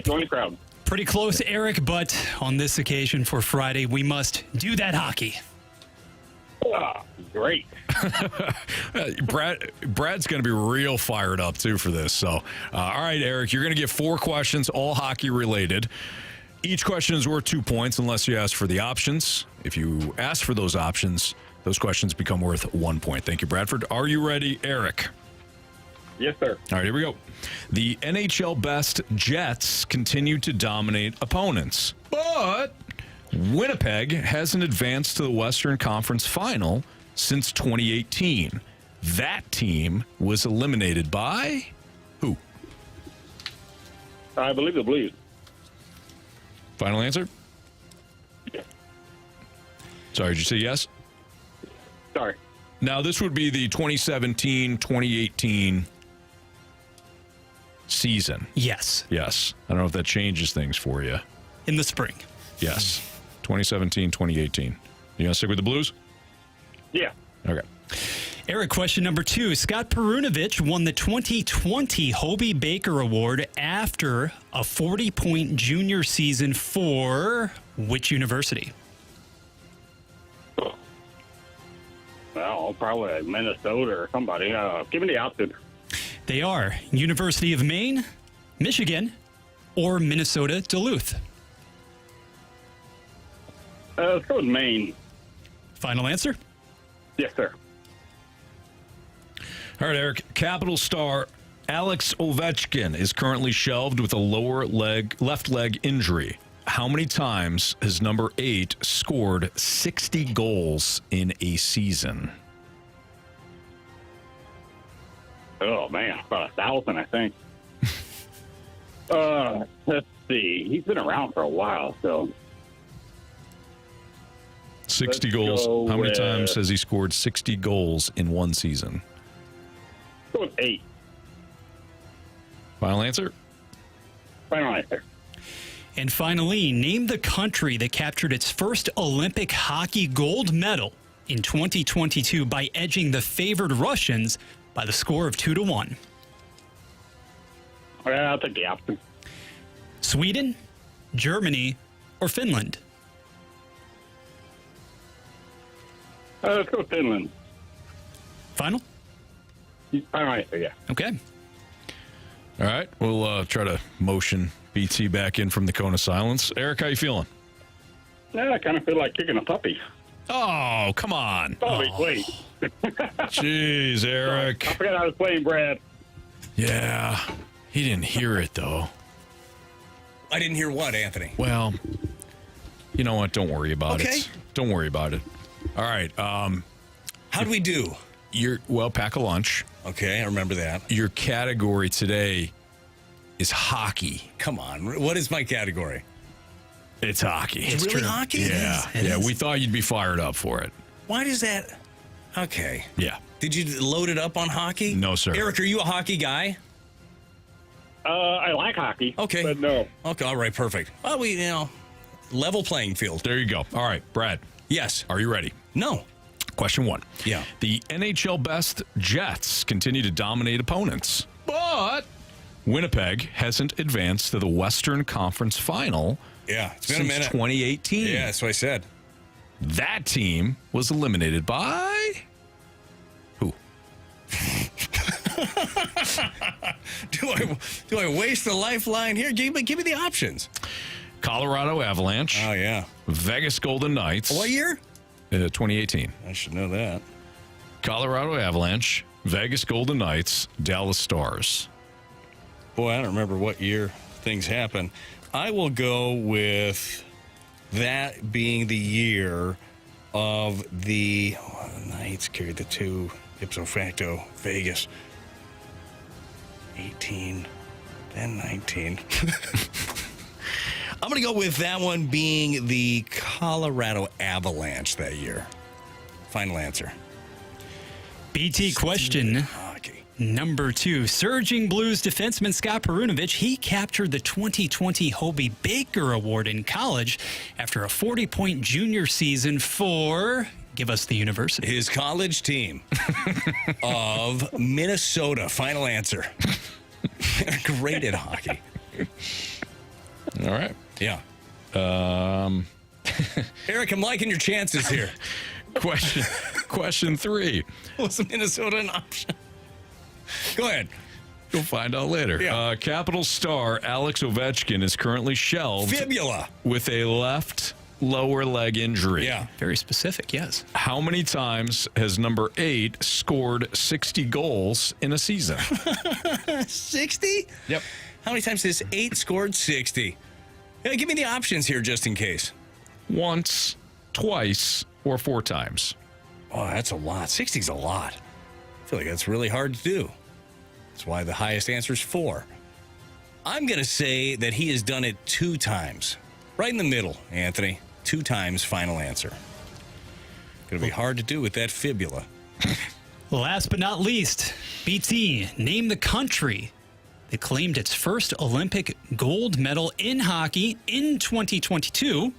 Join the crowd. Pretty close, Eric, but on this occasion for Friday, we must do that hockey. Great. Brad's going to be real fired up, too, for this. So, all right, Eric, you're going to get 4 questions, all hockey related. Each question is worth 2 points unless you ask for the options. If you ask for those options, those questions become worth 1 point. Thank you, Bradford. Are you ready, Eric? Yes, sir. All right, here we go. The NHL best Jets continue to dominate opponents, but Winnipeg hasn't advanced to the Western Conference Final since 2018. That team was eliminated by who? I believe the Blues. Final answer? Yeah. Sorry, did you say yes? Sorry. Now, this would be the 2017-2018 season. Yes. Yes. I don't know if that changes things for you. In the spring. Yes. 2017-2018. You going to stick with the Blues? Yeah. Okay. Eric, question number 2. Scott Perunovich won the 2020 Hobey Baker Award after a 40-point junior season for which university? Well, probably Minnesota or somebody. Give me the option. They are University of Maine, Michigan, or Minnesota Duluth. Let's go with Maine. Final answer? Yes, sir. All right, Eric. Capital star Alex Ovechkin is currently shelved with a left leg injury. How many times has number 8 scored 60 goals in a season? Oh, man. About 1,000, I think. Let's see. He's been around for a while, so. 60 goals. How many times has he scored 60 goals in one season? Go with 8. Final answer? Final answer. And finally, name the country that captured its first Olympic hockey gold medal in 2022 by edging the favored Russians by the score of 2-1. I'll take the option. Sweden, Germany, or Finland? Let's go with Finland. Final? Final answer, yeah. Okay. All right. We'll try to motion BT back in from the cone of silence. Eric, how you feeling? Yeah, I kind of feel like kicking a puppy. Oh, come on. Oh, wait. Jeez, Eric. I forgot I was playing Brad. Yeah. He didn't hear it, though. I didn't hear what, Anthony? Well, you know what? Don't worry about it. Don't worry about it. All right. How do we do? Pack a lunch. Okay, I remember that. Your category today is hockey. Come on. What is my category? It's hockey. It's really hockey? Yeah. It is. We thought you'd be fired up for it. Why does that? Okay. Yeah. Did you load it up on hockey? No, sir. Eric, are you a hockey guy? I like hockey. Okay. But no. Okay, all right, perfect. Well, level playing field. There you go. All right, Brad. Yes. Are you ready? No. Question 1. Yeah. The NHL best Jets continue to dominate opponents, but Winnipeg hasn't advanced to the Western Conference Final It's been since a minute. 2018. Yeah, that's what I said. That team was eliminated by who? Do I waste the lifeline here? Give me the options. Colorado Avalanche. Oh, yeah. Vegas Golden Knights. What year? 2018. I should know that. Colorado Avalanche, Vegas Golden Knights, Dallas Stars. Boy, I don't remember what year things happened. I will go with that being the year of the Knights carried the 2, ipso facto, Vegas. 18, then 19. I'm going to go with that one being the Colorado Avalanche that year. Final answer. BT question number 2. Surging Blues defenseman Scott Perunovich, he captured the 2020 Hobie Baker Award in college after a 40-point junior season for, give us the university. His college team of Minnesota. Final answer. They're great at hockey. All right. Yeah. Eric, I'm liking your chances here. Question 3. Was Minnesota an option? Go ahead. You'll find out later. Yeah. Capital star Alex Ovechkin is currently shelved Fibula. with a left lower leg injury. Yeah. Very specific, yes. How many times has number 8 scored 60 goals in a season? 60? Yep. How many times has 8 scored 60? Yeah, give me the options here just in case. Once, twice, or 4 times. Oh, that's a lot. 60's a lot. I feel like that's really hard to do. That's why the highest answer is 4. I'm going to say that he has done it 2 times. Right in the middle, Anthony. 2 times, final answer. Going to be hard to do with that fibula. Last but not least, BT, name the country that claimed its first Olympic gold medal in hockey in 2022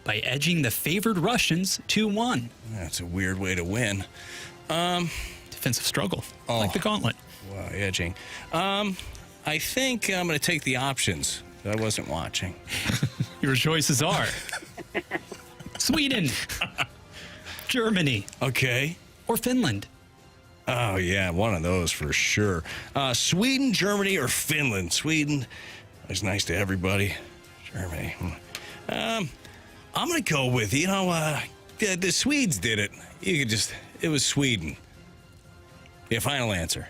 by edging the favored Russians 2-1. That's a weird way to win. Defensive struggle, like the Gauntlet. Wow, edging. I think I'm going to take the options. I wasn't watching. Your choices are Sweden, Germany, okay, or Finland. Oh, yeah, one of those for sure. Sweden, Germany, or Finland? Sweden was nice to everybody. Germany. I'm going to go with, the Swedes did it. It was Sweden. Yeah, final answer.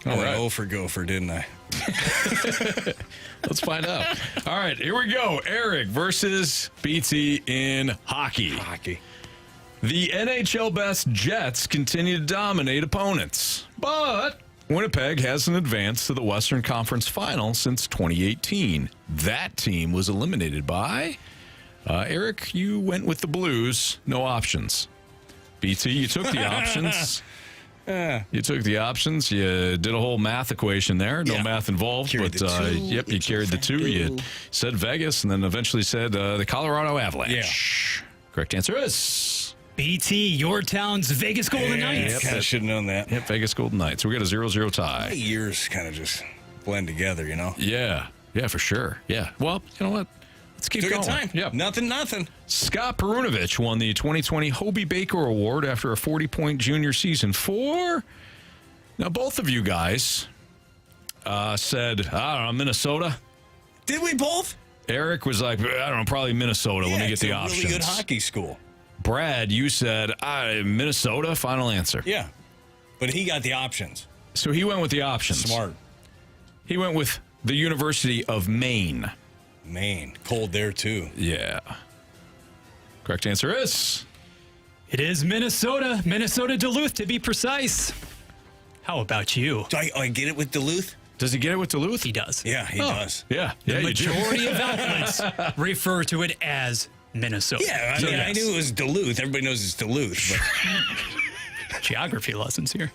All right. Oh for gopher, didn't I? Let's find out. All right, here we go. Eric versus BT in hockey. The NHL best Jets continue to dominate opponents, but Winnipeg hasn't advanced to the Western Conference Final since 2018. That team was eliminated by Eric. You went with the Blues. No options. BT, you took the options. You took the options. You did a whole math equation there. No math involved, Carried but the 2. yep, you carried the 2. You said Vegas, and then eventually said the Colorado Avalanche. Yeah. Correct answer is BT, your town's Vegas Golden Knights. Yep, I should have known that. Yep, Vegas Golden Knights. We got a 0-0 tie. The years kind of just blend together, Yeah, for sure. Yeah. Well, you know what? Let's keep going. Good time. Yep. Nothing. Scott Perunovich won the 2020 Hobie Baker Award after a 40-point junior season for... Now, both of you guys said, I don't know, Minnesota. Did we both? Eric was like, I don't know, probably Minnesota. Let me get the options. Really good hockey school. Brad, you said Minnesota, final answer. Yeah, but he got the options. So he went with the options. Smart. He went with the University of Maine. Maine. Cold there, too. Yeah. Correct answer is... It is Minnesota. Minnesota Duluth, to be precise. How about you? Do I get it with Duluth? Does he get it with Duluth? He does. Yeah, he does. Yeah. The majority of outlets refer to it as Minnesota. Yeah, I knew it was Duluth. Everybody knows it's Duluth. But geography lessons here.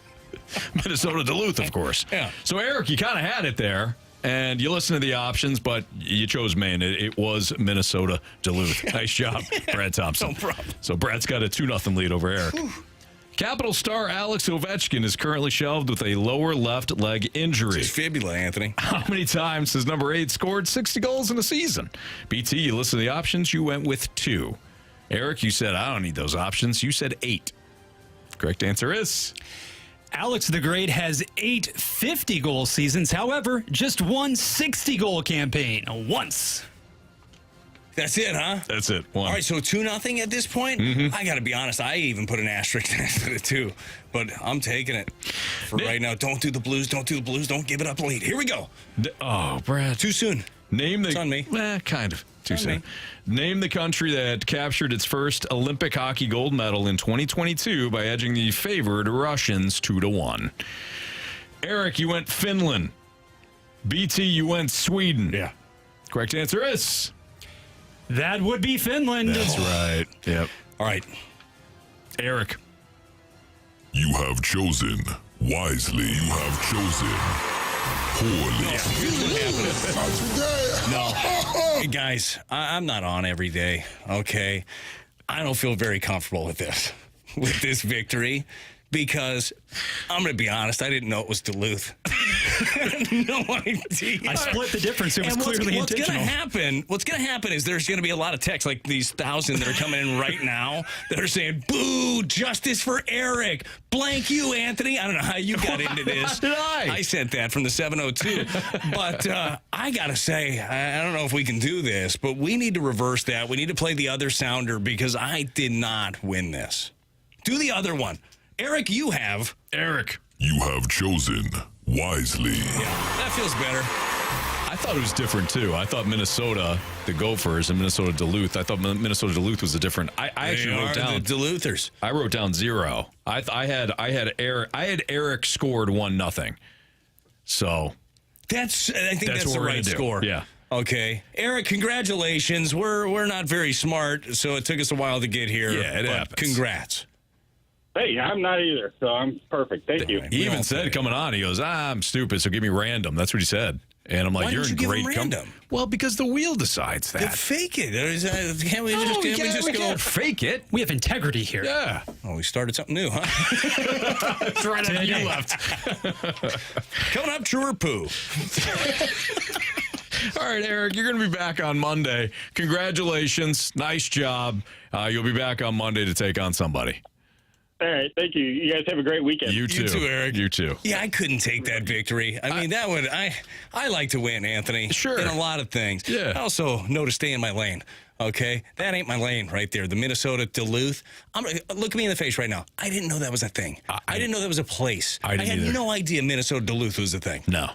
Minnesota Duluth, of course. Yeah. So, Eric, you kind of had it there, and you listened to the options, but you chose Maine. It was Minnesota Duluth. Nice job, Brad Thompson. No problem. So, Brad's got a 2-0 lead over Eric. Capital star Alex Ovechkin is currently shelved with a lower left leg injury. It's fibula, Anthony. How many times has number 8 scored 60 goals in a season? BT, you listened to the options. You went with 2. Eric, you said, I don't need those options. You said 8. Correct answer is... Alex the Great has 8 50-goal seasons. However, just one 60-goal campaign once. That's it, huh? That's it. One. All right, so 2-0 at this point? Mm-hmm. I got to be honest. I even put an asterisk next to the 2. But I'm taking it for right now. Don't do the Blues. Don't do the Blues. Don't give it up late. Here we go. Oh, Brad. Too soon. Name the... It's on me. Kind of. Too soon. Name the country that captured its first Olympic hockey gold medal in 2022 by edging the favored Russians 2-1. Eric, you went Finland. BT, you went Sweden. Yeah. Correct answer is... That would be Finland. That's right. Yep. All right. Eric. You have chosen wisely. You have chosen poorly. No. Hey, guys, I'm not on every day, okay? I don't feel very comfortable with this victory, because I'm going to be honest, I didn't know it was Duluth. No idea. I split the difference. It was clearly intentional. What's going to happen is there's going to be a lot of texts like these 1,000 that are coming in right now that are saying, boo, justice for Eric. Blank you, Anthony. I don't know how you got into this. Did I? I sent that from the 702. But I got to say, I don't know if we can do this, but we need to reverse that. We need to play the other sounder because I did not win this. Do the other one. Eric, you have. Eric. You have chosen wisely. Yeah, that feels better. I thought it was different, too. I thought Minnesota, the Gophers, and Minnesota Duluth, I thought Minnesota Duluth was a different. I actually wrote down the Duluthers. I wrote down 0. I had Eric scored 1-0. So I think that's the right score. Yeah. Okay. Eric, congratulations. We're not very smart, so it took us a while to get here. Yeah, it happens. Congrats. Hey, I'm not either, so I'm perfect. Thank you. He even said coming on, he goes, I'm stupid, so give me random. That's what he said. And I'm like, Why you're did in you give great him random? Well, because the wheel decides that. Then fake it. Can't we just go fake it? We have integrity here. Yeah. Oh, we started something new, huh? That's right after you left. Coming up, true or poo? All right, Eric, you're going to be back on Monday. Congratulations. Nice job. You'll be back on Monday to take on somebody. All right, thank you. You guys have a great weekend. You too, Eric. You too. Yeah, I couldn't take that victory. I mean, that would I like to win, Anthony. Sure. In a lot of things. Yeah. I also know to stay in my lane. Okay, that ain't my lane right there. The Minnesota Duluth. Look at me in the face right now. I didn't know that was a thing. I didn't know that was a place. I didn't had either. no idea Minnesota Duluth was a thing. No.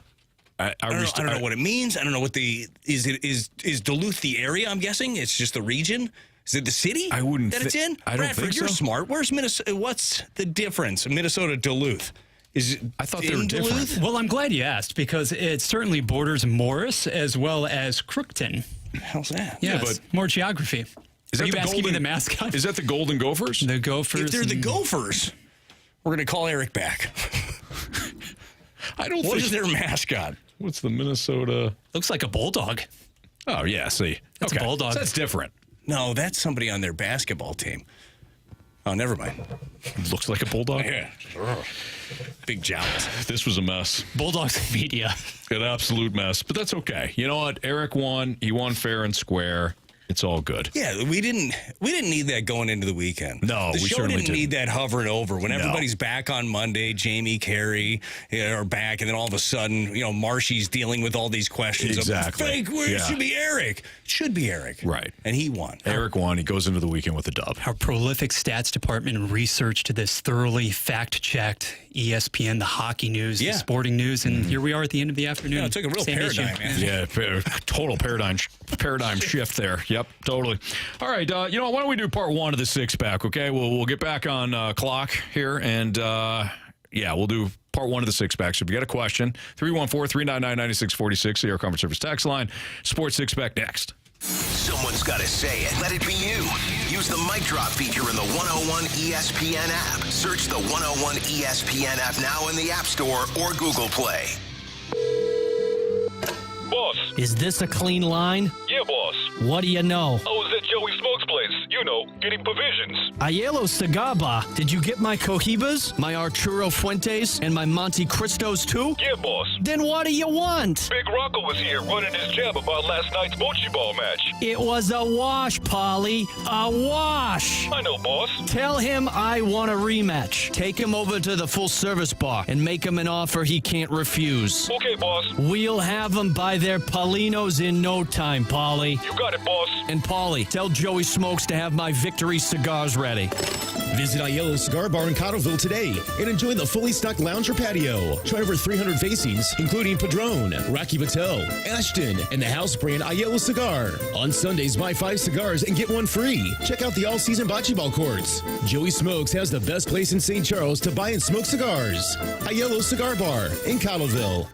I don't know what it means. I don't know what is Duluth the area? I'm guessing it's just the region. Is it the city? I wouldn't that it's in. I don't Bradford, think you're so. smart. Where's Minnesota? What's the difference? Minnesota Duluth. I thought they were different. Duluth? Well, I'm glad you asked because it certainly borders Morris as well as Crookton. What the hell's that? Yes, but more geography. Is Are that you the asking golden, me the mascot? Is that the Golden Gophers? The Gophers. If they're the Gophers, we're going to call Eric back. I don't What think. is their mascot? What's the Minnesota? Looks like a bulldog. Oh, yeah, see. That's a bulldog. So that's different. No, that's somebody on their basketball team. Oh, never mind. Looks like a bulldog. Yeah. Big jowls. This was a mess. Bulldogs media. An absolute mess. But that's okay. You know what? Eric won. He won fair and square. It's all good. Yeah, we didn't need that going into the weekend. No, the we show certainly didn't need that hovering over. When everybody's back on Monday, Jamie, Carey are back, and then all of a sudden, Marshy's dealing with all these questions. Exactly. Of fake, it should be Eric. It should be Eric. Right. And he won. Eric won. He goes into the weekend with a dub. Our prolific stats department researched this thoroughly, fact-checked ESPN, the hockey news, the sporting news, and here we are at the end of the afternoon. Yeah, it took a real paradigm, man. Yeah, total paradigm shift there. Yep, totally. All right, why don't we do part one of the six-pack, okay? We'll get back on clock here, and, we'll do part one of the six-pack. So if you got a question, 314-399-9646, the Air Comfort Service text line. Sports Six-Pack next. Someone's got to say it. Let it be you. Use the mic drop feature in the 101 ESPN app. Search the 101 ESPN app now in the App Store or Google Play. Boss. Is this a clean line? Yeah, boss. What do you know? I was at Joey Smoke's place. Getting provisions. Aiello Cigar Bar. Did you get my Cohibas, my Arturo Fuentes, and my Monte Cristos too? Yeah, boss. Then what do you want? Big Rocco was here running his jab about last night's bocce ball match. It was a wash, Polly. A wash. I know, boss. Tell him I want a rematch. Take him over to the full-service bar and make him an offer he can't refuse. Okay, boss. We'll have them by their Paulinos in no time, Polly. You got it, boss. And Polly, tell Joey Smokes to have my Victory cigars ready. Visit Aiello Cigar Bar in Cottleville today and enjoy the fully stocked lounge or patio. Try over 300 facings, including Padron, Rocky Patel, Ashton, and the house brand Aiello Cigar. On Sundays, buy 5 cigars and get 1 free. Check out the all-season bocce ball courts. Joey Smokes has the best place in St. Charles to buy and smoke cigars. Aiello Cigar Bar in Cottleville.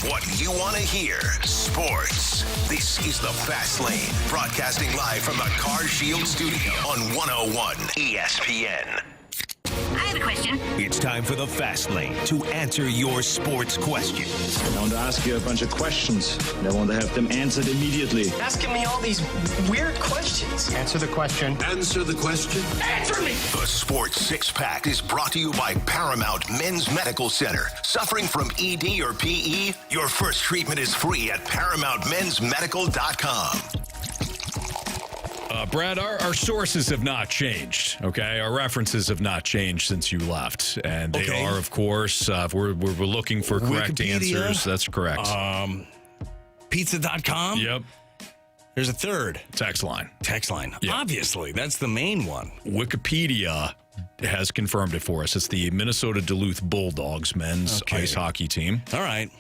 What you want to hear. Sports. This is the Fast Lane, broadcasting live from the Car Shield studio on 101 ESPN. I have a question. It's time for the Fast Lane to answer your sports questions. I want to ask you a bunch of questions, and I want to have them answered immediately. Asking me all these weird questions. Answer the question. Answer the question. Answer me! The Sports Six-Pack is brought to you by Paramount Men's Medical Center. Suffering from ED or PE? Your first treatment is free at ParamountMen'sMedical.com. Brad, our sources have not changed, okay? Our references have not changed since you left. And they are, of course, if we're looking for correct answers. That's correct. Pizza.com? Yep. There's a third. Text line. Yep. Obviously, that's the main one. Wikipedia has confirmed it for us. It's the Minnesota Duluth Bulldogs men's ice hockey team. All right.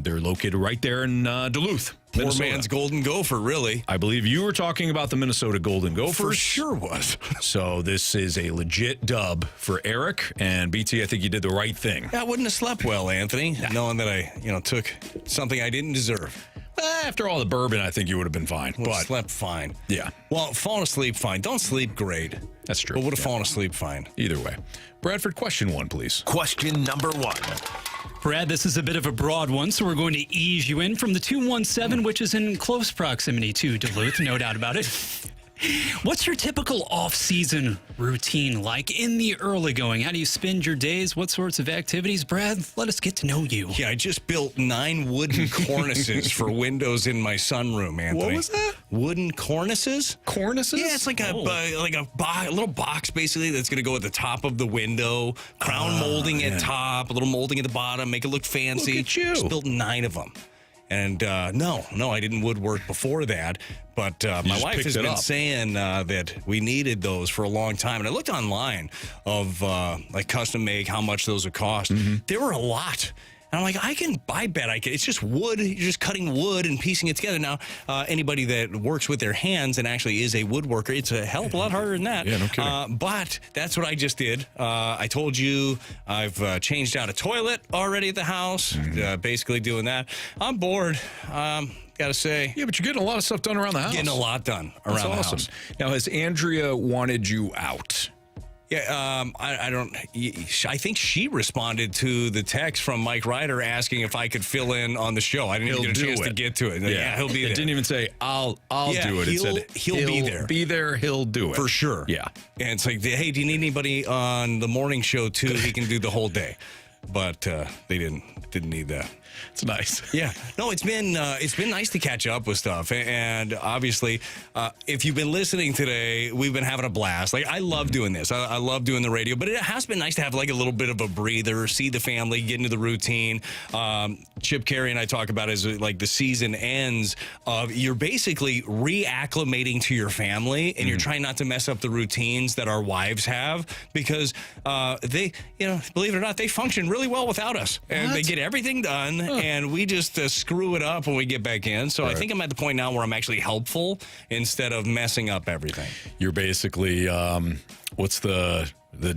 They're located right there in Duluth. Poor Minnesota. man's Golden Gopher, really. I believe you were talking about the Minnesota Golden Gophers. For sure was. So this is a legit dub for Eric. And BT, I think you did the right thing. I wouldn't have slept well, Anthony, knowing that I, took something I didn't deserve. After all the bourbon, I think you would have been fine. But slept fine. Yeah. Well, fallen asleep fine. Don't sleep great. That's true. But would have fallen asleep fine. Either way. Bradford, question 1, please. Question number 1. Brad, this is a bit of a broad one, so we're going to ease you in from the 217, which is in close proximity to Duluth, no doubt about it. What's your typical off-season routine like in the early going? How do you spend your days? What sorts of activities? Brad, let us get to know you. Yeah, I just built 9 wooden cornices for windows in my sunroom, Anthony. What was that? Wooden cornices? Cornices? Yeah, it's like a little box, basically, that's going to go at the top of the window. Crown molding at top, a little molding at the bottom, make it look fancy. Look at you. Just built 9 of them. And no, I didn't woodwork before that. But my wife has been saying that we needed those for a long time. And I looked online of like custom make, how much those would cost. Mm-hmm. There were a lot. And I'm like, I bet I could. It's just wood. You're just cutting wood and piecing it together. Now, anybody that works with their hands and actually is a woodworker, it's a hell of a lot harder than that. Yeah, no kidding. But that's what I just did. I told you I've changed out a toilet already at the house, basically doing that. I'm bored. Gotta say. Yeah, but you're getting a lot of stuff done around the house. Getting a lot done around the house. Now, has Andrea wanted you out? Yeah, I don't. I think she responded to the text from Mike Ryder asking if I could fill in on the show. I didn't even get a chance to get to it. Yeah, he'll be there. It didn't even say I'll do it. It said he'll be there. Be there. He'll do it for sure. Yeah, and it's like, hey, do you need anybody on the morning show too? He can do the whole day, but they didn't need that. It's nice. Yeah. No, it's been nice to catch up with stuff. And obviously, if you've been listening today, we've been having a blast. Like, I love doing this. I love doing the radio, but it has been nice to have like a little bit of a breather, see the family, get into the routine. Chip, Carey, and I talk about as like the season ends, you're basically reacclimating to your family, and you're trying not to mess up the routines that our wives have, because they, believe it or not, they function really well without us. And they get everything done. And we just screw it up when we get back in. So I think I'm at the point now where I'm actually helpful instead of messing up everything. You're basically, what's the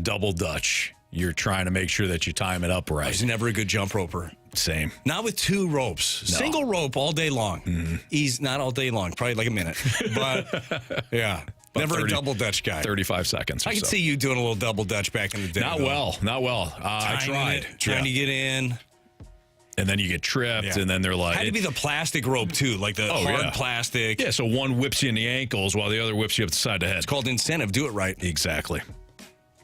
double Dutch? You're trying to make sure that you time it up right. I was never a good jump roper. Same. Not with 2 ropes. No. Single rope all day long. He's not all day long, probably like a minute. But yeah. Never a double Dutch guy. 35 seconds. I could see you doing a little double Dutch back in the day. Not well. I tried. Trying to get in. And then you get tripped, and then they're like... Had to be the plastic rope, too, like the hard plastic. Yeah, so one whips you in the ankles while the other whips you up the side of the head. It's called incentive. Do it right. Exactly.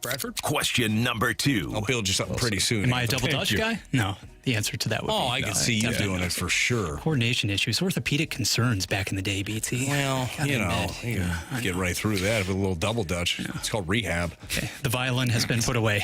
Bradford? Question number 2. I'll build you something pretty soon. Am I a double Dutch guy? No. The answer to that would be I could see you doing it for sure. Coordination issues, orthopedic concerns back in the day, BT. Well, you get right through that with a little double Dutch. Yeah. It's called rehab. Okay. The violin has been put away.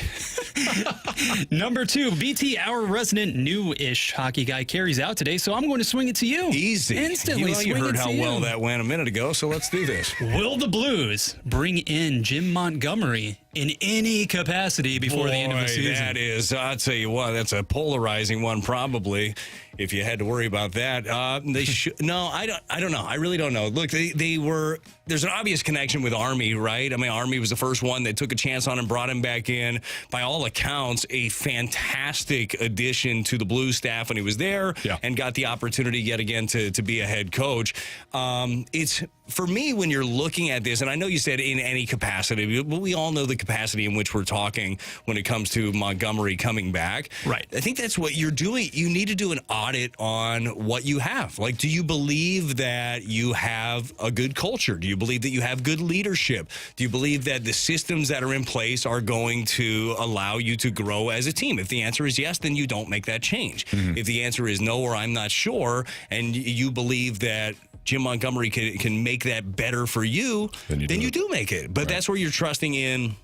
Number 2, BT, our resident new-ish hockey guy, Carey's out today, so I'm going to swing it to you. Easy. Instantly swing it to you. You heard how well that went a minute ago, so let's do this. Will the Blues bring in Jim Montgomery in any capacity before the end of the season? That is, I'll tell you what, that's a polarizing one probably, if you had to worry about that. They should. No, I don't know. I really don't know. Look, they were. There's an obvious connection with Army, right? I mean, Army was the first one that took a chance on him, brought him back in. By all accounts, a fantastic addition to the Blues staff when he was there, and got the opportunity yet again to be a head coach. It's, for me, when you're looking at this, and I know you said in any capacity, but we all know the capacity in which we're talking when it comes to Montgomery coming back. Right. I think that's what you're doing. You need to do an audit on what you have. Like, do you believe that you have a good culture? Do you believe that you have good leadership? Do you believe that the systems that are in place are going to allow you to grow as a team? If the answer is yes, then you don't make that change. If the answer is no, or I'm not sure, and you believe that Jim Montgomery can make that better for you, then you do make it. But that's where you're trusting in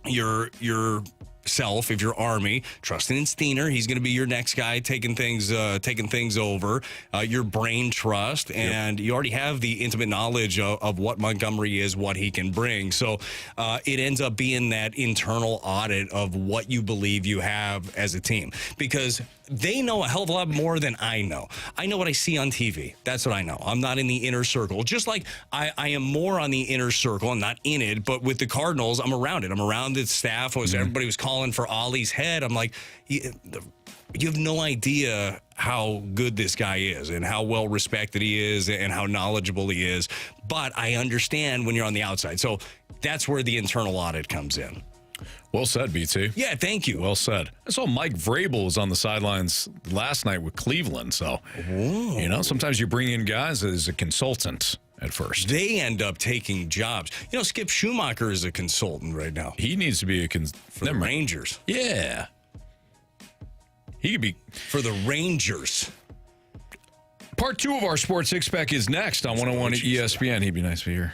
yourself, if you're Army, trusting in Steiner. He's going to be your next guy taking things over. Your brain trust, and you already have the intimate knowledge of what Montgomery is, what he can bring. So it ends up being that internal audit of what you believe you have as a team, because they know a hell of a lot more than I know. I know what I see on TV. That's what I know. I'm not in the inner circle. Just like I am more on the inner circle. I'm not in it, but with the Cardinals, I'm around it. I'm around the staff. Everybody was calling for Ollie's head. I'm like, you have no idea how good this guy is and how well respected he is and how knowledgeable he is. But I understand when you're on the outside. So that's where the internal audit comes in. Well said, BT. Yeah, thank you. Well said. I saw Mike Vrabel was on the sidelines last night with Cleveland. So, sometimes you bring in guys as a consultant at first. They end up taking jobs. Skip Schumacher is a consultant right now. He needs to be for the Rangers. Yeah. He could be. For the Rangers. Part 2 of our Sports Six-Pack is next on 101 ESPN. He'd be nice to hear.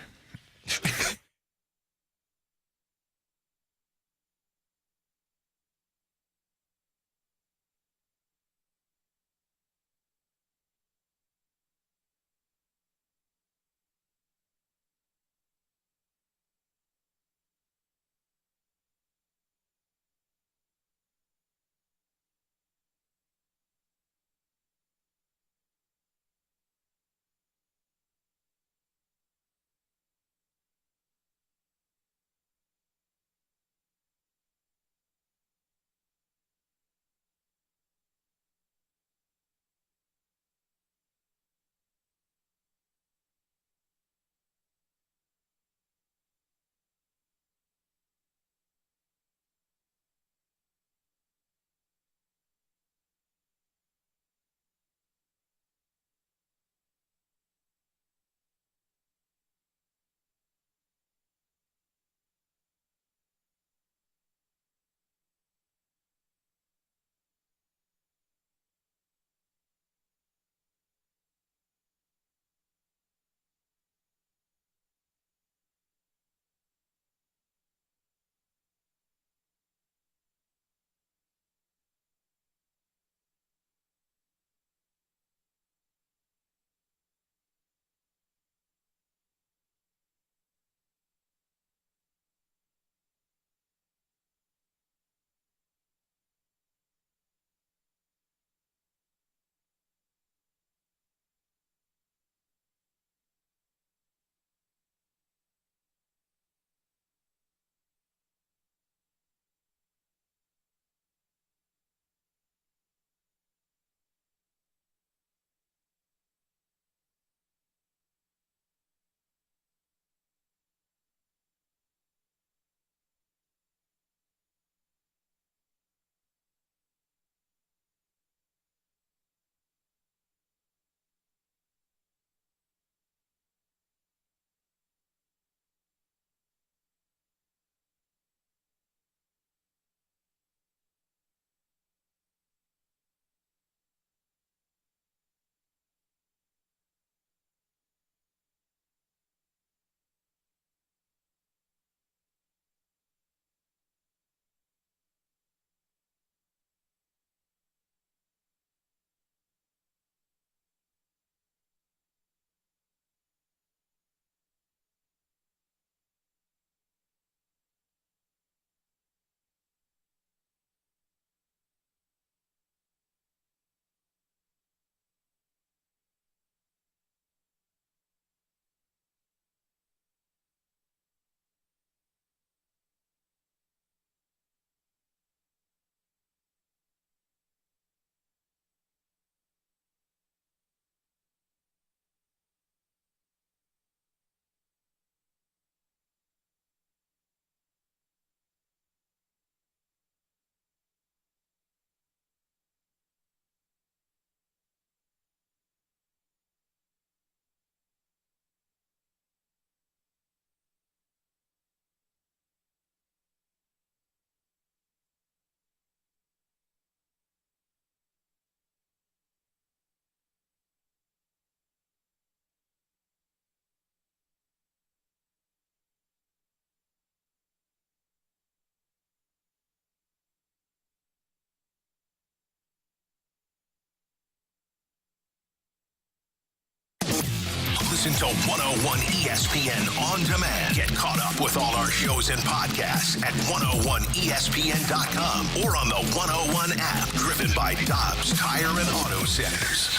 Listen to 101 ESPN On Demand. Get caught up with all our shows and podcasts at 101ESPN.com or on the 101 app, driven by Dobbs Tire and Auto Centers.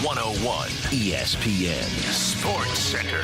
101 ESPN Sports Center.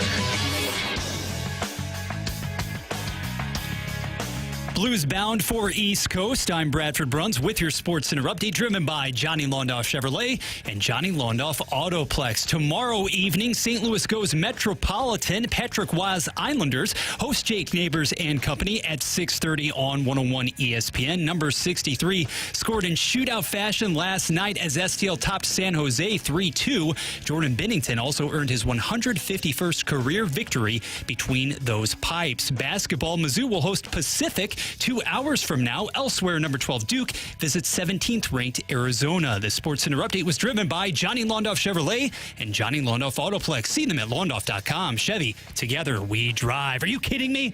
Blues bound for East Coast. I'm Bradford Bruns with your Sports Center update, driven by Johnny Londoff Chevrolet and Johnny Londoff Autoplex. Tomorrow evening, St. Louis goes Metropolitan. Patrick Waz Islanders host Jake Neighbors and company at 6:30 on 101 ESPN. Number 63 scored in shootout fashion last night as STL topped San Jose 3-2. Jordan Binnington also earned his 151st career victory between those pipes. Basketball, Mizzou will host Pacific 2 hours from now. Elsewhere, number 12 Duke visits 17th ranked Arizona. The Sports Center update was driven by Johnny Londoff Chevrolet and Johnny Londoff Autoplex. See them at londoff.com. Chevy, together we drive. Are you kidding me?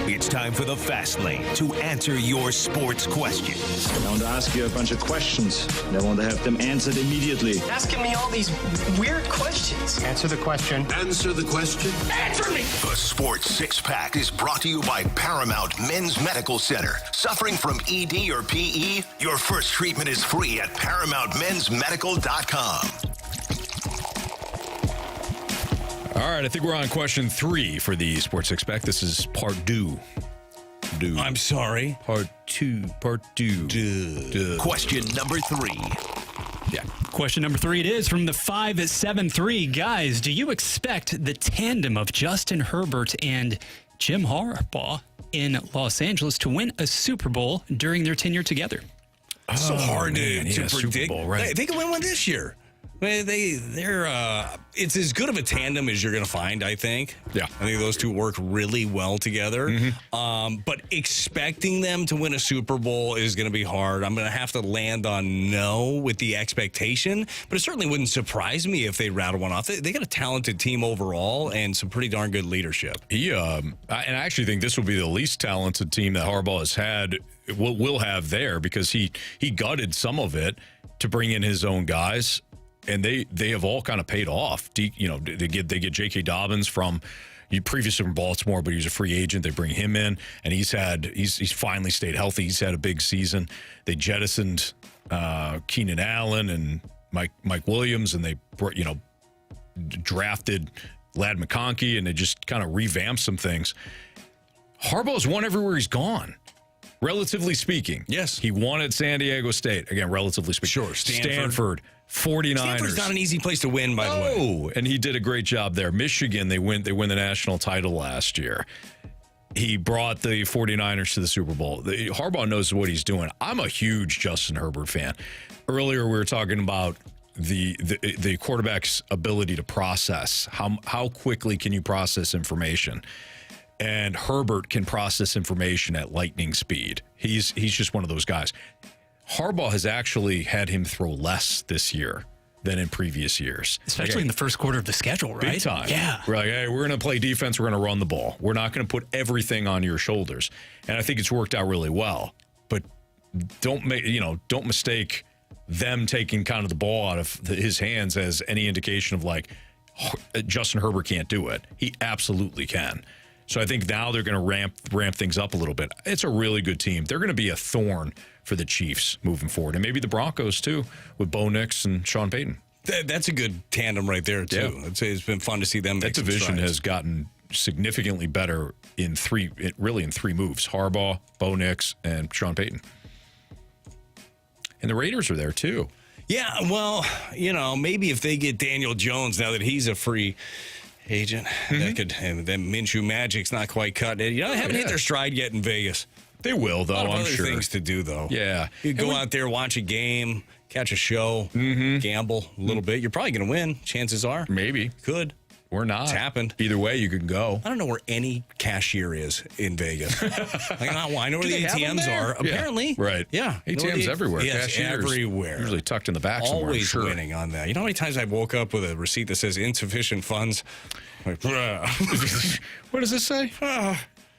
It's time for the Fast Lane to answer your sports questions. I want to ask you a bunch of questions, and I want to have them answered immediately. Asking me all these weird questions. Answer the question. Answer the question. Answer me! The Sports Six Pack is brought to you by Paramount Men's Medical Center. Suffering from ED or PE? Your first treatment is free at ParamountMen'sMedical.com. All right, I think we're on question 3 for the Sports Six Pack. This is part 2. I'm sorry. Part 2. Question number 3. Yeah. Question number 3 it is from the 573. Guys, do you expect the tandem of Justin Herbert and Jim Harbaugh in Los Angeles to win a Super Bowl during their tenure together? So hard to predict. Super Bowl, right? They can win one this year. It's as good of a tandem as you're going to find, I think. Yeah. I think those two work really well together. But expecting them to win a Super Bowl is going to be hard. I'm going to have to land on no with the expectation, but it certainly wouldn't surprise me if they rattle one off. They got a talented team overall and some pretty darn good leadership. And I actually think this will be the least talented team that Harbaugh has had, will have there, because he gutted some of it to bring in his own guys. And they have all kind of paid off. They get J.K. Dobbins from previously from Baltimore, but he's a free agent. They bring him in, and he's finally stayed healthy. He's had a big season. They jettisoned Keenan Allen and Mike Williams, and they drafted Ladd McConkey, and they just kind of revamped some things. Harbaugh's won everywhere he's gone. Relatively speaking. Yes. He won at San Diego State. Again, relatively speaking. Sure. Stanford. 49ers. Stanford's not an easy place to win, by the way. Oh, and he did a great job there. Michigan, they win the national title last year. He brought the 49ers to the Super Bowl. Harbaugh knows what he's doing. I'm a huge Justin Herbert fan. Earlier, we were talking about the quarterback's ability to process. How quickly can you process information? And Herbert can process information at lightning speed. He's just one of those guys. Harbaugh has actually had him throw less this year than in previous years. Especially in the first quarter of the schedule, right? Big time. Yeah. We're like, hey, we're going to play defense. We're going to run the ball. We're not going to put everything on your shoulders. And I think it's worked out really well. But don't mistake them taking kind of the ball out of his hands as any indication of like Justin Herbert can't do it. He absolutely can. So I think now they're going to ramp things up a little bit. It's a really good team. They're going to be a thorn for the Chiefs moving forward, and maybe the Broncos too, with Bo Nix and Sean Payton. That's a good tandem right there too. Yeah. It's been fun to see them. That division has gotten significantly better in three moves: Harbaugh, Bo Nix, and Sean Payton. And the Raiders are there too. Yeah, well, maybe if they get Daniel Jones now that he's a free agent, that could. And then Minshew Magic's not quite cutting it. They haven't hit their stride yet in Vegas. They will, though. A lot of I'm other sure. things to do, though. Yeah, you go out there, watch a game, catch a show, gamble a little bit. You're probably going to win. Chances are, maybe could or not. It's happened. Either way, you can go. I don't know where any cashier is in Vegas. I know where the ATMs are. Yeah. Apparently, right? Yeah, ATMs everywhere. Yes, Cashiers everywhere. Usually tucked in the back somewhere. Always sure. winning on that. You know how many times I woke up with a receipt that says insufficient funds? Like, what does this say?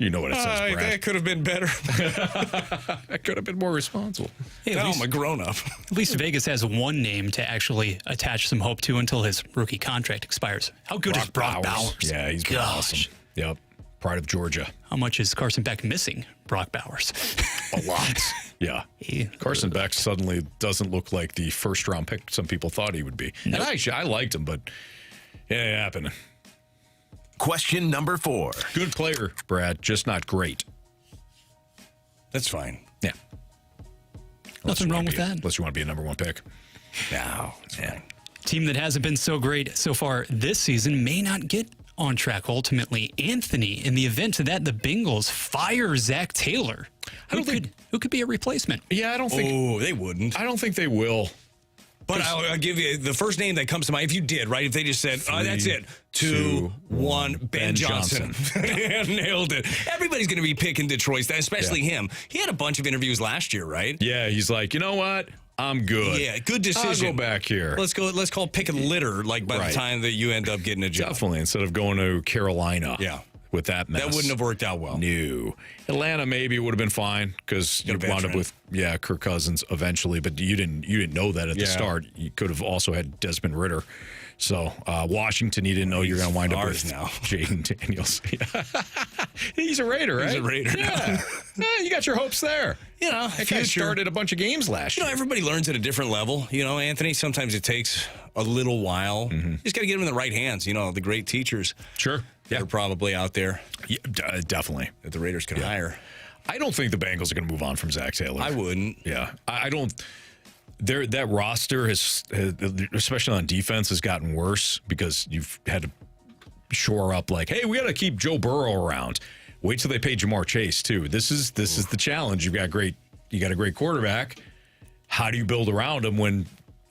You know what it says, Brad. That could have been better. I could have been more responsible. Hey, now I'm a grown-up. At least Vegas has one name to actually attach some hope to until his rookie contract expires. How good is Brock Bowers? Yeah, he's been awesome. Yep. Pride of Georgia. How much is Carson Beck missing Brock Bowers? A lot. Yeah. Carson Beck suddenly doesn't look like the first-round pick some people thought he would be. Nope. And actually, I liked him, but it ain't happening. Question number 4. Good player, Brad, just not great. That's fine. Yeah. Nothing wrong with that. Unless you want to be a number 1 pick. No, it's fine. Team that hasn't been so great so far this season may not get on track ultimately. Anthony, in the event of that, the Bengals fire Zach Taylor. Who could be a replacement? Yeah, I don't think. Oh, they wouldn't. I don't think they will. But I'll give you the first name that comes to mind. If you did, right? If they just said, that's it. 2, 1, Ben Johnson. Nailed it. Everybody's going to be picking Detroit, especially him. He had a bunch of interviews last year, right? Yeah, he's like, you know what? I'm good. Yeah, good decision. I'll go back here. Let's call pick a litter, like by the time that you end up getting a job. Definitely, instead of going to Carolina. Yeah. With that mess. That wouldn't have worked out well. No. Atlanta maybe would have been fine because you wound up with Kirk Cousins eventually, but you didn't know that at the start. You could have also had Desmond Ridder. So Washington, you didn't know you were going to wind up with now. Jaden Daniels. He's a Raider, right? He's a Raider. Yeah. You got your hopes there. You know, that guy started a bunch of games last year. Everybody learns at a different level. Anthony, sometimes it takes a little while. You just got to get him in the right hands. The great teachers. Sure. That are probably out there. Yeah, definitely. That the Raiders can hire. I don't think the Bengals are going to move on from Zach Taylor. I wouldn't. Yeah. I don't. That roster has, especially on defense, has gotten worse because you've had to shore up like, hey, we got to keep Joe Burrow around. Wait till they pay Jamar Chase too. This is the challenge. You got a great quarterback. How do you build around him when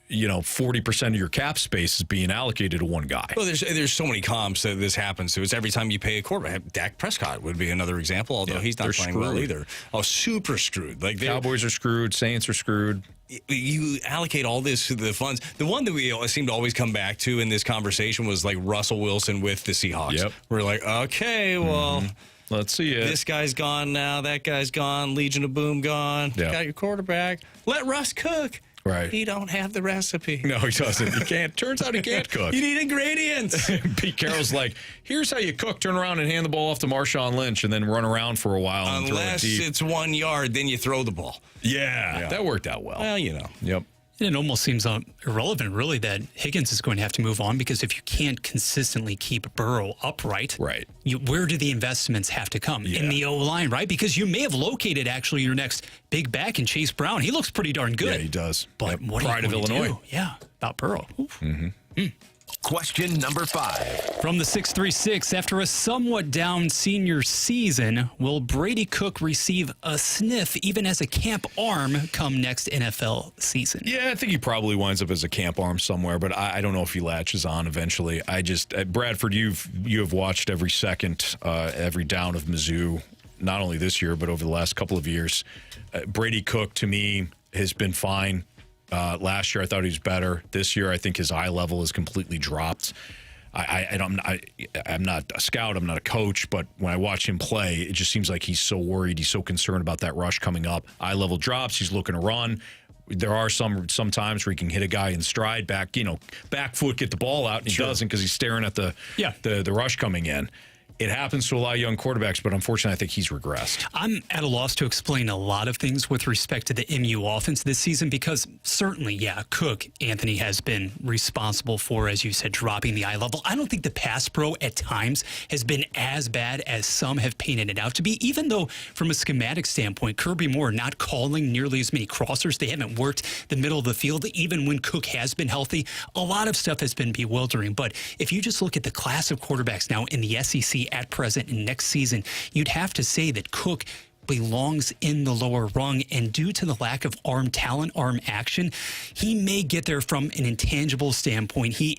40% of your cap space is being allocated to one guy? Well, there's so many comps that this happens to. It's every time you pay a quarterback. Dak Prescott would be another example, although he's not playing well either. Oh, super screwed. Like Cowboys are screwed. Saints are screwed. You allocate all this to the funds. The one that we seem to always come back to in this conversation was like Russell Wilson with the Seahawks. Yep. We're like, okay, well, let's see it. This guy's gone now. That guy's gone. Legion of Boom gone. Yep. Got your quarterback. Let Russ cook. Right. He don't have the recipe. No, he doesn't. He can't. Turns out he can't cook. You need ingredients. Pete Carroll's like, here's how you cook. Turn around and hand the ball off to Marshawn Lynch and then run around for a while. Unless and throw it deep. it's 1 yard, then you throw the ball. Yeah, that worked out well. Well, Yep. It almost seems irrelevant, really, that Higgins is going to have to move on because if you can't consistently keep Burrow upright, where do the investments have to come? In the O-line, right? Because you may have located actually your next big back in Chase Brown. He looks pretty darn good. Yeah, he does. But what Pride are you of going to Illinois. do? Yeah, about Burrow. Question number 5. From the 636, after a somewhat down senior season, will Brady Cook receive a sniff even as a camp arm come next NFL season? Yeah, I think he probably winds up as a camp arm somewhere, but I don't know if he latches on eventually. Bradford, you have watched every second, every down of Mizzou, not only this year, but over the last couple of years. Brady Cook, to me, has been fine. Last year, I thought he was better. This year, I think his eye level has completely dropped. I'm not a scout. I'm not a coach. But when I watch him play, it just seems like he's so worried. He's so concerned about that rush coming up. Eye level drops. He's looking to run. There are some times where he can hit a guy in stride, back foot, get the ball out, and he doesn't because he's staring at the rush coming in. It happens to a lot of young quarterbacks, but unfortunately, I think he's regressed. I'm at a loss to explain a lot of things with respect to the MU offense this season because certainly, Cook, Anthony, has been responsible for, as you said, dropping the eye level. I don't think the pass pro at times has been as bad as some have painted it out to be, even though from a schematic standpoint, Kirby Moore not calling nearly as many crossers. They haven't worked the middle of the field, even when Cook has been healthy. A lot of stuff has been bewildering, but if you just look at the class of quarterbacks now in the SEC at present and next season, you'd have to say that Cook belongs in the lower rung, and due to the lack of arm talent, arm action, he may get there from an intangible standpoint. He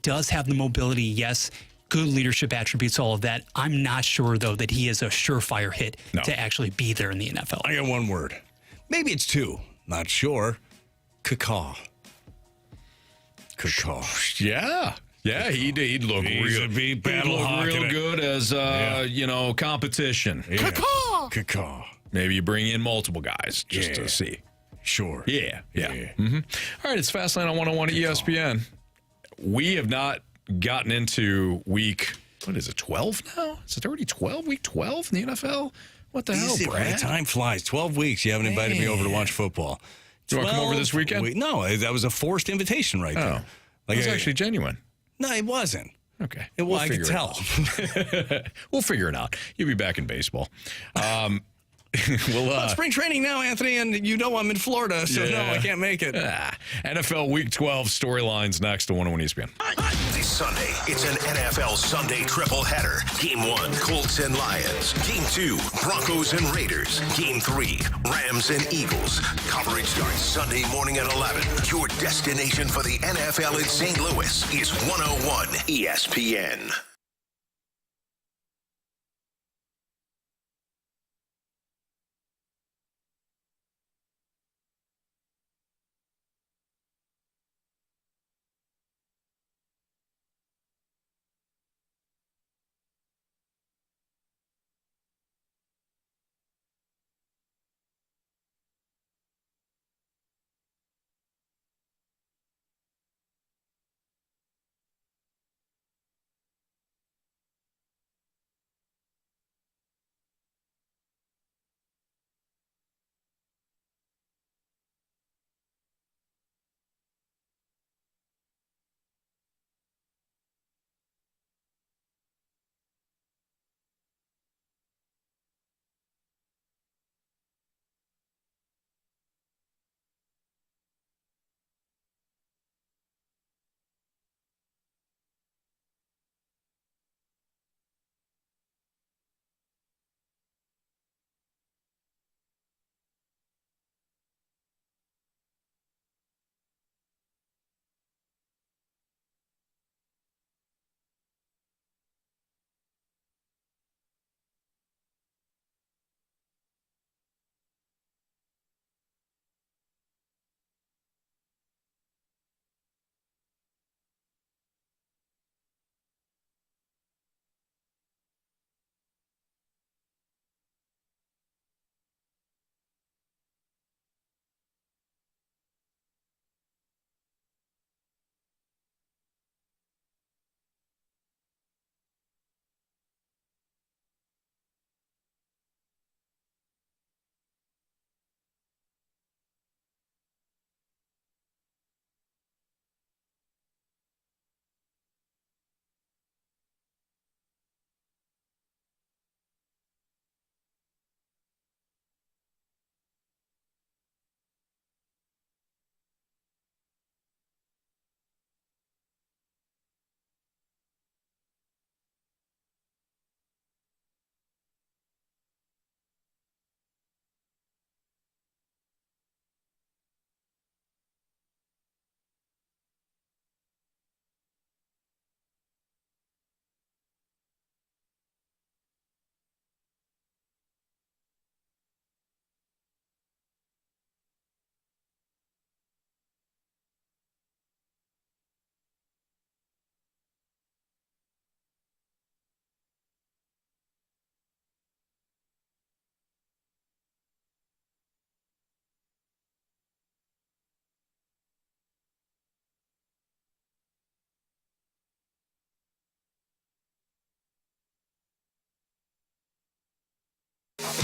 does have the mobility, yes, good leadership attributes, all of that. I'm not sure, though, that he is a surefire hit to actually be there in the NFL. I got one word. Maybe it's two. Not sure. Cacaw. Yeah. Yeah, he'd look real good as competition. Yeah. Caw. Maybe you bring in multiple guys just to see. Sure. Yeah. Mm-hmm. All right, it's Fastlane on 101 ESPN. We have not gotten into week, what is it, 12 now? Is it already 12? Week 12 in the NFL? What the hell, Brad? Time flies. 12 weeks. You haven't invited me over to watch football. Do you want to come over this weekend? No, that was a forced invitation right there. It was actually genuine. No, it wasn't. Okay. I could tell. We'll figure it out. You'll be back in baseball. Spring training now, Anthony, and you know I'm in Florida, so no, I can't make it. NFL Week 12 storylines next to 101 ESPN. This Sunday, it's an NFL Sunday triple header. Game 1, Colts and Lions. Game 2, Broncos and Raiders. Game 3, Rams and Eagles. Coverage starts Sunday morning at 11. Your destination for the NFL in St. Louis is 101 ESPN.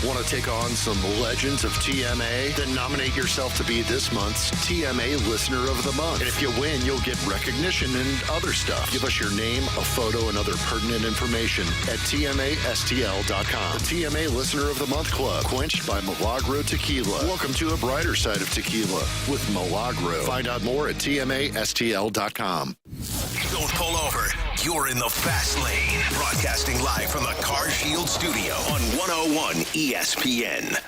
Want to take on some legends of TMA? Then nominate yourself to be this month's TMA Listener of the Month. And if you win, you'll get recognition and other stuff. Give us your name, a photo, and other pertinent information at TMASTL.com. The TMA Listener of the Month Club, quenched by Milagro Tequila. Welcome to a brighter side of tequila with Milagro. Find out more at TMASTL.com. Don't pull over. You're in the fast lane. Broadcasting live from the Car Shield studio on 101 ESPN.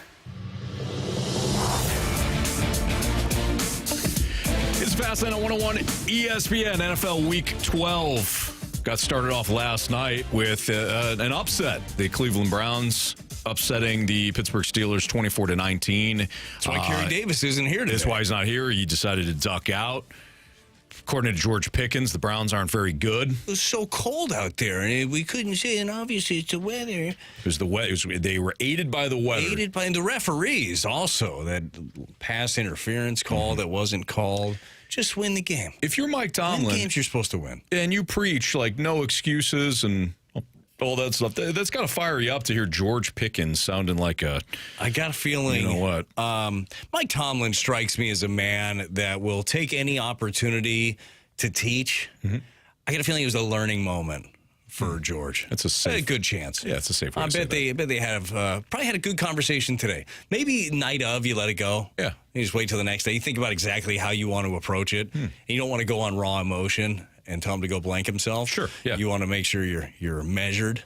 It's Fastlane on 101 ESPN. NFL Week 12 got started off last night with an upset. The Cleveland Browns upsetting the Pittsburgh Steelers 24-19. That's why Carey Davis isn't here today. That's why he's not here. He decided to duck out. According to George Pickens, the Browns aren't very good. It was so cold out there, and we couldn't see. And obviously, it's the weather. It was the weather. They were aided by the weather. Aided by the referees also. That pass interference call that wasn't called. Just win the game. If you're Mike Tomlin, win games you're supposed to win, and you preach like no excuses and all that stuff, that's got to fire you up to hear George Pickens sounding like a. I got a feeling. You know what? Mike Tomlin strikes me as a man that will take any opportunity to teach. Mm-hmm. I got a feeling it was a learning moment for George. It's a good chance. Yeah, it's a safe way I to bet they have probably had a good conversation today. Maybe night of, you let it go. Yeah. You just wait till the next day. You think about exactly how you want to approach it. And you don't want to go on raw emotion and tell him to go blank himself. Sure. Yeah. You want to make sure you're measured.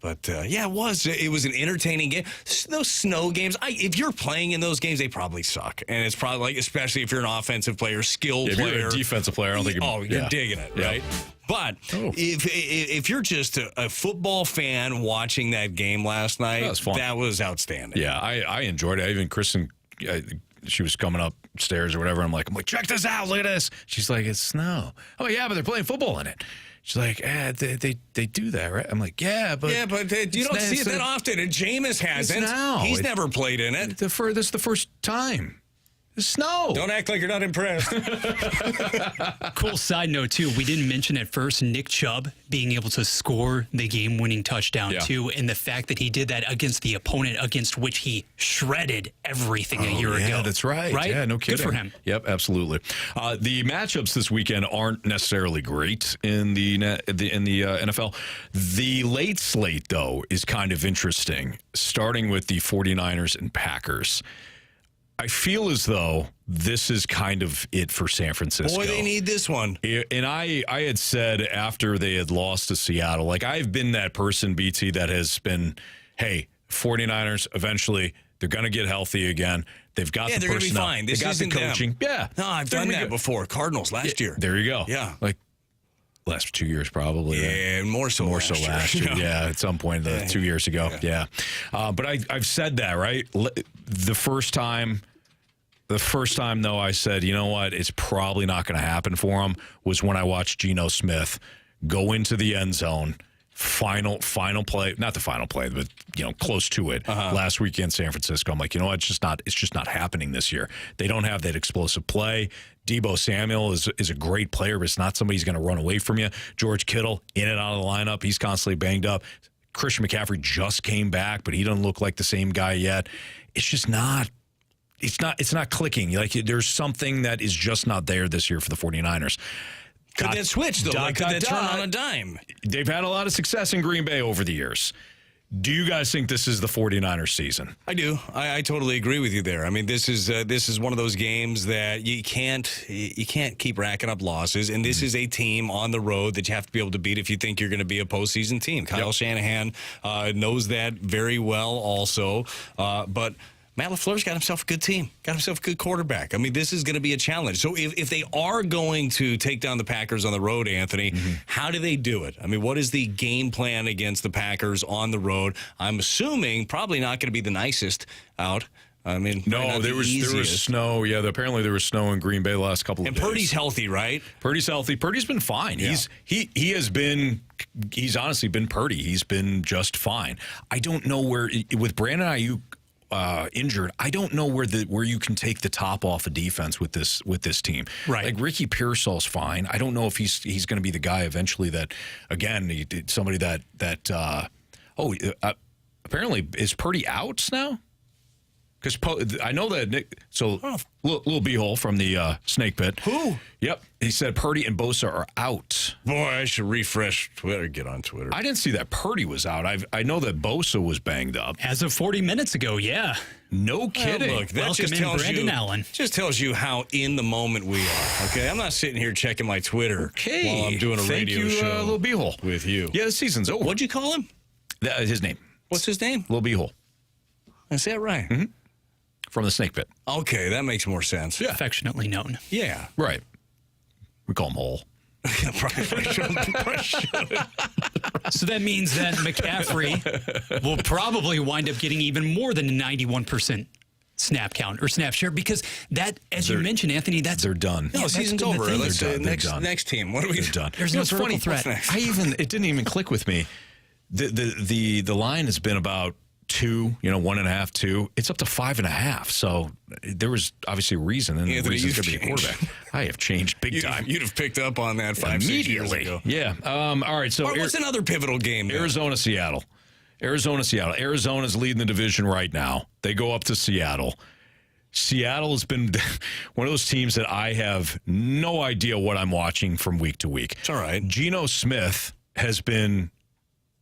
But, yeah, it was. It was an entertaining game. Those snow games, if you're playing in those games, they probably suck. And it's probably like, especially if you're an offensive player, skilled player. If you're a defensive player, I don't think you're digging it, right? But if you're just a football fan watching that game last night, that was outstanding. Yeah, I enjoyed it. Even Kristen, she was coming upstairs or whatever. I'm like, check this out. Look at this. She's like, it's snow. Oh, yeah, but they're playing football in it. She's like, they do that, right? I'm like, yeah, but you don't see it that often. And Jameis hasn't. He's never played in it. This is the first time. The snow. Don't act like you're not impressed. Cool side note, too. We didn't mention at first Nick Chubb being able to score the game-winning touchdown, too, and the fact that he did that against the opponent against which he shredded everything a year ago. Yeah, that's right. Right? Yeah, no kidding. Good for him. Yep, absolutely. The matchups this weekend aren't necessarily great in the NFL. The late slate, though, is kind of interesting, starting with the 49ers and Packers. I feel as though this is kind of it for San Francisco. Boy, they need this one. And I had said after they had lost to Seattle, like I've been that person, BT, that has been, hey, 49ers, eventually they're going to get healthy again. They've got the personnel. They're going to be fine. This isn't the coaching. Yeah. No, I've done that before. Cardinals last year. There you go. Yeah. Like last 2 years probably. Yeah, right? more so last year. Yeah, at some point 2 years ago. Yeah. But I've said that, right? The first time, though, I said, you know what, it's probably not going to happen for him, was when I watched Geno Smith go into the end zone, final play, not the final play, but, close to it, last week in San Francisco. I'm like, you know what, it's just not happening this year. They don't have that explosive play. Debo Samuel is a great player, but it's not somebody who's going to run away from you. George Kittle, in and out of the lineup, he's constantly banged up. Christian McCaffrey just came back, but he doesn't look like the same guy yet. It's just not. It's not clicking. Like there's something that is just not there this year for the 49ers. Could that switch, though? Could that turn on a dime? They've had a lot of success in Green Bay over the years. Do you guys think this is the 49ers season? I do. I totally agree with you there. I mean, this is one of those games that you can't keep racking up losses, and this is a team on the road that you have to be able to beat if you think you're going to be a postseason team. Kyle Shanahan knows that very well also, but Matt LaFleur's got himself a good team, got himself a good quarterback. I mean, this is going to be a challenge. So if they are going to take down the Packers on the road, Anthony, how do they do it? I mean, what is the game plan against the Packers on the road? I'm assuming probably not going to be the nicest out. I mean, no, there was snow. Yeah, apparently there was snow in Green Bay the last couple of days. And Purdy's healthy, right? Purdy's healthy. Purdy's been fine. Yeah. He's honestly been Purdy. He's been just fine. I don't know with Brandon Ayuk injured, I don't know where you can take the top off of defense with this team. Right. Like Ricky Pearsall's fine. I don't know if he's going to be the guy eventually that, again, somebody that apparently is Purdy out now? Because I know that little B-hole from the snake pit. Who? Yep. He said Purdy and Bosa are out. Boy, I should refresh Twitter, get on Twitter. I didn't see that Purdy was out. I know that Bosa was banged up. As of 40 minutes ago, yeah. No kidding. Look, that just tells Allen. Just tells you how in the moment we are. Okay, I'm not sitting here checking my Twitter while I'm doing a radio show. Little B-hole with you. Yeah, the season's over. What'd you call him? His name. What's his name? Little B-hole. Is that right? Mm-hmm. From the snake pit. Okay, that makes more sense. Yeah. Affectionately known. Yeah. Right. We call him Hole. So that means that McCaffrey will probably wind up getting even more than a 91% snap count or snap share, because that, as you mentioned, Anthony, they're done. No, season's over. Let's next team. What are we? They're done. There's no vertical threat. It didn't even click with me. The line has been about 2, 1.5, 2. It's up to 5.5. So there was obviously a reason, and the reason could be a quarterback. I have changed big time. You'd have picked up on that 5-6 years ago. Yeah. All right. So what's another pivotal game? Arizona, Seattle. Arizona's leading the division right now. They go up to Seattle. Seattle has been one of those teams that I have no idea what I'm watching from week to week. It's all right. Geno Smith has been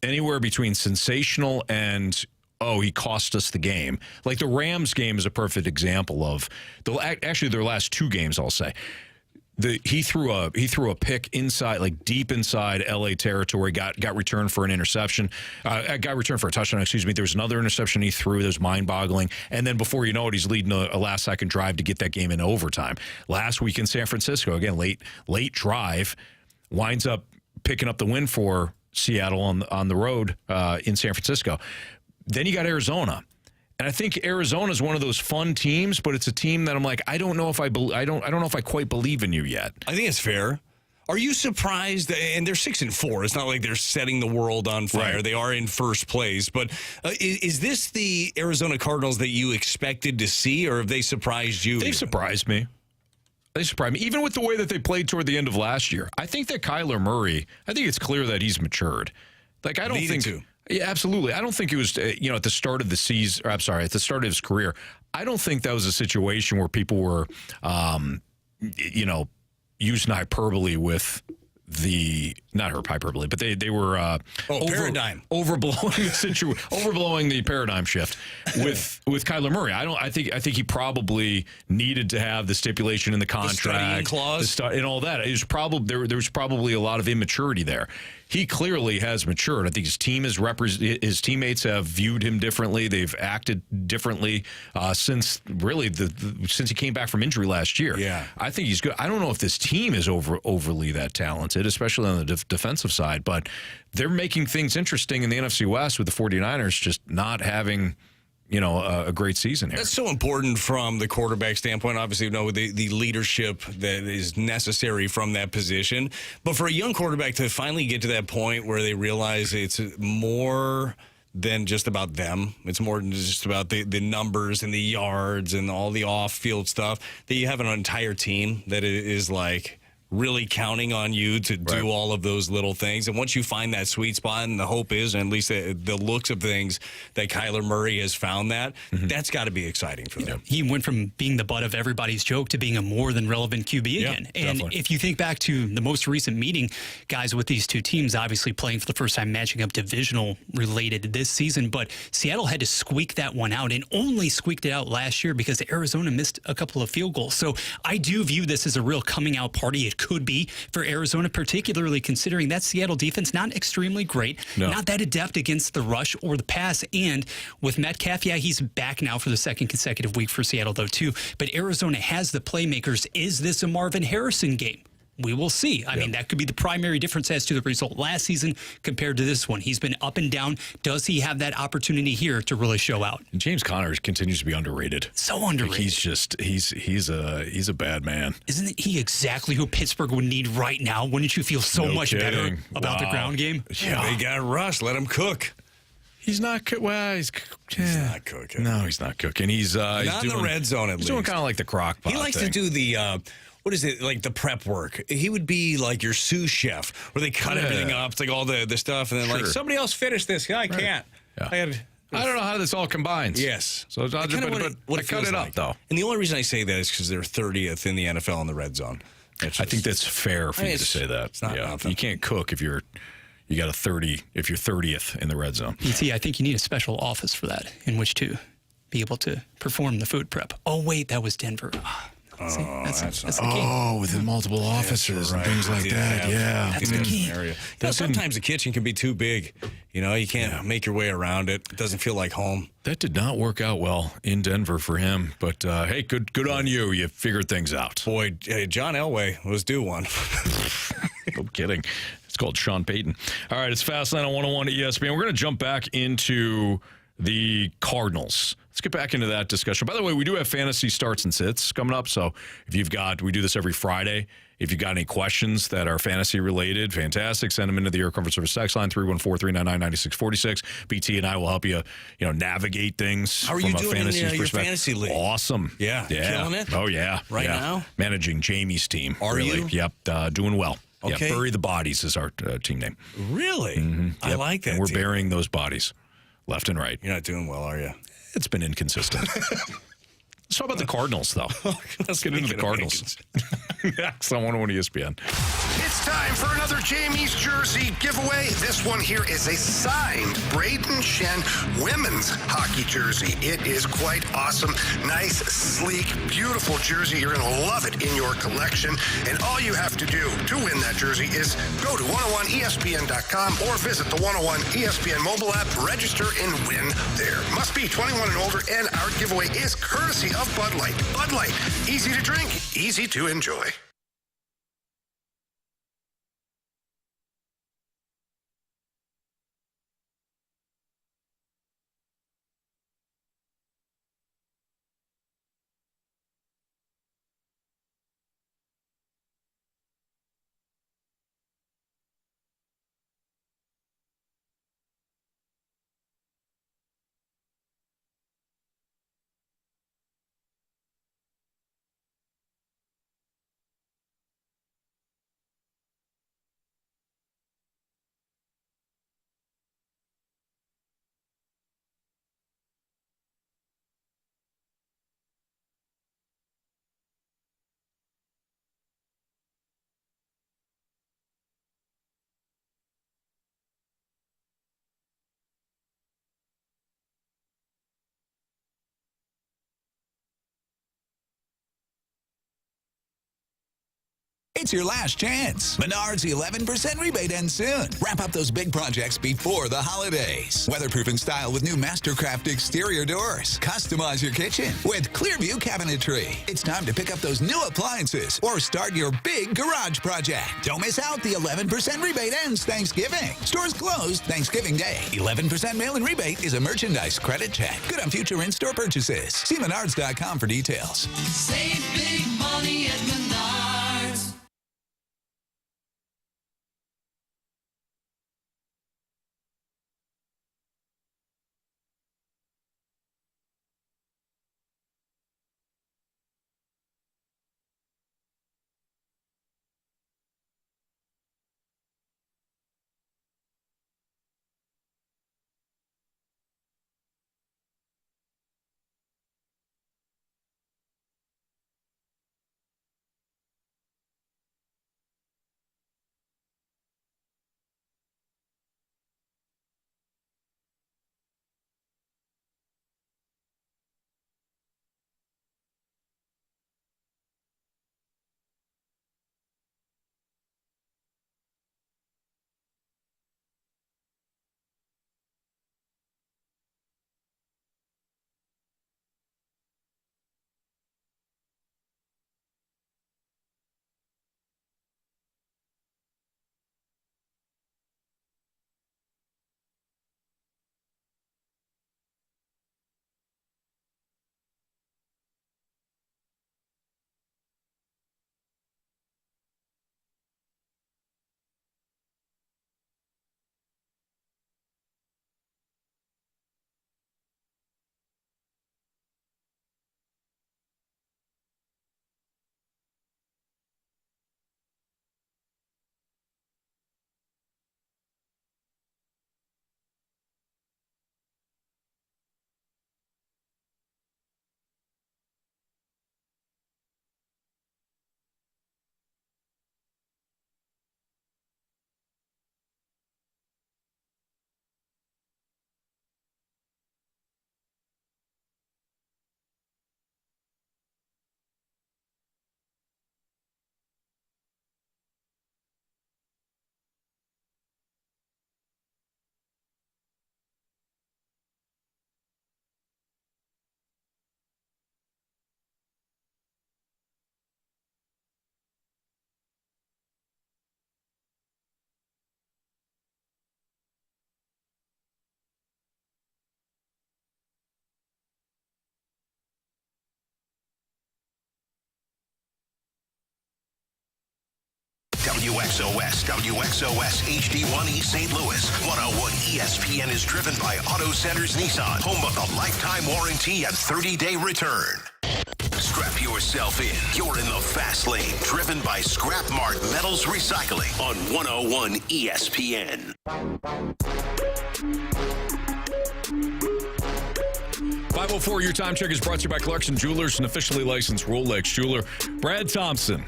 anywhere between sensational and, he cost us the game. Like the Rams game is a perfect example of actually their last 2 games, I'll say. He threw a pick inside, like deep inside LA territory, got returned for an interception. Got returned for a touchdown, excuse me. There was another interception he threw that was mind-boggling. And then before you know it, he's leading a last-second drive to get that game in overtime. Last week in San Francisco, again, late drive, winds up picking up the win for Seattle on the road in San Francisco. Then you got Arizona. And I think Arizona is one of those fun teams, but it's a team that I'm like, I don't know if I don't know if I quite believe in you yet. I think it's fair. Are you surprised? And they're 6-4. It's not like they're setting the world on fire. Right. They are in first place. But is this the Arizona Cardinals that you expected to see, or have they surprised you? They've surprised me. Even with the way that they played toward the end of last year. I think that Kyler Murray, I think it's clear that he's matured. Like I don't think. Yeah, absolutely. I don't think it was, at the start of the season, or I'm sorry, at the start of his career, I don't think that was a situation where people were, using hyperbole with not hyperbole, but they were paradigm overblowing the situation, overblowing the paradigm shift with Kyler Murray. I think he probably needed to have the stipulation in the contract, clause, and all that. It was probably there was probably a lot of immaturity there. He clearly has matured. I think his teammates have viewed him differently. They've acted differently since he came back from injury last year. Yeah, I think he's good. I don't know if this team is overly that talented, especially on the defensive side, but they're making things interesting in the NFC West with the 49ers just not having a great season here. That's so important from the quarterback standpoint. Obviously, the leadership that is necessary from that position. But for a young quarterback to finally get to that point where they realize it's more than just about them. It's more than just about the numbers and the yards and all the off-field stuff. That you have an entire team that is like really counting on you to do all of those little things. And once you find that sweet spot, and the hope is, and at least the looks of things, that Kyler Murray has found that's got to be exciting for them. He went from being the butt of everybody's joke to being a more than relevant QB again. And definitely. If you think back to the most recent meeting, guys, with these two teams obviously playing for the first time, matching up divisional related this season, but Seattle had to squeak that one out, and only squeaked it out last year because Arizona missed a couple of field goals. So I do view this as a real coming out party. It could be for Arizona, particularly considering that Seattle defense not extremely great, not that adept against the rush or the pass. And with Metcalf, he's back now for the second consecutive week for Seattle, though, too. But Arizona has the playmakers. Is this a Marvin Harrison game? We will see. I mean, that could be the primary difference as to the result last season compared to this one. He's been up and down. Does he have that opportunity here to really show out? James Conner continues to be underrated. So underrated. He's a bad man. Isn't he exactly who Pittsburgh would need right now? Wouldn't you feel so much better about the ground game? Yeah, they got Russ. Let him cook. He's not he's not cooking. No, he's not cooking. He's not in the red zone at least. He's doing kind of like the crock pot. He likes to do the what is it, like the prep work? He would be like your sous chef, where they cut everything up, it's like all the stuff, and then like somebody else finish this. I can't. Yeah. I don't know how this all combines. Yes. So I cut it up, though. And the only reason I say that is because they're 30th in the NFL in the red zone. I think that's fair for you to say that. It's not nothing. You can't cook if you got a 30 if you're 30th in the red zone. PT, I think you need a special office for that in which to be able to perform the food prep. Oh, wait, that was Denver. See, that's the key. With the multiple offices and things like that. Yeah. That's the key. Sometimes the kitchen can be too big. You can't make your way around it. It doesn't feel like home. That did not work out well in Denver for him. But, hey, good on you. You figured things out. Boy, John Elway was due one. No kidding. It's called Sean Payton. All right, it's Fastlane on 101 ESPN. We're going to jump back into the Cardinals. Let's get back into that discussion. By the way, we do have fantasy starts and sits coming up. So if we do this every Friday. If you've got any questions that are fantasy related, fantastic. Send them into the Air Comfort Service text line 314-399-9646. BT and I will help you, navigate things How are from you a doing fantasy in your perspective. Fantasy league? Awesome. Yeah. Killing it? Oh yeah. Right now? Managing Jamie's team. Are you? Yep. Doing well. Okay. Yeah, Bury the Bodies is our team name. Really? Mm-hmm. I like that. And we're team. burying those bodies left and right. You're not doing well, are you? It's been inconsistent. Let's talk about the Cardinals, though. Let's get into the Cardinals. Next on 101 ESPN. It's time for another Jamie's jersey giveaway. This one here is a signed Braden Shen women's hockey jersey. It is quite awesome. Nice, sleek, beautiful jersey. You're going to love it in your collection. And all you have to do to win that jersey is go to 101ESPN.com or visit the 101 ESPN mobile app, register, and win there. Must be 21 and older, and our giveaway is courtesy of Bud Light. Bud Light, easy to drink, easy to enjoy. It's your last chance. Menards 11% rebate ends soon. Wrap up those big projects before the holidays. Weatherproofing style with new Mastercraft exterior doors. Customize your kitchen with Clearview Cabinetry. It's time to pick up those new appliances or start your big garage project. Don't miss out. The 11% rebate ends Thanksgiving. Stores closed Thanksgiving Day. 11% mail-in rebate is a merchandise credit check. Good on future in-store purchases. See Menards.com for details. Save big money at Menards. WXOS, WXOS HD1 East St. Louis. 101 ESPN is driven by Auto Centers Nissan, home of the lifetime warranty and 30-day return. Strap yourself in. You're in the fast lane, driven by Scrap Mart Metals Recycling on 101 ESPN. 504, your time check is brought to you by Clarkson Jewelers, an officially licensed Rolex jeweler. Brad Thompson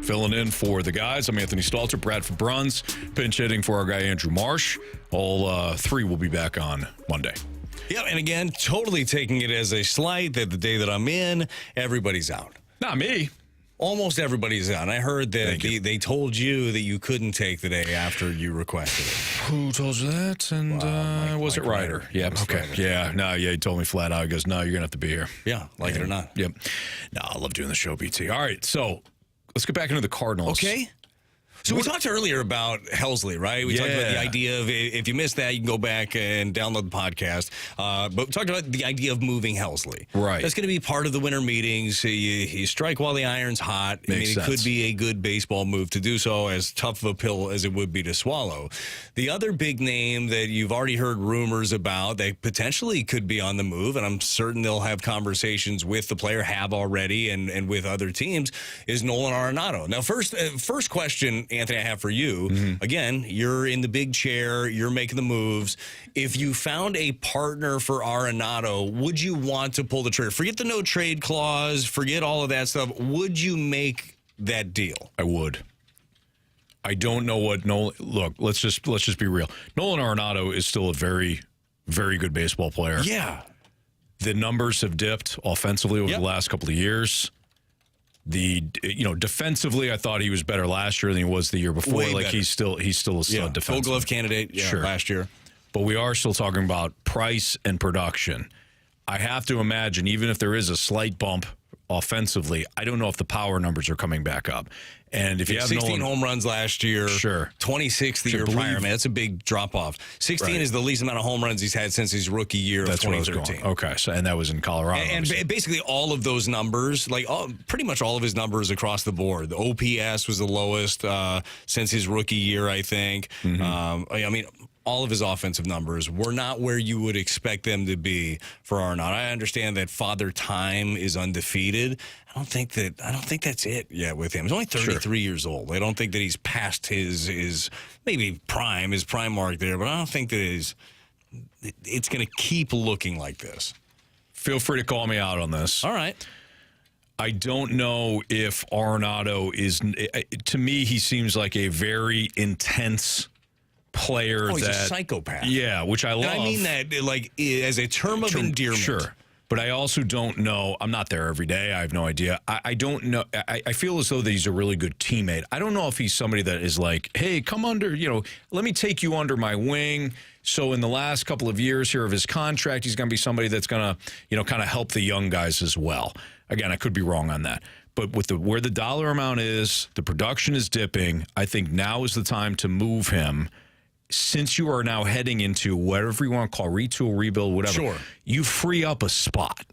filling in for the guys. I'm Anthony Stalter, Bradford Bruns, pinch hitting for our guy Andrew Marsh. All three will be back on Monday. Yeah, and again, totally taking it as a slight that the day that I'm in, everybody's out. Not me. Almost everybody's out. And I heard that they told you that you couldn't take the day after you requested it. Who told you that? And was it Ryder? Yeah, okay. Ryder. Yeah, he told me flat out. He goes, no, you're going to have to be here. Yeah, like it or not. Yep. No, I love doing the show, BT. All right, so let's get back into the Cardinals. Okay. So we talked earlier about Helsley, right? We talked about the idea of, if you missed that, you can go back and download the podcast. But we talked about the idea of moving Helsley. Right. That's going to be part of the winter meetings. You strike while the iron's hot. Makes sense. It could be a good baseball move to do so, as tough of a pill as it would be to swallow. The other big name that you've already heard rumors about that potentially could be on the move, and I'm certain they'll have conversations with the player, have already, and with other teams, is Nolan Arenado. Now, first question, Anthony, I have for you. Again, you're in the big chair. You're making the moves. If you found a partner for Arenado, would you want to pull the trigger? Forget the no trade clause. Forget all of that stuff. Would you make that deal? I would. I don't know what Nolan. Look, let's just be real. Nolan Arenado is still a very, very good baseball player. Yeah. The numbers have dipped offensively over the last couple of years. Defensively, I thought he was better last year than he was the year before. Way like better. he's still a stud defenseman. Gold Glove candidate last year. But we are still talking about price and production. I have to imagine, even if there is a slight bump offensively, I don't know if the power numbers are coming back up. And if you have 16 home runs last year, 26 the year prior, man, that's a big drop off. 16 is the least amount of home runs he's had since his rookie year of 2013. Okay, so and that was in Colorado. And basically all of those numbers, pretty much all of his numbers across the board. The OPS was the lowest since his rookie year, I think. All of his offensive numbers were not where you would expect them to be for Arenado. I understand that Father Time is undefeated. I don't think that's it yet with him. He's only 33 years old. I don't think that he's past his maybe his prime mark there, but I don't think that it's going to keep looking like this. Feel free to call me out on this. All right. I don't know if Arenado is, to me, he seems like a very intense player. He's a psychopath. Yeah, which I love. And I mean that as a term of endearment. Sure. But I also don't know. I'm not there every day. I have no idea. I don't know. I feel as though that he's a really good teammate. I don't know if he's somebody that is like, hey, come under, let me take you under my wing. So in the last couple of years here of his contract, he's going to be somebody that's going to, kind of help the young guys as well. Again, I could be wrong on that. But with where the dollar amount is, the production is dipping. I think now is the time to move him. Since you are now heading into whatever you want to call retool, rebuild, whatever, you free up a spot.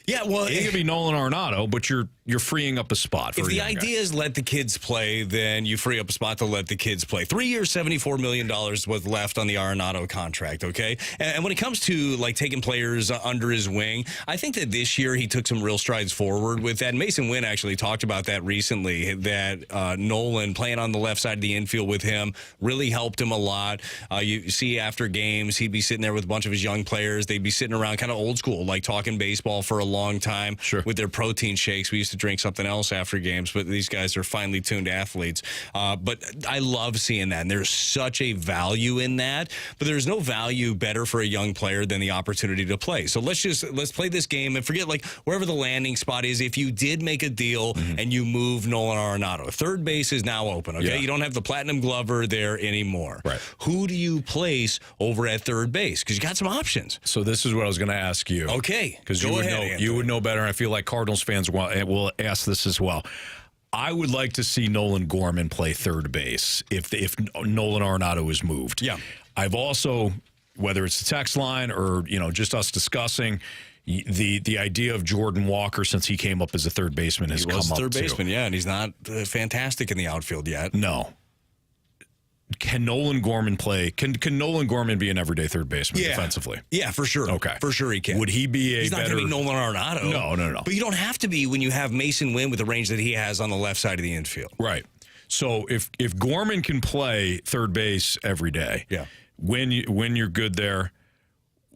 Yeah, well, it could be Nolan Arenado, but you're freeing up a spot. If the idea is let the kids play, then you free up a spot to let the kids play. 3 years, $74 million was left on the Arenado contract, okay? And when it comes to, taking players under his wing, I think that this year he took some real strides forward with that. Mason Wynn actually talked about that recently, that Nolan playing on the left side of the infield with him really helped him a lot. You see after games, he'd be sitting there with a bunch of his young players. They'd be sitting around kind of old school, talking baseball for a long time with their protein shakes. We used to drink something else after games, but these guys are finely tuned athletes. But I love seeing that, and there's such a value in that. But there's no value better for a young player than the opportunity to play. So let's play this game and forget wherever the landing spot is. If you did make a deal and you move Nolan Arenado, third base is now open. Okay, you don't have the platinum glover there anymore. Right. Who do you place over at third base? Because you got some options. So this is what I was going to ask you. Okay, because you would know better, and I feel like Cardinals fans will ask this as well. I would like to see Nolan Gorman play third base if Nolan Arenado is moved. Yeah. I've also, whether it's the text line or just us discussing, the idea of Jordan Walker since he came up as a third baseman has come up third too. baseman, yeah, and he's not fantastic in the outfield yet. No. Can Nolan Gorman play? Can Nolan Gorman be an everyday third baseman defensively? Yeah, for sure. Okay. For sure he can. Would he be He's not going to be Nolan Arenado. No. But you don't have to be when you have Mason Wynn with the range that he has on the left side of the infield. Right. So if Gorman can play third base every day, when you're good there,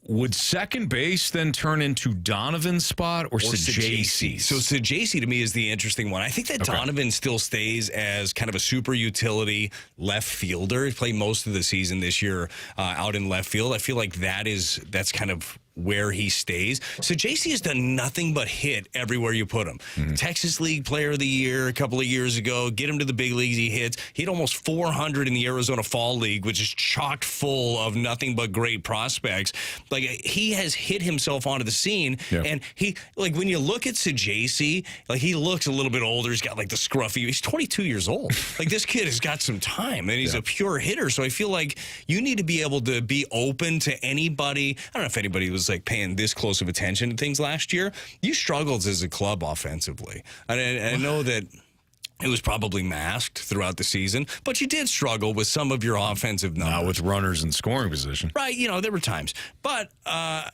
would second base then turn into Donovan's spot or Sajaci's? So Sajaci to me is the interesting one. I think that Donovan still stays as kind of a super utility left fielder. He played most of the season this year out in left field. I feel like that's kind of where he stays. Sajaci has done nothing but hit everywhere you put him. Texas League Player of the Year a couple of years ago. Get him to the big leagues, he hits. He hit almost 400 in the Arizona Fall League, which is chock full of nothing but great prospects. Like, he has hit himself onto the scene, and he, like, when you look at Sajaci, like, he looks a little bit older. He's got, like, the scruffy. He's 22 years old. Like, this kid has got some time, and he's a pure hitter. So I feel like you need to be able to be open to anybody. I don't know if anybody was like paying this close of attention to things last year. You struggled as a club offensively. I know that it was probably masked throughout the season, but you did struggle with some of your offensive numbers. Not with runners in scoring position. Right, there were times. But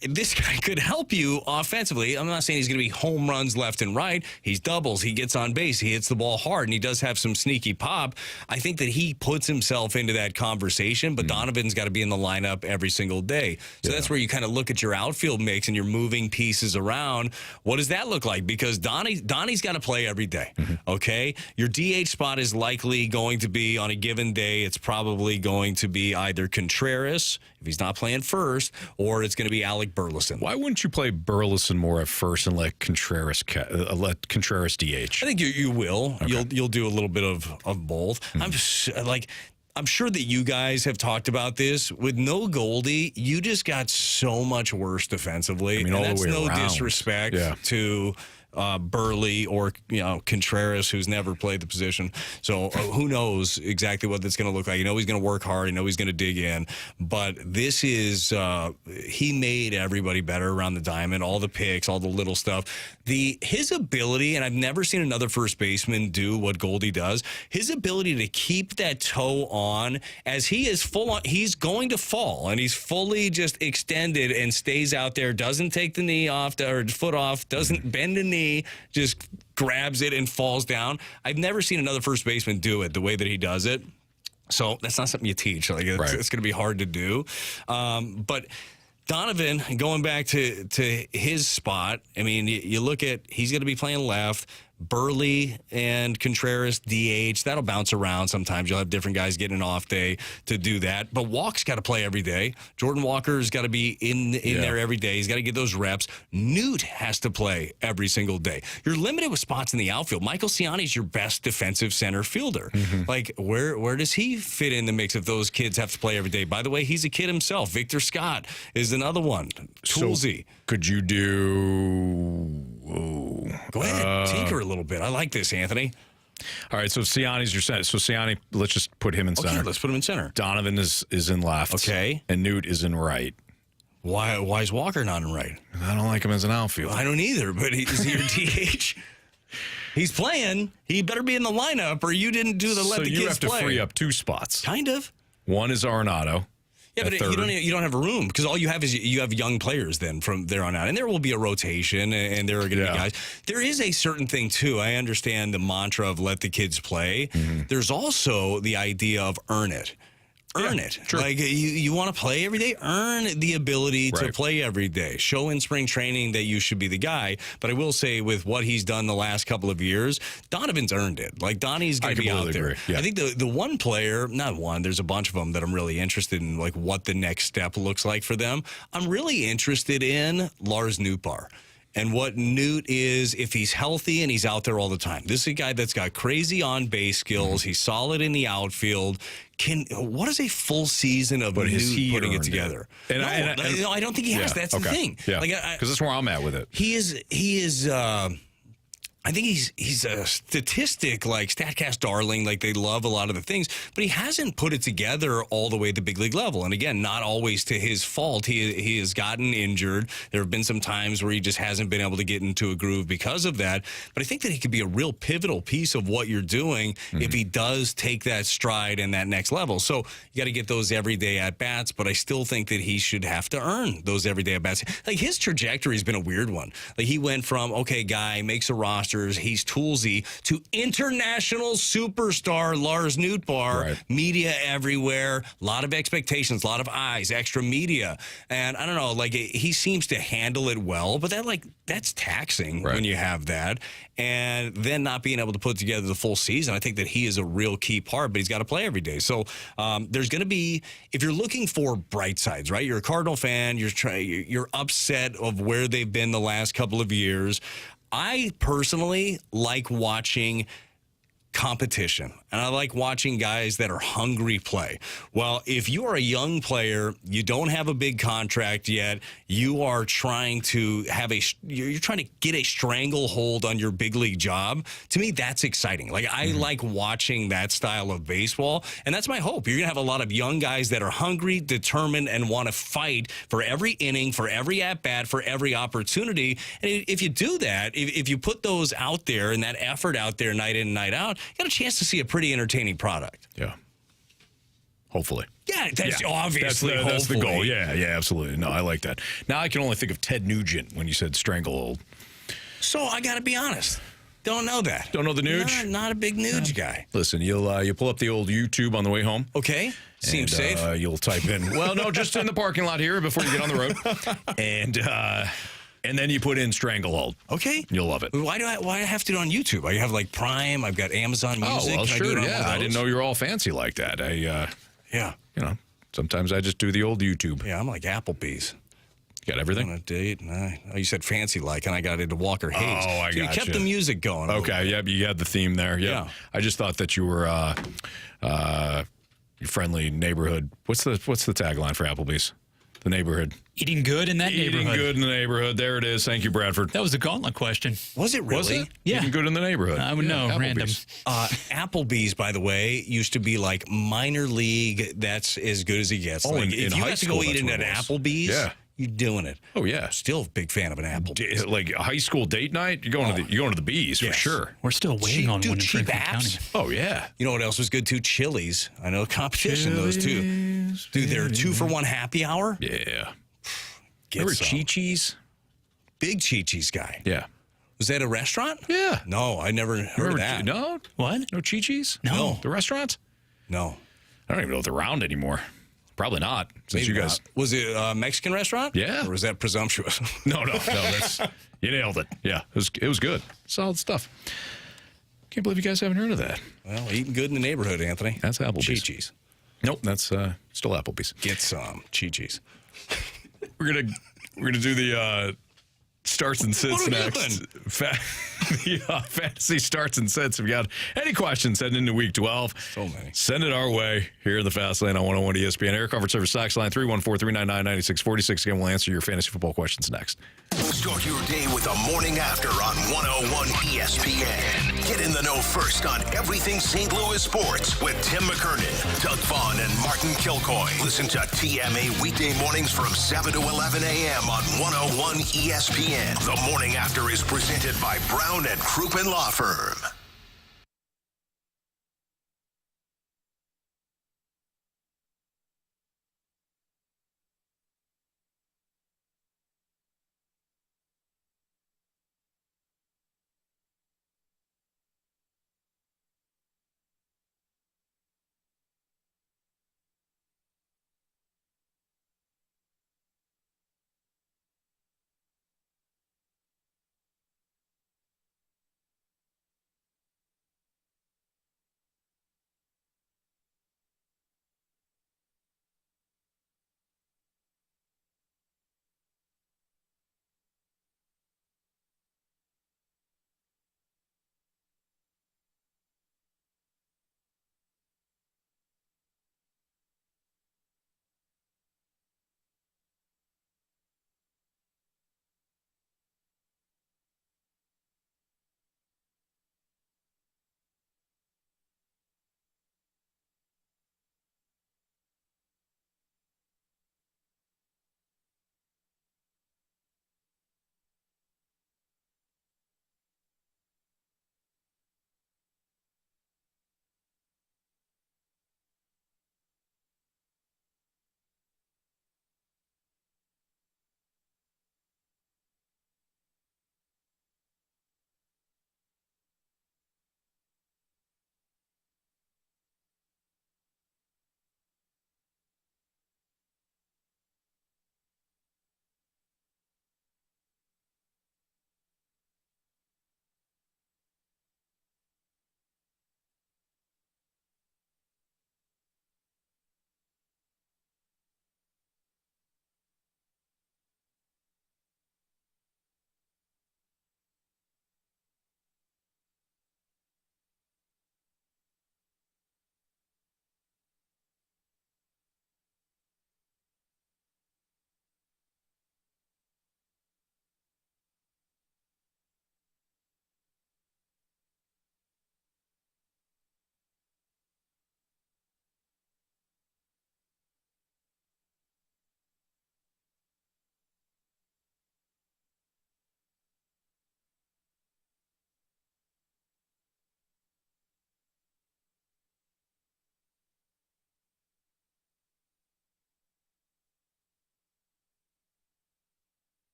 this guy could help you offensively. I'm not saying he's going to be home runs left and right. He's doubles. He gets on base. He hits the ball hard, and he does have some sneaky pop. I think that he puts himself into that conversation, but Donovan's got to be in the lineup every single day. So that's where you kind of look at your outfield mix and you're moving pieces around. What does that look like? Because Donnie's got to play every day, okay? Your DH spot is likely going to be on a given day. It's probably going to be either Contreras, if he's not playing first, or it's going to be Alec Burleson. Why wouldn't you play Burleson more at first and let Contreras DH? I think you will. Okay. You'll do a little bit of both. I'm sure that you guys have talked about this. With no Goldie, you just got so much worse defensively. I mean, all the way around. Disrespect to Burley or Contreras, who's never played the position. So who knows exactly what that's going to look like. He's going to work hard. He's going to dig in. But this is he made everybody better around the diamond. All the picks, all the little stuff. His ability, and I've never seen another first baseman do what Goldie does. His ability to keep that toe on as he is full on. He's going to fall, and he's fully just extended and stays out there. Doesn't take the knee off or foot off. Doesn't bend the knee. Just grabs it and falls down. I've never seen another first baseman do it the way that he does it. So that's not something you teach. Like it's going to be hard to do. But Donovan, going back to his spot, I mean, you look at, he's going to be playing left. Burley and Contreras DH, that'll bounce around sometimes. You'll have different guys getting an off day to do that. But Walk's got to play every day. Jordan Walker's got to be in there every day. He's got to get those reps. Newt has to play every single day. You're limited with spots in the outfield. Michael Ciani's your best defensive center fielder. Like, where does he fit in the mix if those kids have to play every day? By the way, he's a kid himself. Victor Scott is another one. Toolsy. So could you do... Go ahead, tinker a little bit. I like this, Anthony. All right, so Ciani's your center. So Ciani, let's just put him in center. Okay, let's put him in center. Donovan is in left. Okay. And Newt is in right. Why is Walker not in right? I don't like him as an outfielder. I don't either, but is he your DH? He's playing. He better be in the lineup, or you didn't do the let the kids play. So you have to free up two spots. Kind of. One is Arenado. Yeah, but you don't have room because all you have is you have young players then from there on out. And there will be a rotation, and there are going to be guys. There is a certain thing, too. I understand the mantra of let the kids play. There's also the idea of earn it. Earn it. Sure. Like, you want to play every day? Earn the ability to play every day. Show in spring training that you should be the guy. But I will say, with what he's done the last couple of years, Donovan's earned it. Like, Donnie's going to be out there. Yeah. I think the one player, not one, there's a bunch of them that I'm really interested in, like, what the next step looks like for them. I'm really interested in Lars Nootbaar. And what Newt is, if he's healthy and he's out there all the time. This is a guy that's got crazy on-base skills. He's solid in the outfield. What is a full season of Newt putting it together? And I don't think he has. That's the thing. Yeah, because that's where I'm at with it. He is. I I think he's a statistic, like StatCast darling, like they love a lot of the things, but he hasn't put it together all the way at the big league level. And again, not always to his fault. He has gotten injured. There have been some times where he just hasn't been able to get into a groove because of that. But I think that he could be a real pivotal piece of what you're doing if he does take that stride and that next level. So you got to get those everyday at-bats, but I still think that he should have to earn those everyday at-bats. Like his trajectory has been a weird one. Like he went from, okay, guy, makes a roster, he's toolsy, to international superstar Lars Nootbaar, media everywhere, a lot of expectations, a lot of eyes, extra media. And I don't know, like he seems to handle it well, but that's taxing when you have that. And then not being able to put together the full season, I think that he is a real key part, but he's got to play every day. So there's going to be, if you're looking for bright sides, right? You're a Cardinal fan, you're upset of where they've been the last couple of years. I personally like watching competition, and I like watching guys that are hungry play. Well, if you are a young player, you don't have a big contract yet, you are trying to you're trying to get a stranglehold on your big league job. To me, that's exciting. Like I like watching that style of baseball, and that's my hope. You're gonna have a lot of young guys that are hungry, determined, and want to fight for every inning, for every at bat, for every opportunity. And if you do that, if you put those out there and that effort out there night in and night out, you got a chance to see a pretty entertaining product. Yeah. Hopefully. Yeah, that's obviously that's the goal. hopefully. Yeah, absolutely. No, I like that. Now I can only think of Ted Nugent when you said stranglehold. So I got to be honest. Don't know that. Don't know the Nuge? Not a big Nuge guy. Listen, you'll pull up the old YouTube on the way home. Okay. Seems safe. You'll type in, well, no, just in the parking lot here before you get on the road. And then you put in stranglehold. Okay. You'll love it. Why do I have to do it on YouTube? I have like Prime. I've got Amazon Music. Oh, well, Can I do sure. it on one of I those? didn't know you were all fancy like that. Yeah. You know, sometimes I just do the old YouTube. Yeah, I'm like Applebee's. You got everything? On a date. You said fancy like, and I got into Walker Hayes. Oh, I got you kept the music going. Okay, yeah, you had the theme there. Yep. Yeah. I just thought that you were your friendly neighborhood. What's the tagline for Applebee's? The neighborhood. Eating good in that neighborhood. Eating good in the neighborhood. There it is. Thank you, Bradford. That was a Gauntlet question. Was it really? Was it? Yeah. Eating good in the neighborhood. I would know. Random. Applebee's, by the way, used to be like minor league. That's as good as it gets. Oh, like, in if you high have to school, go eat that's in what an it was. Applebe's, Yeah. you're doing it. Oh yeah. Still a big fan of an Applebee's. Like a high school date night, you're going to the Bees for sure. We're still waiting on one in cheap Franklin apps. County. Oh yeah. You know what else was good too? Chili's. I know competition those two. Dude, they're 2-for-1 happy hour. Yeah. Get Remember some. Chi-Chi's? Big Chi-Chi's guy. Yeah. Was that a restaurant? Yeah. No, I never heard of that. No? What? No Chi-Chi's? No. The restaurants? No. I don't even know if they're around anymore. Probably not. Since Maybe you guys. not. Was it a Mexican restaurant? Yeah. Or was that presumptuous? No. That's you nailed it. Yeah. It was good. Solid stuff. Can't believe you guys haven't heard of that. Well, eating good in the neighborhood, Anthony. That's Applebee's. Chi-Chi's. Nope, that's still Applebee's. Get some Chi-Chi's. We're gonna do the starts and sits What are we next. The fantasy starts and sits. If you got any questions heading into week 12, so many. Send it our way here in the Fast Lane on 101 ESPN. Air Comfort Service Sox line 314-399-9646. Again, we'll answer your fantasy football questions next. Start your day with the morning after on 101 ESPN. Get in the know first on everything St. Louis sports with Tim McKernan, Doug Vaughn, and Martin Kilcoy. Listen to TMA weekday mornings from 7 to 11 a.m. on 101 ESPN. The morning after is presented by Brown and Crouppen Law Firm.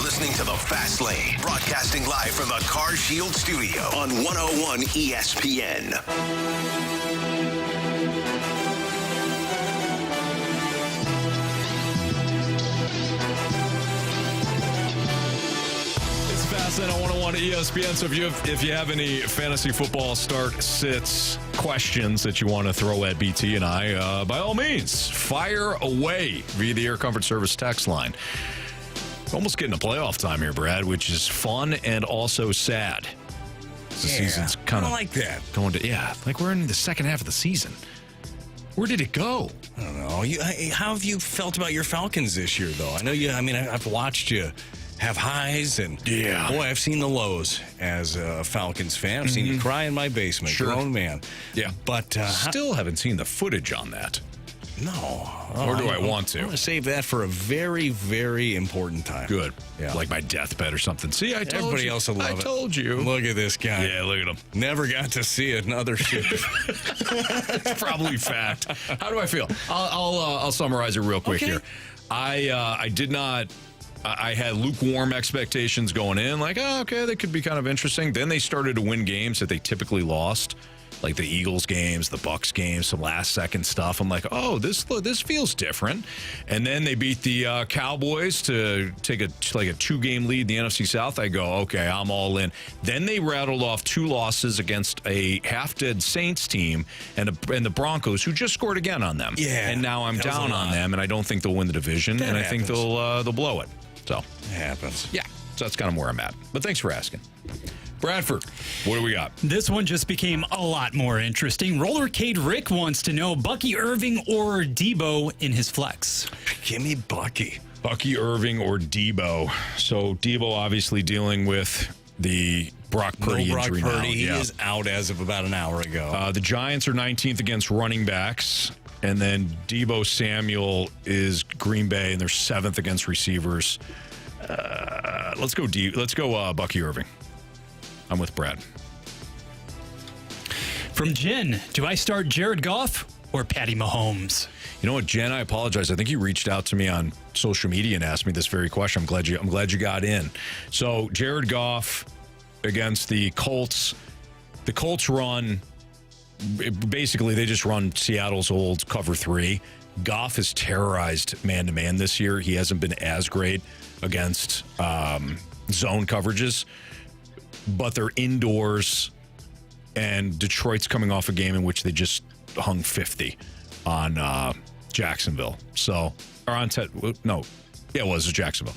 listening to The Fast Lane, broadcasting live from the Car Shield studio on 101 ESPN. It's Fast Lane on 101 ESPN. So if you have any fantasy football start sits questions that you want to throw at BT and I, by all means, fire away via the Air Comfort Service text line. Almost getting to playoff time here, Brad, which is fun and also sad. The season's kind of like that. Going to like we're in the second half of the season. Where did it go? I don't know. How have you felt about your Falcons this year, though? I know you. I mean, I've watched you have highs and boy, I've seen the lows as a Falcons fan. I've seen you cry in my basement, grown man. Yeah, but still haven't seen the footage on that. No. Or do I want to? I want to save that for a very, very important time. Good. Yeah. Like my deathbed or something. See, I told Everybody you. else will love it. I told you. Look at this guy. Yeah, look at him. Never got to see another shit. It's probably fact. How do I feel? I'll summarize it real quick here. I did not. I had lukewarm expectations going in, like, oh, okay, they could be kind of interesting. Then they started to win games that they typically lost, like the Eagles games, the Bucks games, some last-second stuff. I'm like, oh, this feels different. And then they beat the Cowboys to take a 2-game lead in the NFC South. I go, okay, I'm all in. Then they rattled off 2 losses against a half-dead Saints team and the Broncos, who just scored again on them. Yeah, and now I'm down on them, and I don't think they'll win the division, and I think they'll blow it. So it happens. Yeah, so that's kind of where I'm at. But thanks for asking. Bradford, what do we got? This one just became a lot more interesting. Rollercade Rick wants to know Bucky Irving or Debo in his flex. Give me Bucky. Bucky Irving or Debo. So Debo obviously dealing with the Brock Purdy injury now. He is out as of about an hour ago. The Giants are 19th against running backs. And then Debo Samuel is Green Bay, and they're 7th against receivers. Let's go Bucky Irving. I'm with Brad. From Jen, do I start Jared Goff or Patty Mahomes? You know what, Jen? I apologize. I think you reached out to me on social media and asked me this very question. I'm glad you got in. So Jared Goff against the Colts. The Colts run. Basically, they just run Seattle's old cover 3. Goff has terrorized man-to-man this year. He hasn't been as great against zone coverages, but they're indoors, and Detroit's coming off a game in which they just hung 50 on Jacksonville. It was Jacksonville.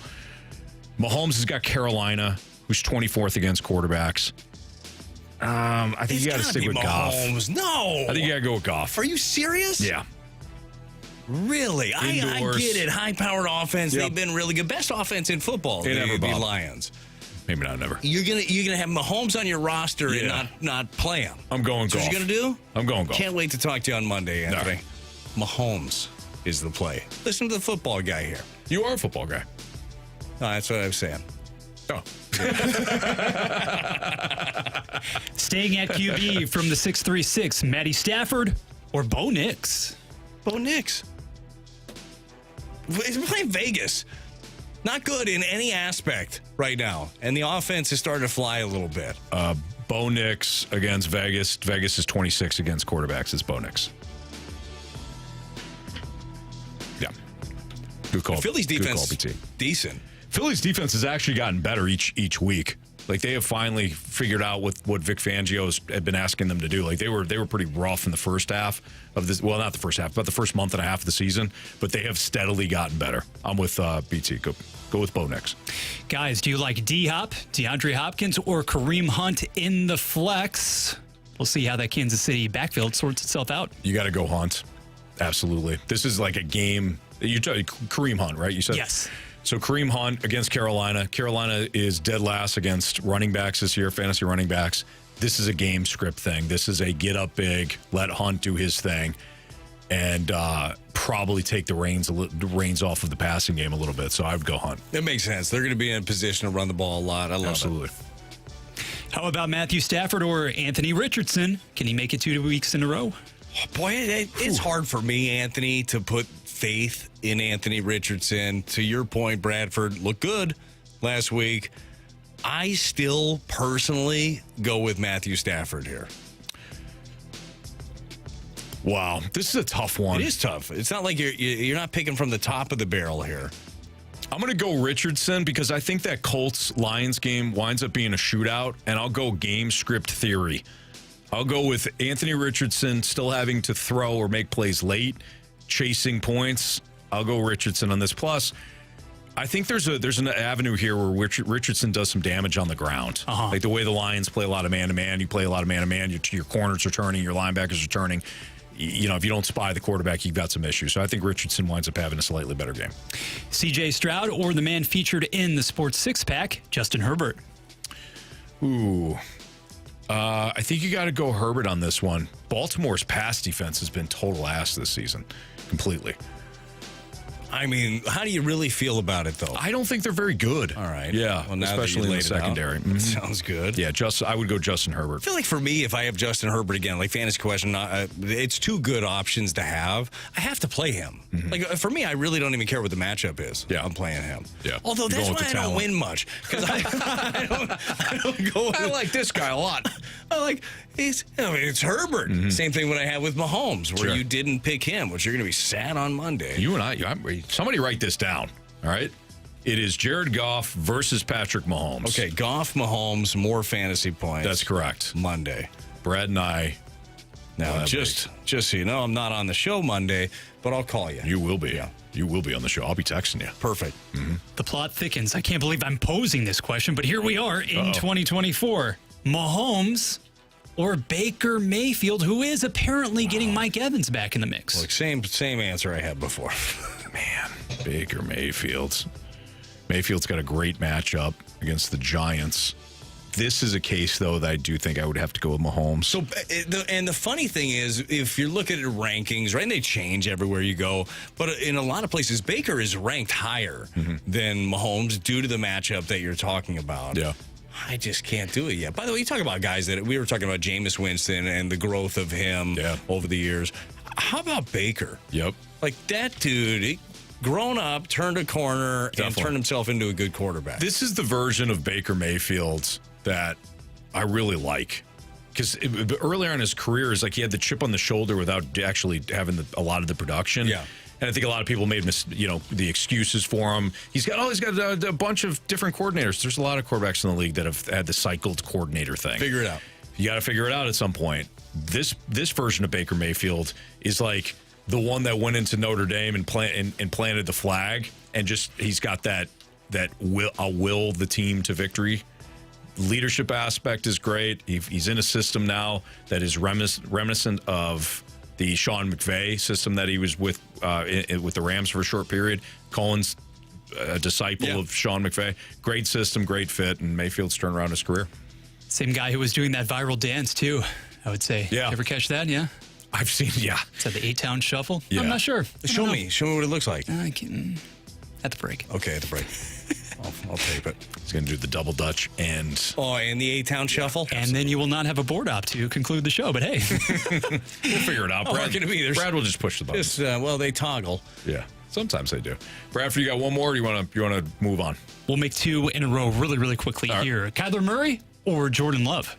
Mahomes has got Carolina, who's 24th against quarterbacks. I think you got to stick with Goff. No. I think you got to go with Goff. Are you serious? Yeah. Really? I get it. High-powered offense. Yep. They've been really good. Best offense in football. The Lions. Maybe not never. You're gonna have Mahomes on your roster and not play him. I'm going Goff. What you gonna do? I'm going Goff. Can't wait to talk to you on Monday, Anthony. No. Mahomes is the play. Listen to the football guy here. You are a football guy. No, that's what I was saying. Oh. Staying at QB from the 636, Matty Stafford or Bo Nix? Bo Nix. He's playing Vegas. Not good in any aspect right now. And the offense is starting to fly a little bit. Bo Nix against Vegas. Vegas is 26 against quarterbacks. It's Bo Nix. Yeah. Good call. Philly's defense, good call, BT. Decent. Philly's defense has actually gotten better each week. Like, they have finally figured out what Vic Fangio had been asking them to do. Like, they were pretty rough in the first half of this. Well, not the first half, but the first month and a half of the season. But they have steadily gotten better. I'm with BT. Go with Bo Nix. Guys, do you like D-Hop, DeAndre Hopkins, or Kareem Hunt in the flex? We'll see how that Kansas City backfield sorts itself out. You got to go Hunt. Absolutely. This is like a game. You Kareem Hunt, right? You said yes. So Kareem Hunt against Carolina. Carolina is dead last against running backs this year, fantasy running backs. This is a game script thing. This is a get up big, let Hunt do his thing, and probably take the reins off of the passing game a little bit. So I would go Hunt. That makes sense. They're going to be in a position to run the ball a lot. I love it. How about Matthew Stafford or Anthony Richardson? Can he make it 2 weeks in a row? Boy, it's hard for me, Anthony, to put faith in Anthony Richardson. To your point, Bradford looked good last week. I still personally go with Matthew Stafford here. Wow, this is a tough one. It is tough. It's not like you're not picking from the top of the barrel here. I'm going to go Richardson because I think that Colts-Lions game winds up being a shootout, and I'll go game script theory. I'll go with Anthony Richardson still having to throw or make plays late, chasing points. I'll go Richardson on this. Plus, I think there's an avenue here where Richardson does some damage on the ground. Like the way the Lions play a lot of man-to-man, you play a lot of man-to-man, your corners are turning, your linebackers are turning. If you don't spy the quarterback, you've got some issues. So I think Richardson winds up having a slightly better game. C.J. Stroud or the man featured in the Sports Six-Pack, Justin Herbert? Ooh. I think you got to go Herbert on this one. Baltimore's pass defense has been total ass this season. Completely. I mean, how do you really feel about it, though? I don't think they're very good. All right. Yeah, well, especially in the secondary. Mm-hmm. Sounds good. Yeah, I would go Justin Herbert. I feel like for me, if I have Justin Herbert again, like fantasy question, it's two good options to have. I have to play him. Mm-hmm. Like for me, I really don't even care what the matchup is. Yeah, I'm playing him. Yeah. Although that's why I don't win much because I don't go. I like this guy a lot. It's Herbert. Mm-hmm. Same thing when I have with Mahomes, where you didn't pick him, which you're going to be sad on Monday. You and somebody write this down. All right. It is Jared Goff versus Patrick Mahomes. Okay, Goff, Mahomes, more fantasy points. That's correct. Monday. Brad and I. Now, just so you know, I'm not on the show Monday, but I'll call you. You will be. Yeah. You will be on the show. I'll be texting you. Perfect. Mm-hmm. The plot thickens. I can't believe I'm posing this question, but here we are in 2024. Mahomes or Baker Mayfield, who is apparently getting Mike Evans back in the mix. Look, same answer I had before. Man, Baker Mayfield's got a great matchup against the Giants. This is a case, though, that I do think I would have to go with Mahomes. So, and the funny thing is, if you're looking at rankings, right, and they change everywhere you go, but in a lot of places, Baker is ranked higher than Mahomes due to the matchup that you're talking about. Yeah. I just can't do it yet. By the way, you talk about guys that we were talking about Jameis Winston and the growth of him over the years. How about Baker? Yep. Like that dude, he grown up, turned a corner, and turned himself into a good quarterback. This is the version of Baker Mayfield that I really like. Because earlier in his career, it's like he had the chip on the shoulder without actually having a lot of the production. Yeah. And I think a lot of people made the excuses for him. He's got a bunch of different coordinators. There's a lot of quarterbacks in the league that have had the cycled coordinator thing. Figure it out. You got to figure it out at some point. This version of Baker Mayfield is like the one that went into Notre Dame and planted the flag, and just he's got that will the team to victory. Leadership aspect is great. He's in a system now that is reminiscent of the Sean McVay system that he was with the Rams for a short period. Cohen's a disciple of Sean McVay. Great system, great fit, and Mayfield's turned around his career. Same guy who was doing that viral dance, too, I would say. Yeah. You ever catch that? Yeah. I've seen, Is that the 8-Town Shuffle? Yeah. I'm not sure. Show me what it looks like. I can at the break. Okay, at the break. I'll tape it. He's going to do the double Dutch and the 8-Town Shuffle. And then you will not have a board op to conclude the show, but hey. We'll figure it out. Brad will just push the button. They toggle. Yeah, sometimes they do. Bradford, you got one more, or do you want to move on? We'll make two in a row really, really quickly here. Kyler Murray or Jordan Love?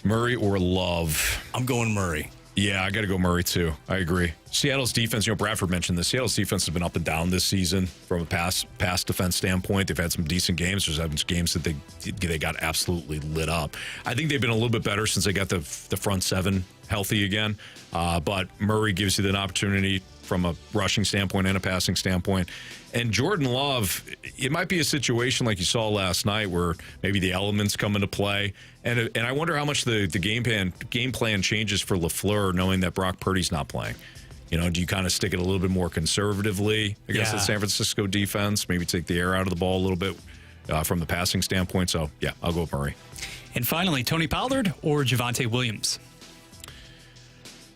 Murray or Love? I'm going Murray. Yeah, I got to go Murray, too. I agree. Seattle's defense, Bradford mentioned this. Seattle's defense has been up and down this season from a pass defense standpoint. They've had some decent games. There's been games that they got absolutely lit up. I think they've been a little bit better since they got the front seven healthy again. But Murray gives you an opportunity from a rushing standpoint and a passing standpoint. And Jordan Love, it might be a situation like you saw last night where maybe the elements come into play. And I wonder how much the game plan changes for LaFleur, knowing that Brock Purdy's not playing. Do you kind of stick it a little bit more conservatively against the San Francisco defense? Maybe take the air out of the ball a little bit from the passing standpoint. So, yeah, I'll go with Murray. And finally, Tony Pollard or Javonte Williams?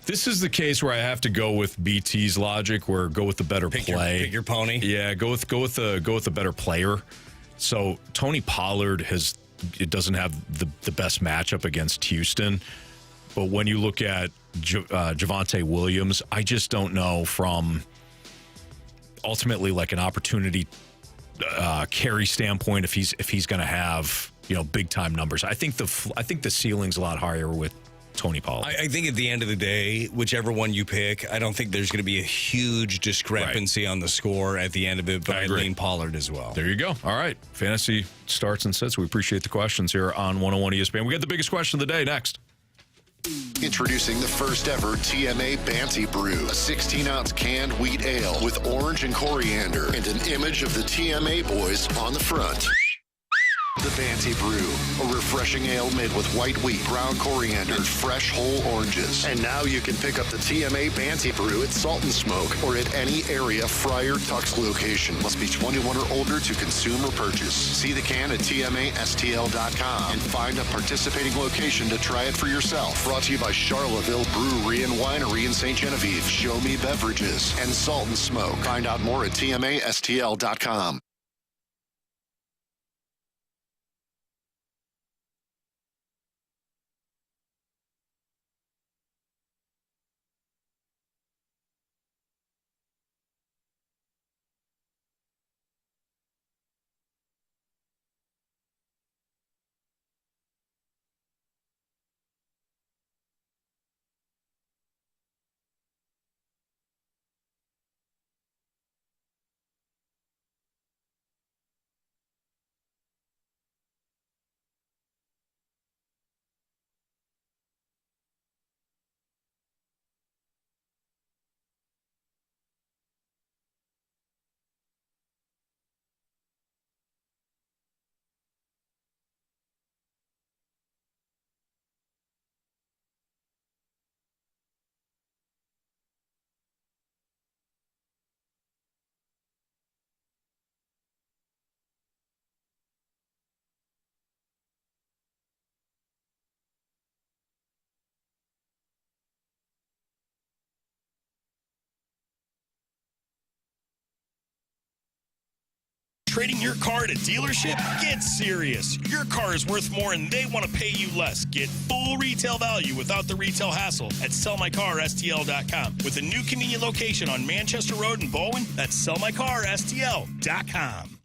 This is the case where I have to go with BT's logic, where go with the better play. Pick your pony. Yeah, go with the better player. So Tony Pollard doesn't have the best matchup against Houston, but when you look at Javonte Williams, I just don't know from ultimately like an opportunity Carey standpoint, if he's going to have big time numbers. I think the ceiling's a lot higher with Tony Pollard. I think at the end of the day, whichever one you pick, I don't think there's going to be a huge discrepancy on the score at the end of it, but I lean Pollard as well. There you go. All right. Fantasy starts and sits. We appreciate the questions here on 101 ESPN. We got the biggest question of the day next. Introducing the first ever TMA Banty Brew, a 16-ounce canned wheat ale with orange and coriander and an image of the TMA boys on the front. The Banty Brew, a refreshing ale made with white wheat, ground coriander, and fresh whole oranges. And now you can pick up the TMA Banty Brew at Salt and Smoke or at any area Friar Tuck's location. Must be 21 or older to consume or purchase. See the can at TMASTL.com and find a participating location to try it for yourself. Brought to you by Charlottesville Brewery and Winery in St. Genevieve, Show Me Beverages, and Salt and Smoke. Find out more at TMASTL.com. Trading your car at a dealership? Get serious. Your car is worth more and they want to pay you less. Get full retail value without the retail hassle at sellmycarstl.com. With a new convenient location on Manchester Road in Bowen, that's sellmycarstl.com.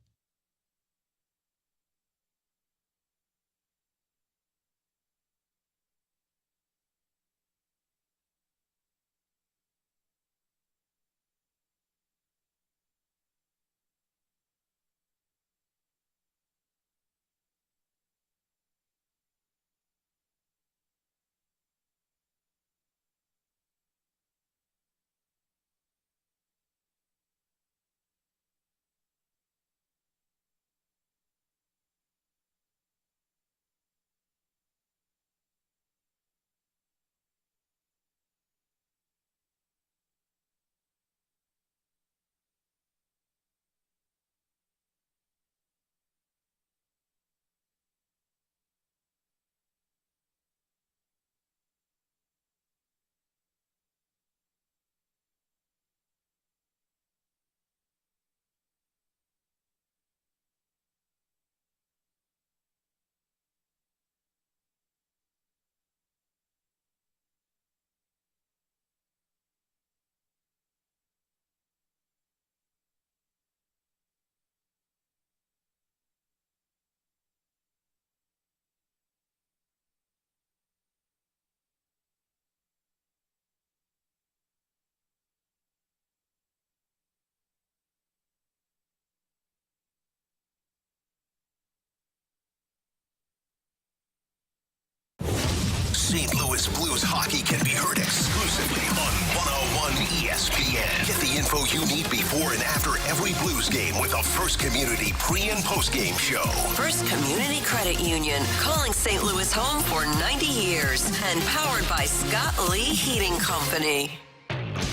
St. Louis Blues hockey can be heard exclusively on 101 ESPN. Get the info you need before and after every Blues game with a First Community pre- and post-game show. First Community Credit Union, calling St. Louis home for 90 years and powered by Scott Lee Heating Company.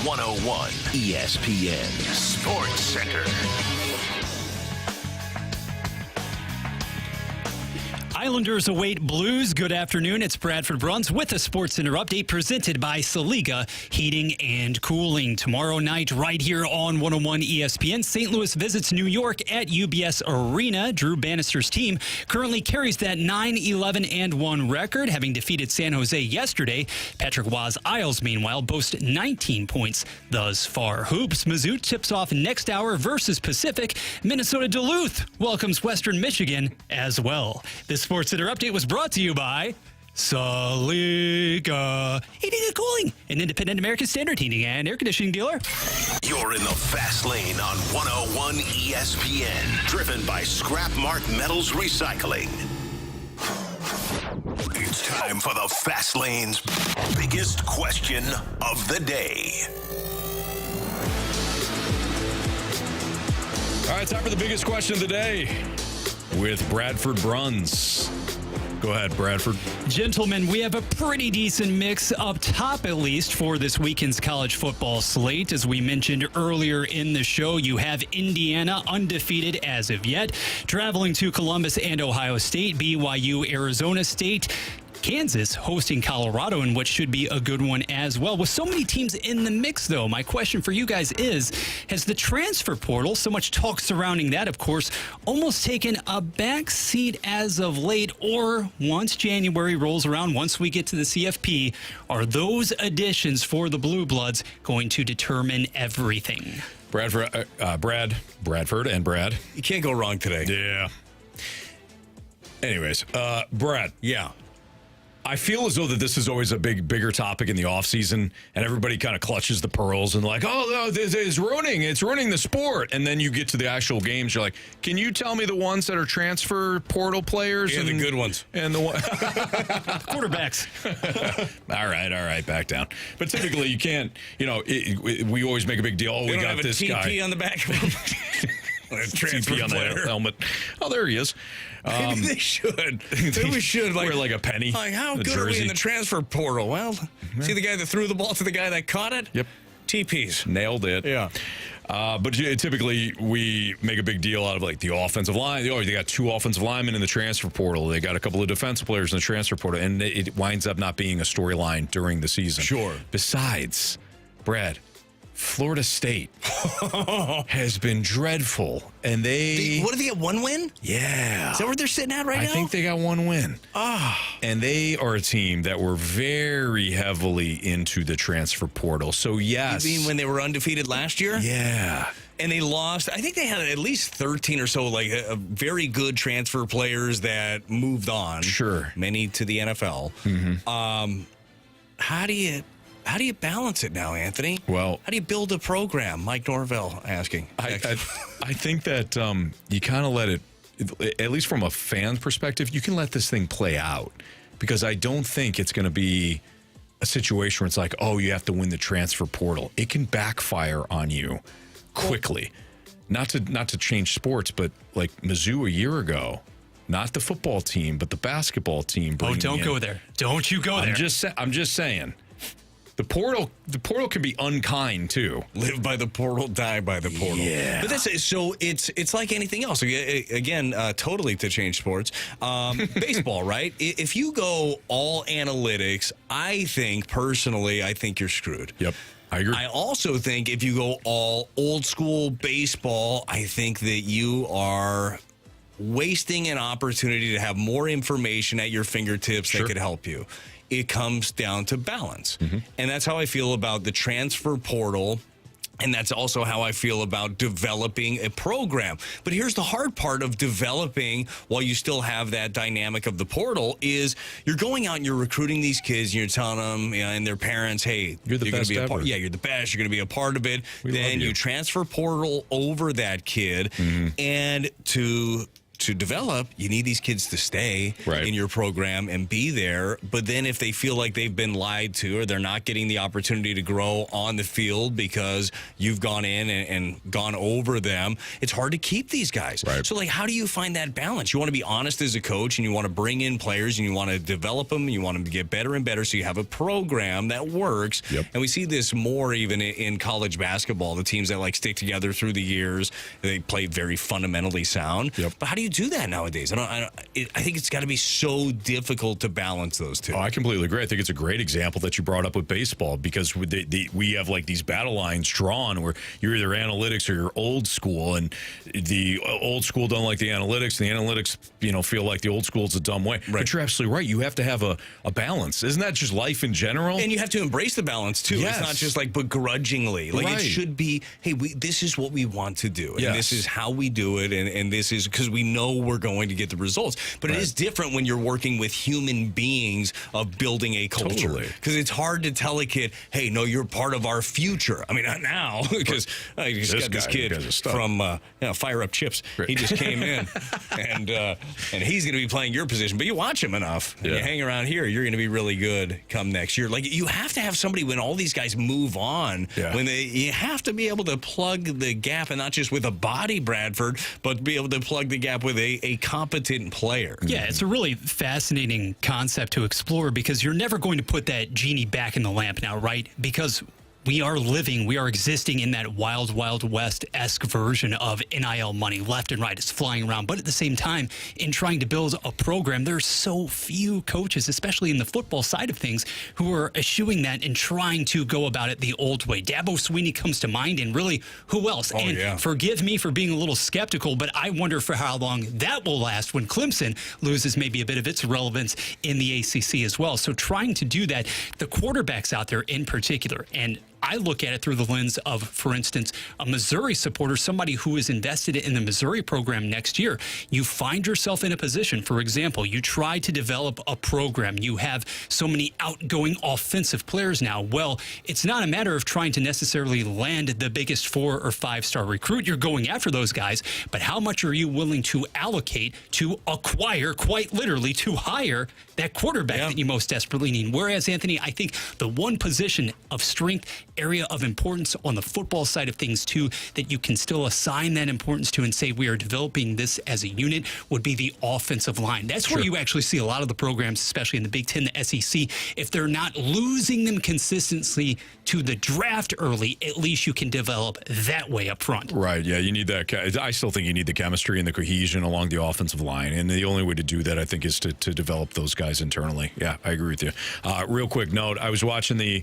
101 ESPN Sports Center. Islanders await Blues. Good afternoon. It's Bradford Bruns with a Sports Center update presented by Saliga Heating and Cooling. Tomorrow night, right here on 101 ESPN, St. Louis visits New York at UBS Arena. Drew Bannister's team currently carries that 9-11-1 record, having defeated San Jose yesterday. Patrick Waz Isles, meanwhile, boast 19 points thus far. Hoops, Mizzou tips off next hour versus Pacific. Minnesota Duluth welcomes Western Michigan as well. This Sports Center update was brought to you by Saliga Heating and Cooling, an independent American Standard heating and air conditioning dealer. You're in the fast lane on 101 ESPN, driven by Scrap Mart Metals Recycling. It's time for the fast lane's biggest question of the day. All right, time for the biggest question of the day with Bradford Bruns. Go ahead, Bradford. Gentlemen, we have a pretty decent mix up top, at least, for this weekend's college football slate. As we mentioned earlier in the show, you have Indiana undefeated as of yet, traveling to Columbus and Ohio State, BYU, Arizona State, Kansas hosting Colorado, in which should be a good one as well. With so many teams in the mix, though, my question for you guys is, has the transfer portal, so much talk surrounding that, of course, almost taken a back seat as of late? Or once January rolls around, once we get to the CFP, are those additions for the Blue Bloods going to determine everything? Bradford and Brad. You can't go wrong today. Yeah. Anyways, Brad. Yeah. I feel as though that this is always a bigger topic in the offseason, and everybody kind of clutches the pearls and like, oh, no, it's ruining the sport. And then you get to the actual games, you're like, can you tell me the ones that are transfer portal players? Yeah, the good ones. And the quarterbacks. All right, back down. But typically you can't, we always make a big deal. Oh, we got this guy. TP on the back of him. TP on the helmet. Oh, there he is. Maybe they should. Maybe we should wear like a penny. Like, how good are we in the transfer portal? Well, see the guy that threw the ball to the guy that caught it? Yep. TPs. Nailed it. Yeah. But typically we make a big deal out of like the offensive line. Oh, they got 2 offensive linemen in the transfer portal. They got a couple of defensive players in the transfer portal. And it winds up not being a storyline during the season. Sure. Besides, Brad, Florida State has been dreadful, and what do they get? 1 win? Yeah. Is that where they're sitting at right now? I think they got 1 win. And they are a team that were very heavily into the transfer portal. So yes. You mean when they were undefeated last year? Yeah. And they lost. I think they had at least 13 or so, like a very good transfer players that moved on. Sure. Many to the NFL. Mm-hmm. How do you balance it now, Anthony? Well, how do you build a program? Mike Norvell asking. I think that you kind of let it, at least from a fan perspective, you can let this thing play out, because I don't think it's going to be a situation where it's like, oh, you have to win the transfer portal. It can backfire on you quickly. Not to change sports, but like Mizzou a year ago. Not the football team, but the basketball team. Oh, don't go there. Don't you go there. I'm just saying. The portal can be unkind too. Live by the portal, die by the portal. Yeah. But it's like anything else. Again, totally to change sports. Baseball, right? If you go all analytics, I think you're screwed. Yep. I agree. I also think if you go all old school baseball, I think that you are wasting an opportunity to have more information at your fingertips that could help you. It comes down to balance. Mm-hmm. And that's how I feel about the transfer portal. And that's also how I feel about developing a program. But here's the hard part of developing while you still have that dynamic of the portal is you're going out and you're recruiting these kids and you're telling them and their parents, hey, you're the best gonna be ever. you're the best. You're going to be a part of it. Then you transfer portal over that kid. Mm-hmm. And to develop, you need these kids to stay in your program and be there. But then if they feel like they've been lied to or they're not getting the opportunity to grow on the field because you've gone in and gone over them, it's hard to keep these guys. Right. So, like, how do you find that balance? You want to be honest as a coach, and you want to bring in players, and you want to develop them, and you want them to get better and better so you have a program that works. Yep. And we see this more even in college basketball, the teams that, like, stick together through the years, they play very fundamentally sound. Yep. But how do you do that nowadays? I think it's got to be so difficult to balance those two. Oh, I completely agree. I think it's a great example that you brought up with baseball because we have like these battle lines drawn where you're either analytics or you're old school, and the old school don't like the analytics, and the analytics, feel like the old school is a dumb way. Right. But you're absolutely right. You have to have a balance. Isn't that just life in general? And you have to embrace the balance too. Yes. It's not just like begrudgingly. Like right. It should be, hey, this is what we want to do, and this is how we do it, and this is because we know we're going to get the results. But it is different when you're working with human beings of building a culture. Because it's hard to tell a kid, hey, no, you're part of our future. I mean, not now, because I just got this kid from Fire Up Chips. Right. He just came in, and he's going to be playing your position. But you watch him enough, and you hang around here, you're going to be really good come next year. Like, you have to have somebody when all these guys move on, you have to be able to plug the gap, and not just with a body, Bradford, but be able to plug the gap with a competent player. Yeah, it's a really fascinating concept to explore because you're never going to put that genie back in the lamp now, right? Because we are existing in that wild, wild west-esque version of NIL money left and right. It's flying around. But at the same time, in trying to build a program, there's so few coaches, especially in the football side of things, who are eschewing that and trying to go about it the old way. Dabo Swinney comes to mind, and really, who else? Forgive me for being a little skeptical, but I wonder for how long that will last when Clemson loses maybe a bit of its relevance in the ACC as well. So trying to do that, the quarterbacks out there in particular, and I look at it through the lens of, for instance, a Missouri supporter, somebody who is invested in the Missouri program next year. You find yourself in a position, for example, you try to develop a program. You have so many outgoing offensive players now. Well, it's not a matter of trying to necessarily land the biggest 4 or 5-star recruit. You're going after those guys, but how much are you willing to allocate to acquire, quite literally, to hire that quarterback that you most desperately need? Whereas, Anthony, I think the one position of strength, area of importance on the football side of things too, that you can still assign that importance to and say we are developing this as a unit, would be the offensive line. That's where you actually see a lot of the programs, especially in the Big Ten, the SEC, if they're not losing them consistently to the draft early, at least you can develop that way up front. Right, yeah, you need that. I still think you need the chemistry and the cohesion along the offensive line, and the only way to do that, I think, is to develop those guys internally. Yeah, I agree with you. Real quick note, I was watching the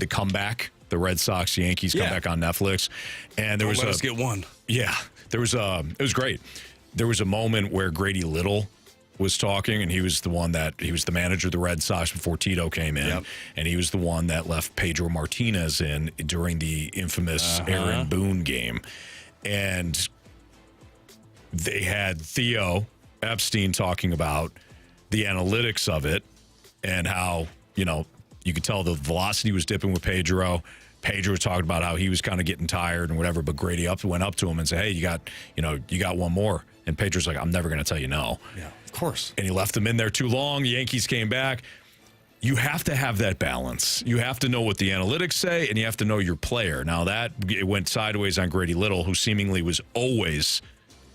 comeback, the Red Sox-Yankees comeback on Netflix, and there was let us get one. Yeah, it was great. There was a moment where Grady Little was talking, and he was the manager of the Red Sox before Tito came in, and he was the one that left Pedro Martinez in during the infamous Aaron Boone game, and they had Theo Epstein talking about the analytics of it and how, you could tell the velocity was dipping with Pedro. Pedro was talking about how he was kind of getting tired and whatever, but Grady went up to him and said, hey, you got one more. And Pedro's like, I'm never going to tell you no. Yeah, of course. And he left him in there too long. The Yankees came back. You have to have that balance. You have to know what the analytics say, and you have to know your player. Now, it went sideways on Grady Little, who seemingly was always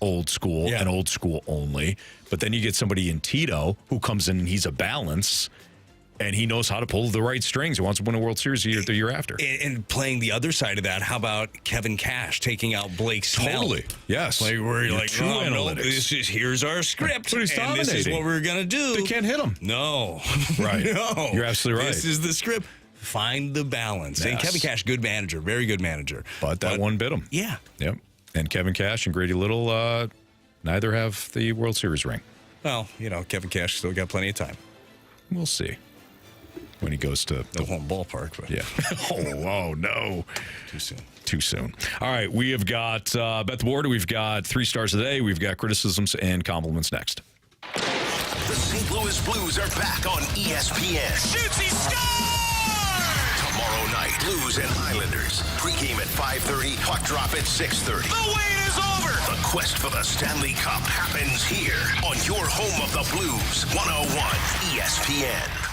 old school and old school only. But then you get somebody in Tito who comes in and he's a balance, and he knows how to pull the right strings. He wants to win a World Series the year after. And playing the other side of that, how about Kevin Cash taking out Blake Snell? Totally. Yes. Like, where you're like, true analytics. Here's our script, but he's and this is what we're going to do. They can't hit him. No. Right. No. You're absolutely right. This is the script. Find the balance. Yes. And Kevin Cash, good manager, very good manager. But that one bit him. Yeah. Yep. And Kevin Cash and Grady Little neither have the World Series ring. Well, Kevin Cash still got plenty of time. We'll see when he goes to the home ballpark. But. Yeah. Oh, no. Too soon. All right. We have got Bet the Board. We've got 3 stars a day. We've got criticisms and compliments next. The St. Louis Blues are back on ESPN. Shoots, he scores! Tomorrow night, Blues and Islanders. Pregame at 5:30, puck drop at 6:30. The wait is over! The quest for the Stanley Cup happens here on your home of the Blues, 101 ESPN.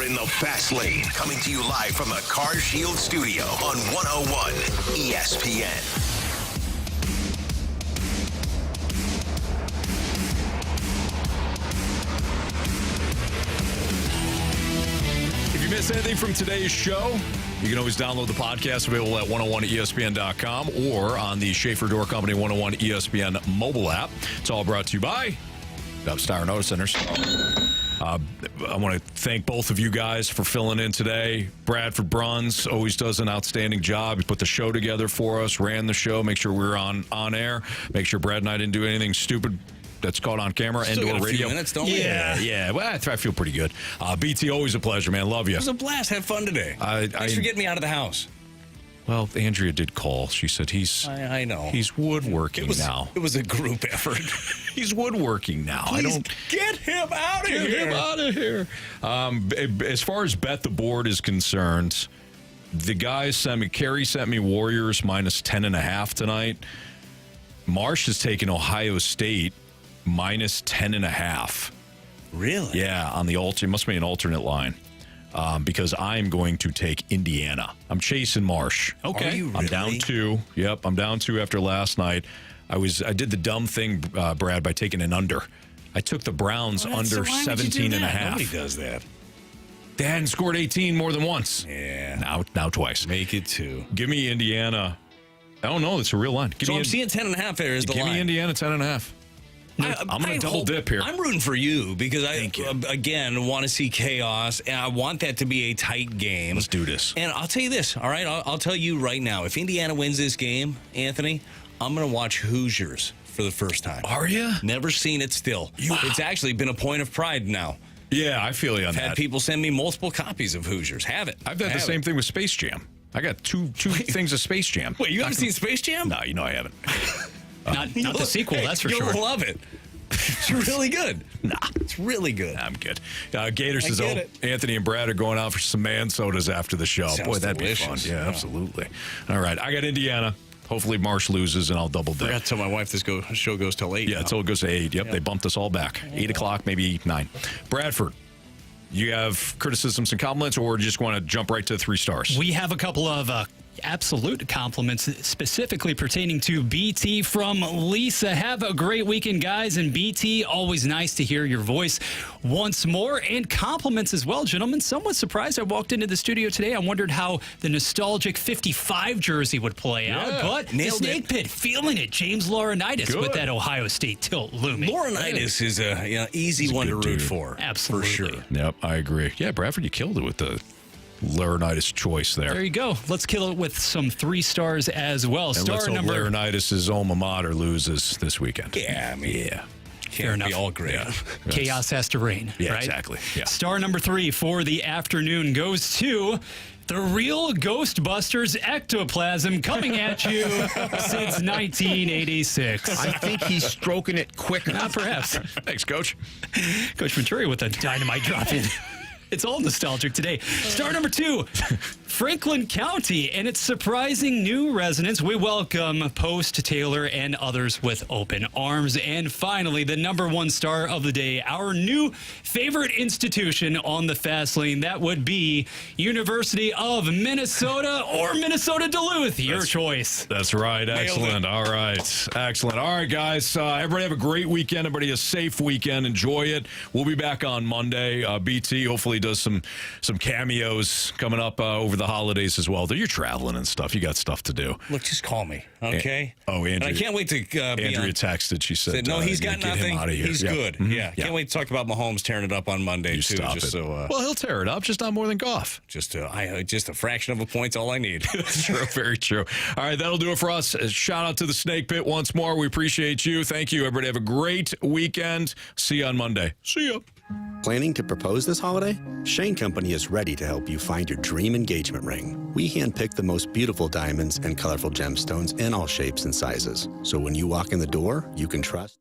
You're in the Fast Lane, coming to you live from the Car Shield studio on 101 ESPN. If you miss anything from today's show, you can always download the podcast available at 101ESPN.com or on the Schaefer Door Company 101 ESPN mobile app. It's all brought to you by Star Notice Centers. I want to thank both of you guys for filling in today. Bradford Bruns always does an outstanding job. He put the show together for us, ran the show, make sure we were on air, make sure Brad and I didn't do anything stupid that's caught on camera and or radio. Minutes, don't we? Yeah. Well, I feel pretty good. BT, always a pleasure, man. Love you. It was a blast. Have fun today. Thanks for getting me out of the house. Well, Andrea did call. She said I know. He's woodworking now. It was a group effort. He's woodworking now. Please get him out of here. Get him out of here. As far as bet the board is concerned, the guys sent me, Carey sent me Warriors minus 10.5 tonight. Marsh has taken Ohio State minus 10.5. Really? Yeah, on the it must be an alternate line. Because I'm going to take Indiana. I'm chasing Marsh. Okay. Are you really? I'm down 2. Yep, I'm down 2 after last night. I did the dumb thing, Brad, by taking an under. I took the Browns under 17.5. Nobody does that. They hadn't scored 18 more than once. Yeah. Now twice. Make it 2. Give me Indiana. I don't know. It's a real line. I'm seeing 10.5 there is the line. Give me Indiana 10.5. I'm going to double dip here. I'm rooting for you because I, again, want to see chaos, and I want that to be a tight game. Let's do this. And I'll tell you this, all right? I'll tell you right now, if Indiana wins this game, Anthony, I'm going to watch Hoosiers for the first time. Are you? Never seen it still. Wow. It's actually been a point of pride now. Yeah, I feel you on I've that. had people send me multiple copies of Hoosiers. Have it. I've had the same thing with Space Jam. I got two things of Space Jam. Wait, you haven't seen Space Jam? No, you know I haven't. Not the sequel, that's for sure. You'll love it. It's really good. Nah. It's really good. I'm good. Gator says, Anthony and Brad are going out for some man sodas after the show. Sounds Boy, that'd delicious. be fun. Yeah, absolutely. All right, I got Indiana. Hopefully Marsh loses, and I'll double dip. I forgot to tell my wife this show goes till 8. Yeah, until it goes to 8. Yep, they bumped us all back. 8 o'clock, maybe 9. Bradford, you have criticisms and compliments, or do you just want to jump right to 3 stars? We have a couple of absolute compliments specifically pertaining to BT from Lisa. Have a great weekend, guys. And BT, always nice to hear your voice once more. And compliments as well, gentlemen. Somewhat surprised I walked into the studio today. I wondered how the nostalgic 55 jersey would play out. But the Snake Pit, feeling it. James Laurinaitis with that Ohio State tilt looming. Laurinaitis is a easy one to root for. Absolutely. For sure. Yep, I agree. Yeah, Bradford, you killed it with the Laurinaitis choice there. There you go. Let's kill it with some 3 stars as well. And Star let's hope number Laurinaitis' alma mater loses this weekend. Yeah, I mean, fair enough. Be all great. Yeah. Chaos has to reign. Yeah, right? exactly. Yeah. Star number 3 for the afternoon goes to the real Ghostbusters ectoplasm coming at you since 1986. I think he's stroking it quick. Perhaps. Thanks, Coach. Coach Venturi with a dynamite drop in. It's all nostalgic today. Star number 2, Franklin County and its surprising new residents. We welcome Post, Taylor, and others with open arms. And finally, the number 1 star of the day, our new favorite institution on the Fast Lane. That would be University of Minnesota or Minnesota Duluth. Your choice. That's right. Excellent. All right. Excellent. All right, guys. Everybody have a great weekend. Everybody a safe weekend. Enjoy it. We'll be back on Monday. BT hopefully does some cameos coming up over the holidays as well. You're traveling and stuff. You got stuff to do. Look, just call me, okay? Andrea. And I can't wait to Andrea texted. She said, no, he's got get nothing. Him out of here. He's good. Mm-hmm. Yeah. Can't wait to talk about Mahomes tearing it up on Monday, too. Stop just it. So, well, he'll tear it up, just not more than Goff. Just a fraction of a point's all I need. True, very true. All right, that'll do it for us. Shout out to the Snake Pit once more. We appreciate you. Thank you, everybody. Have a great weekend. See you on Monday. See ya. Planning to propose this holiday? Shane Company is ready to help you find your dream engagement ring. We handpick the most beautiful diamonds and colorful gemstones in all shapes and sizes. So when you walk in the door, you can trust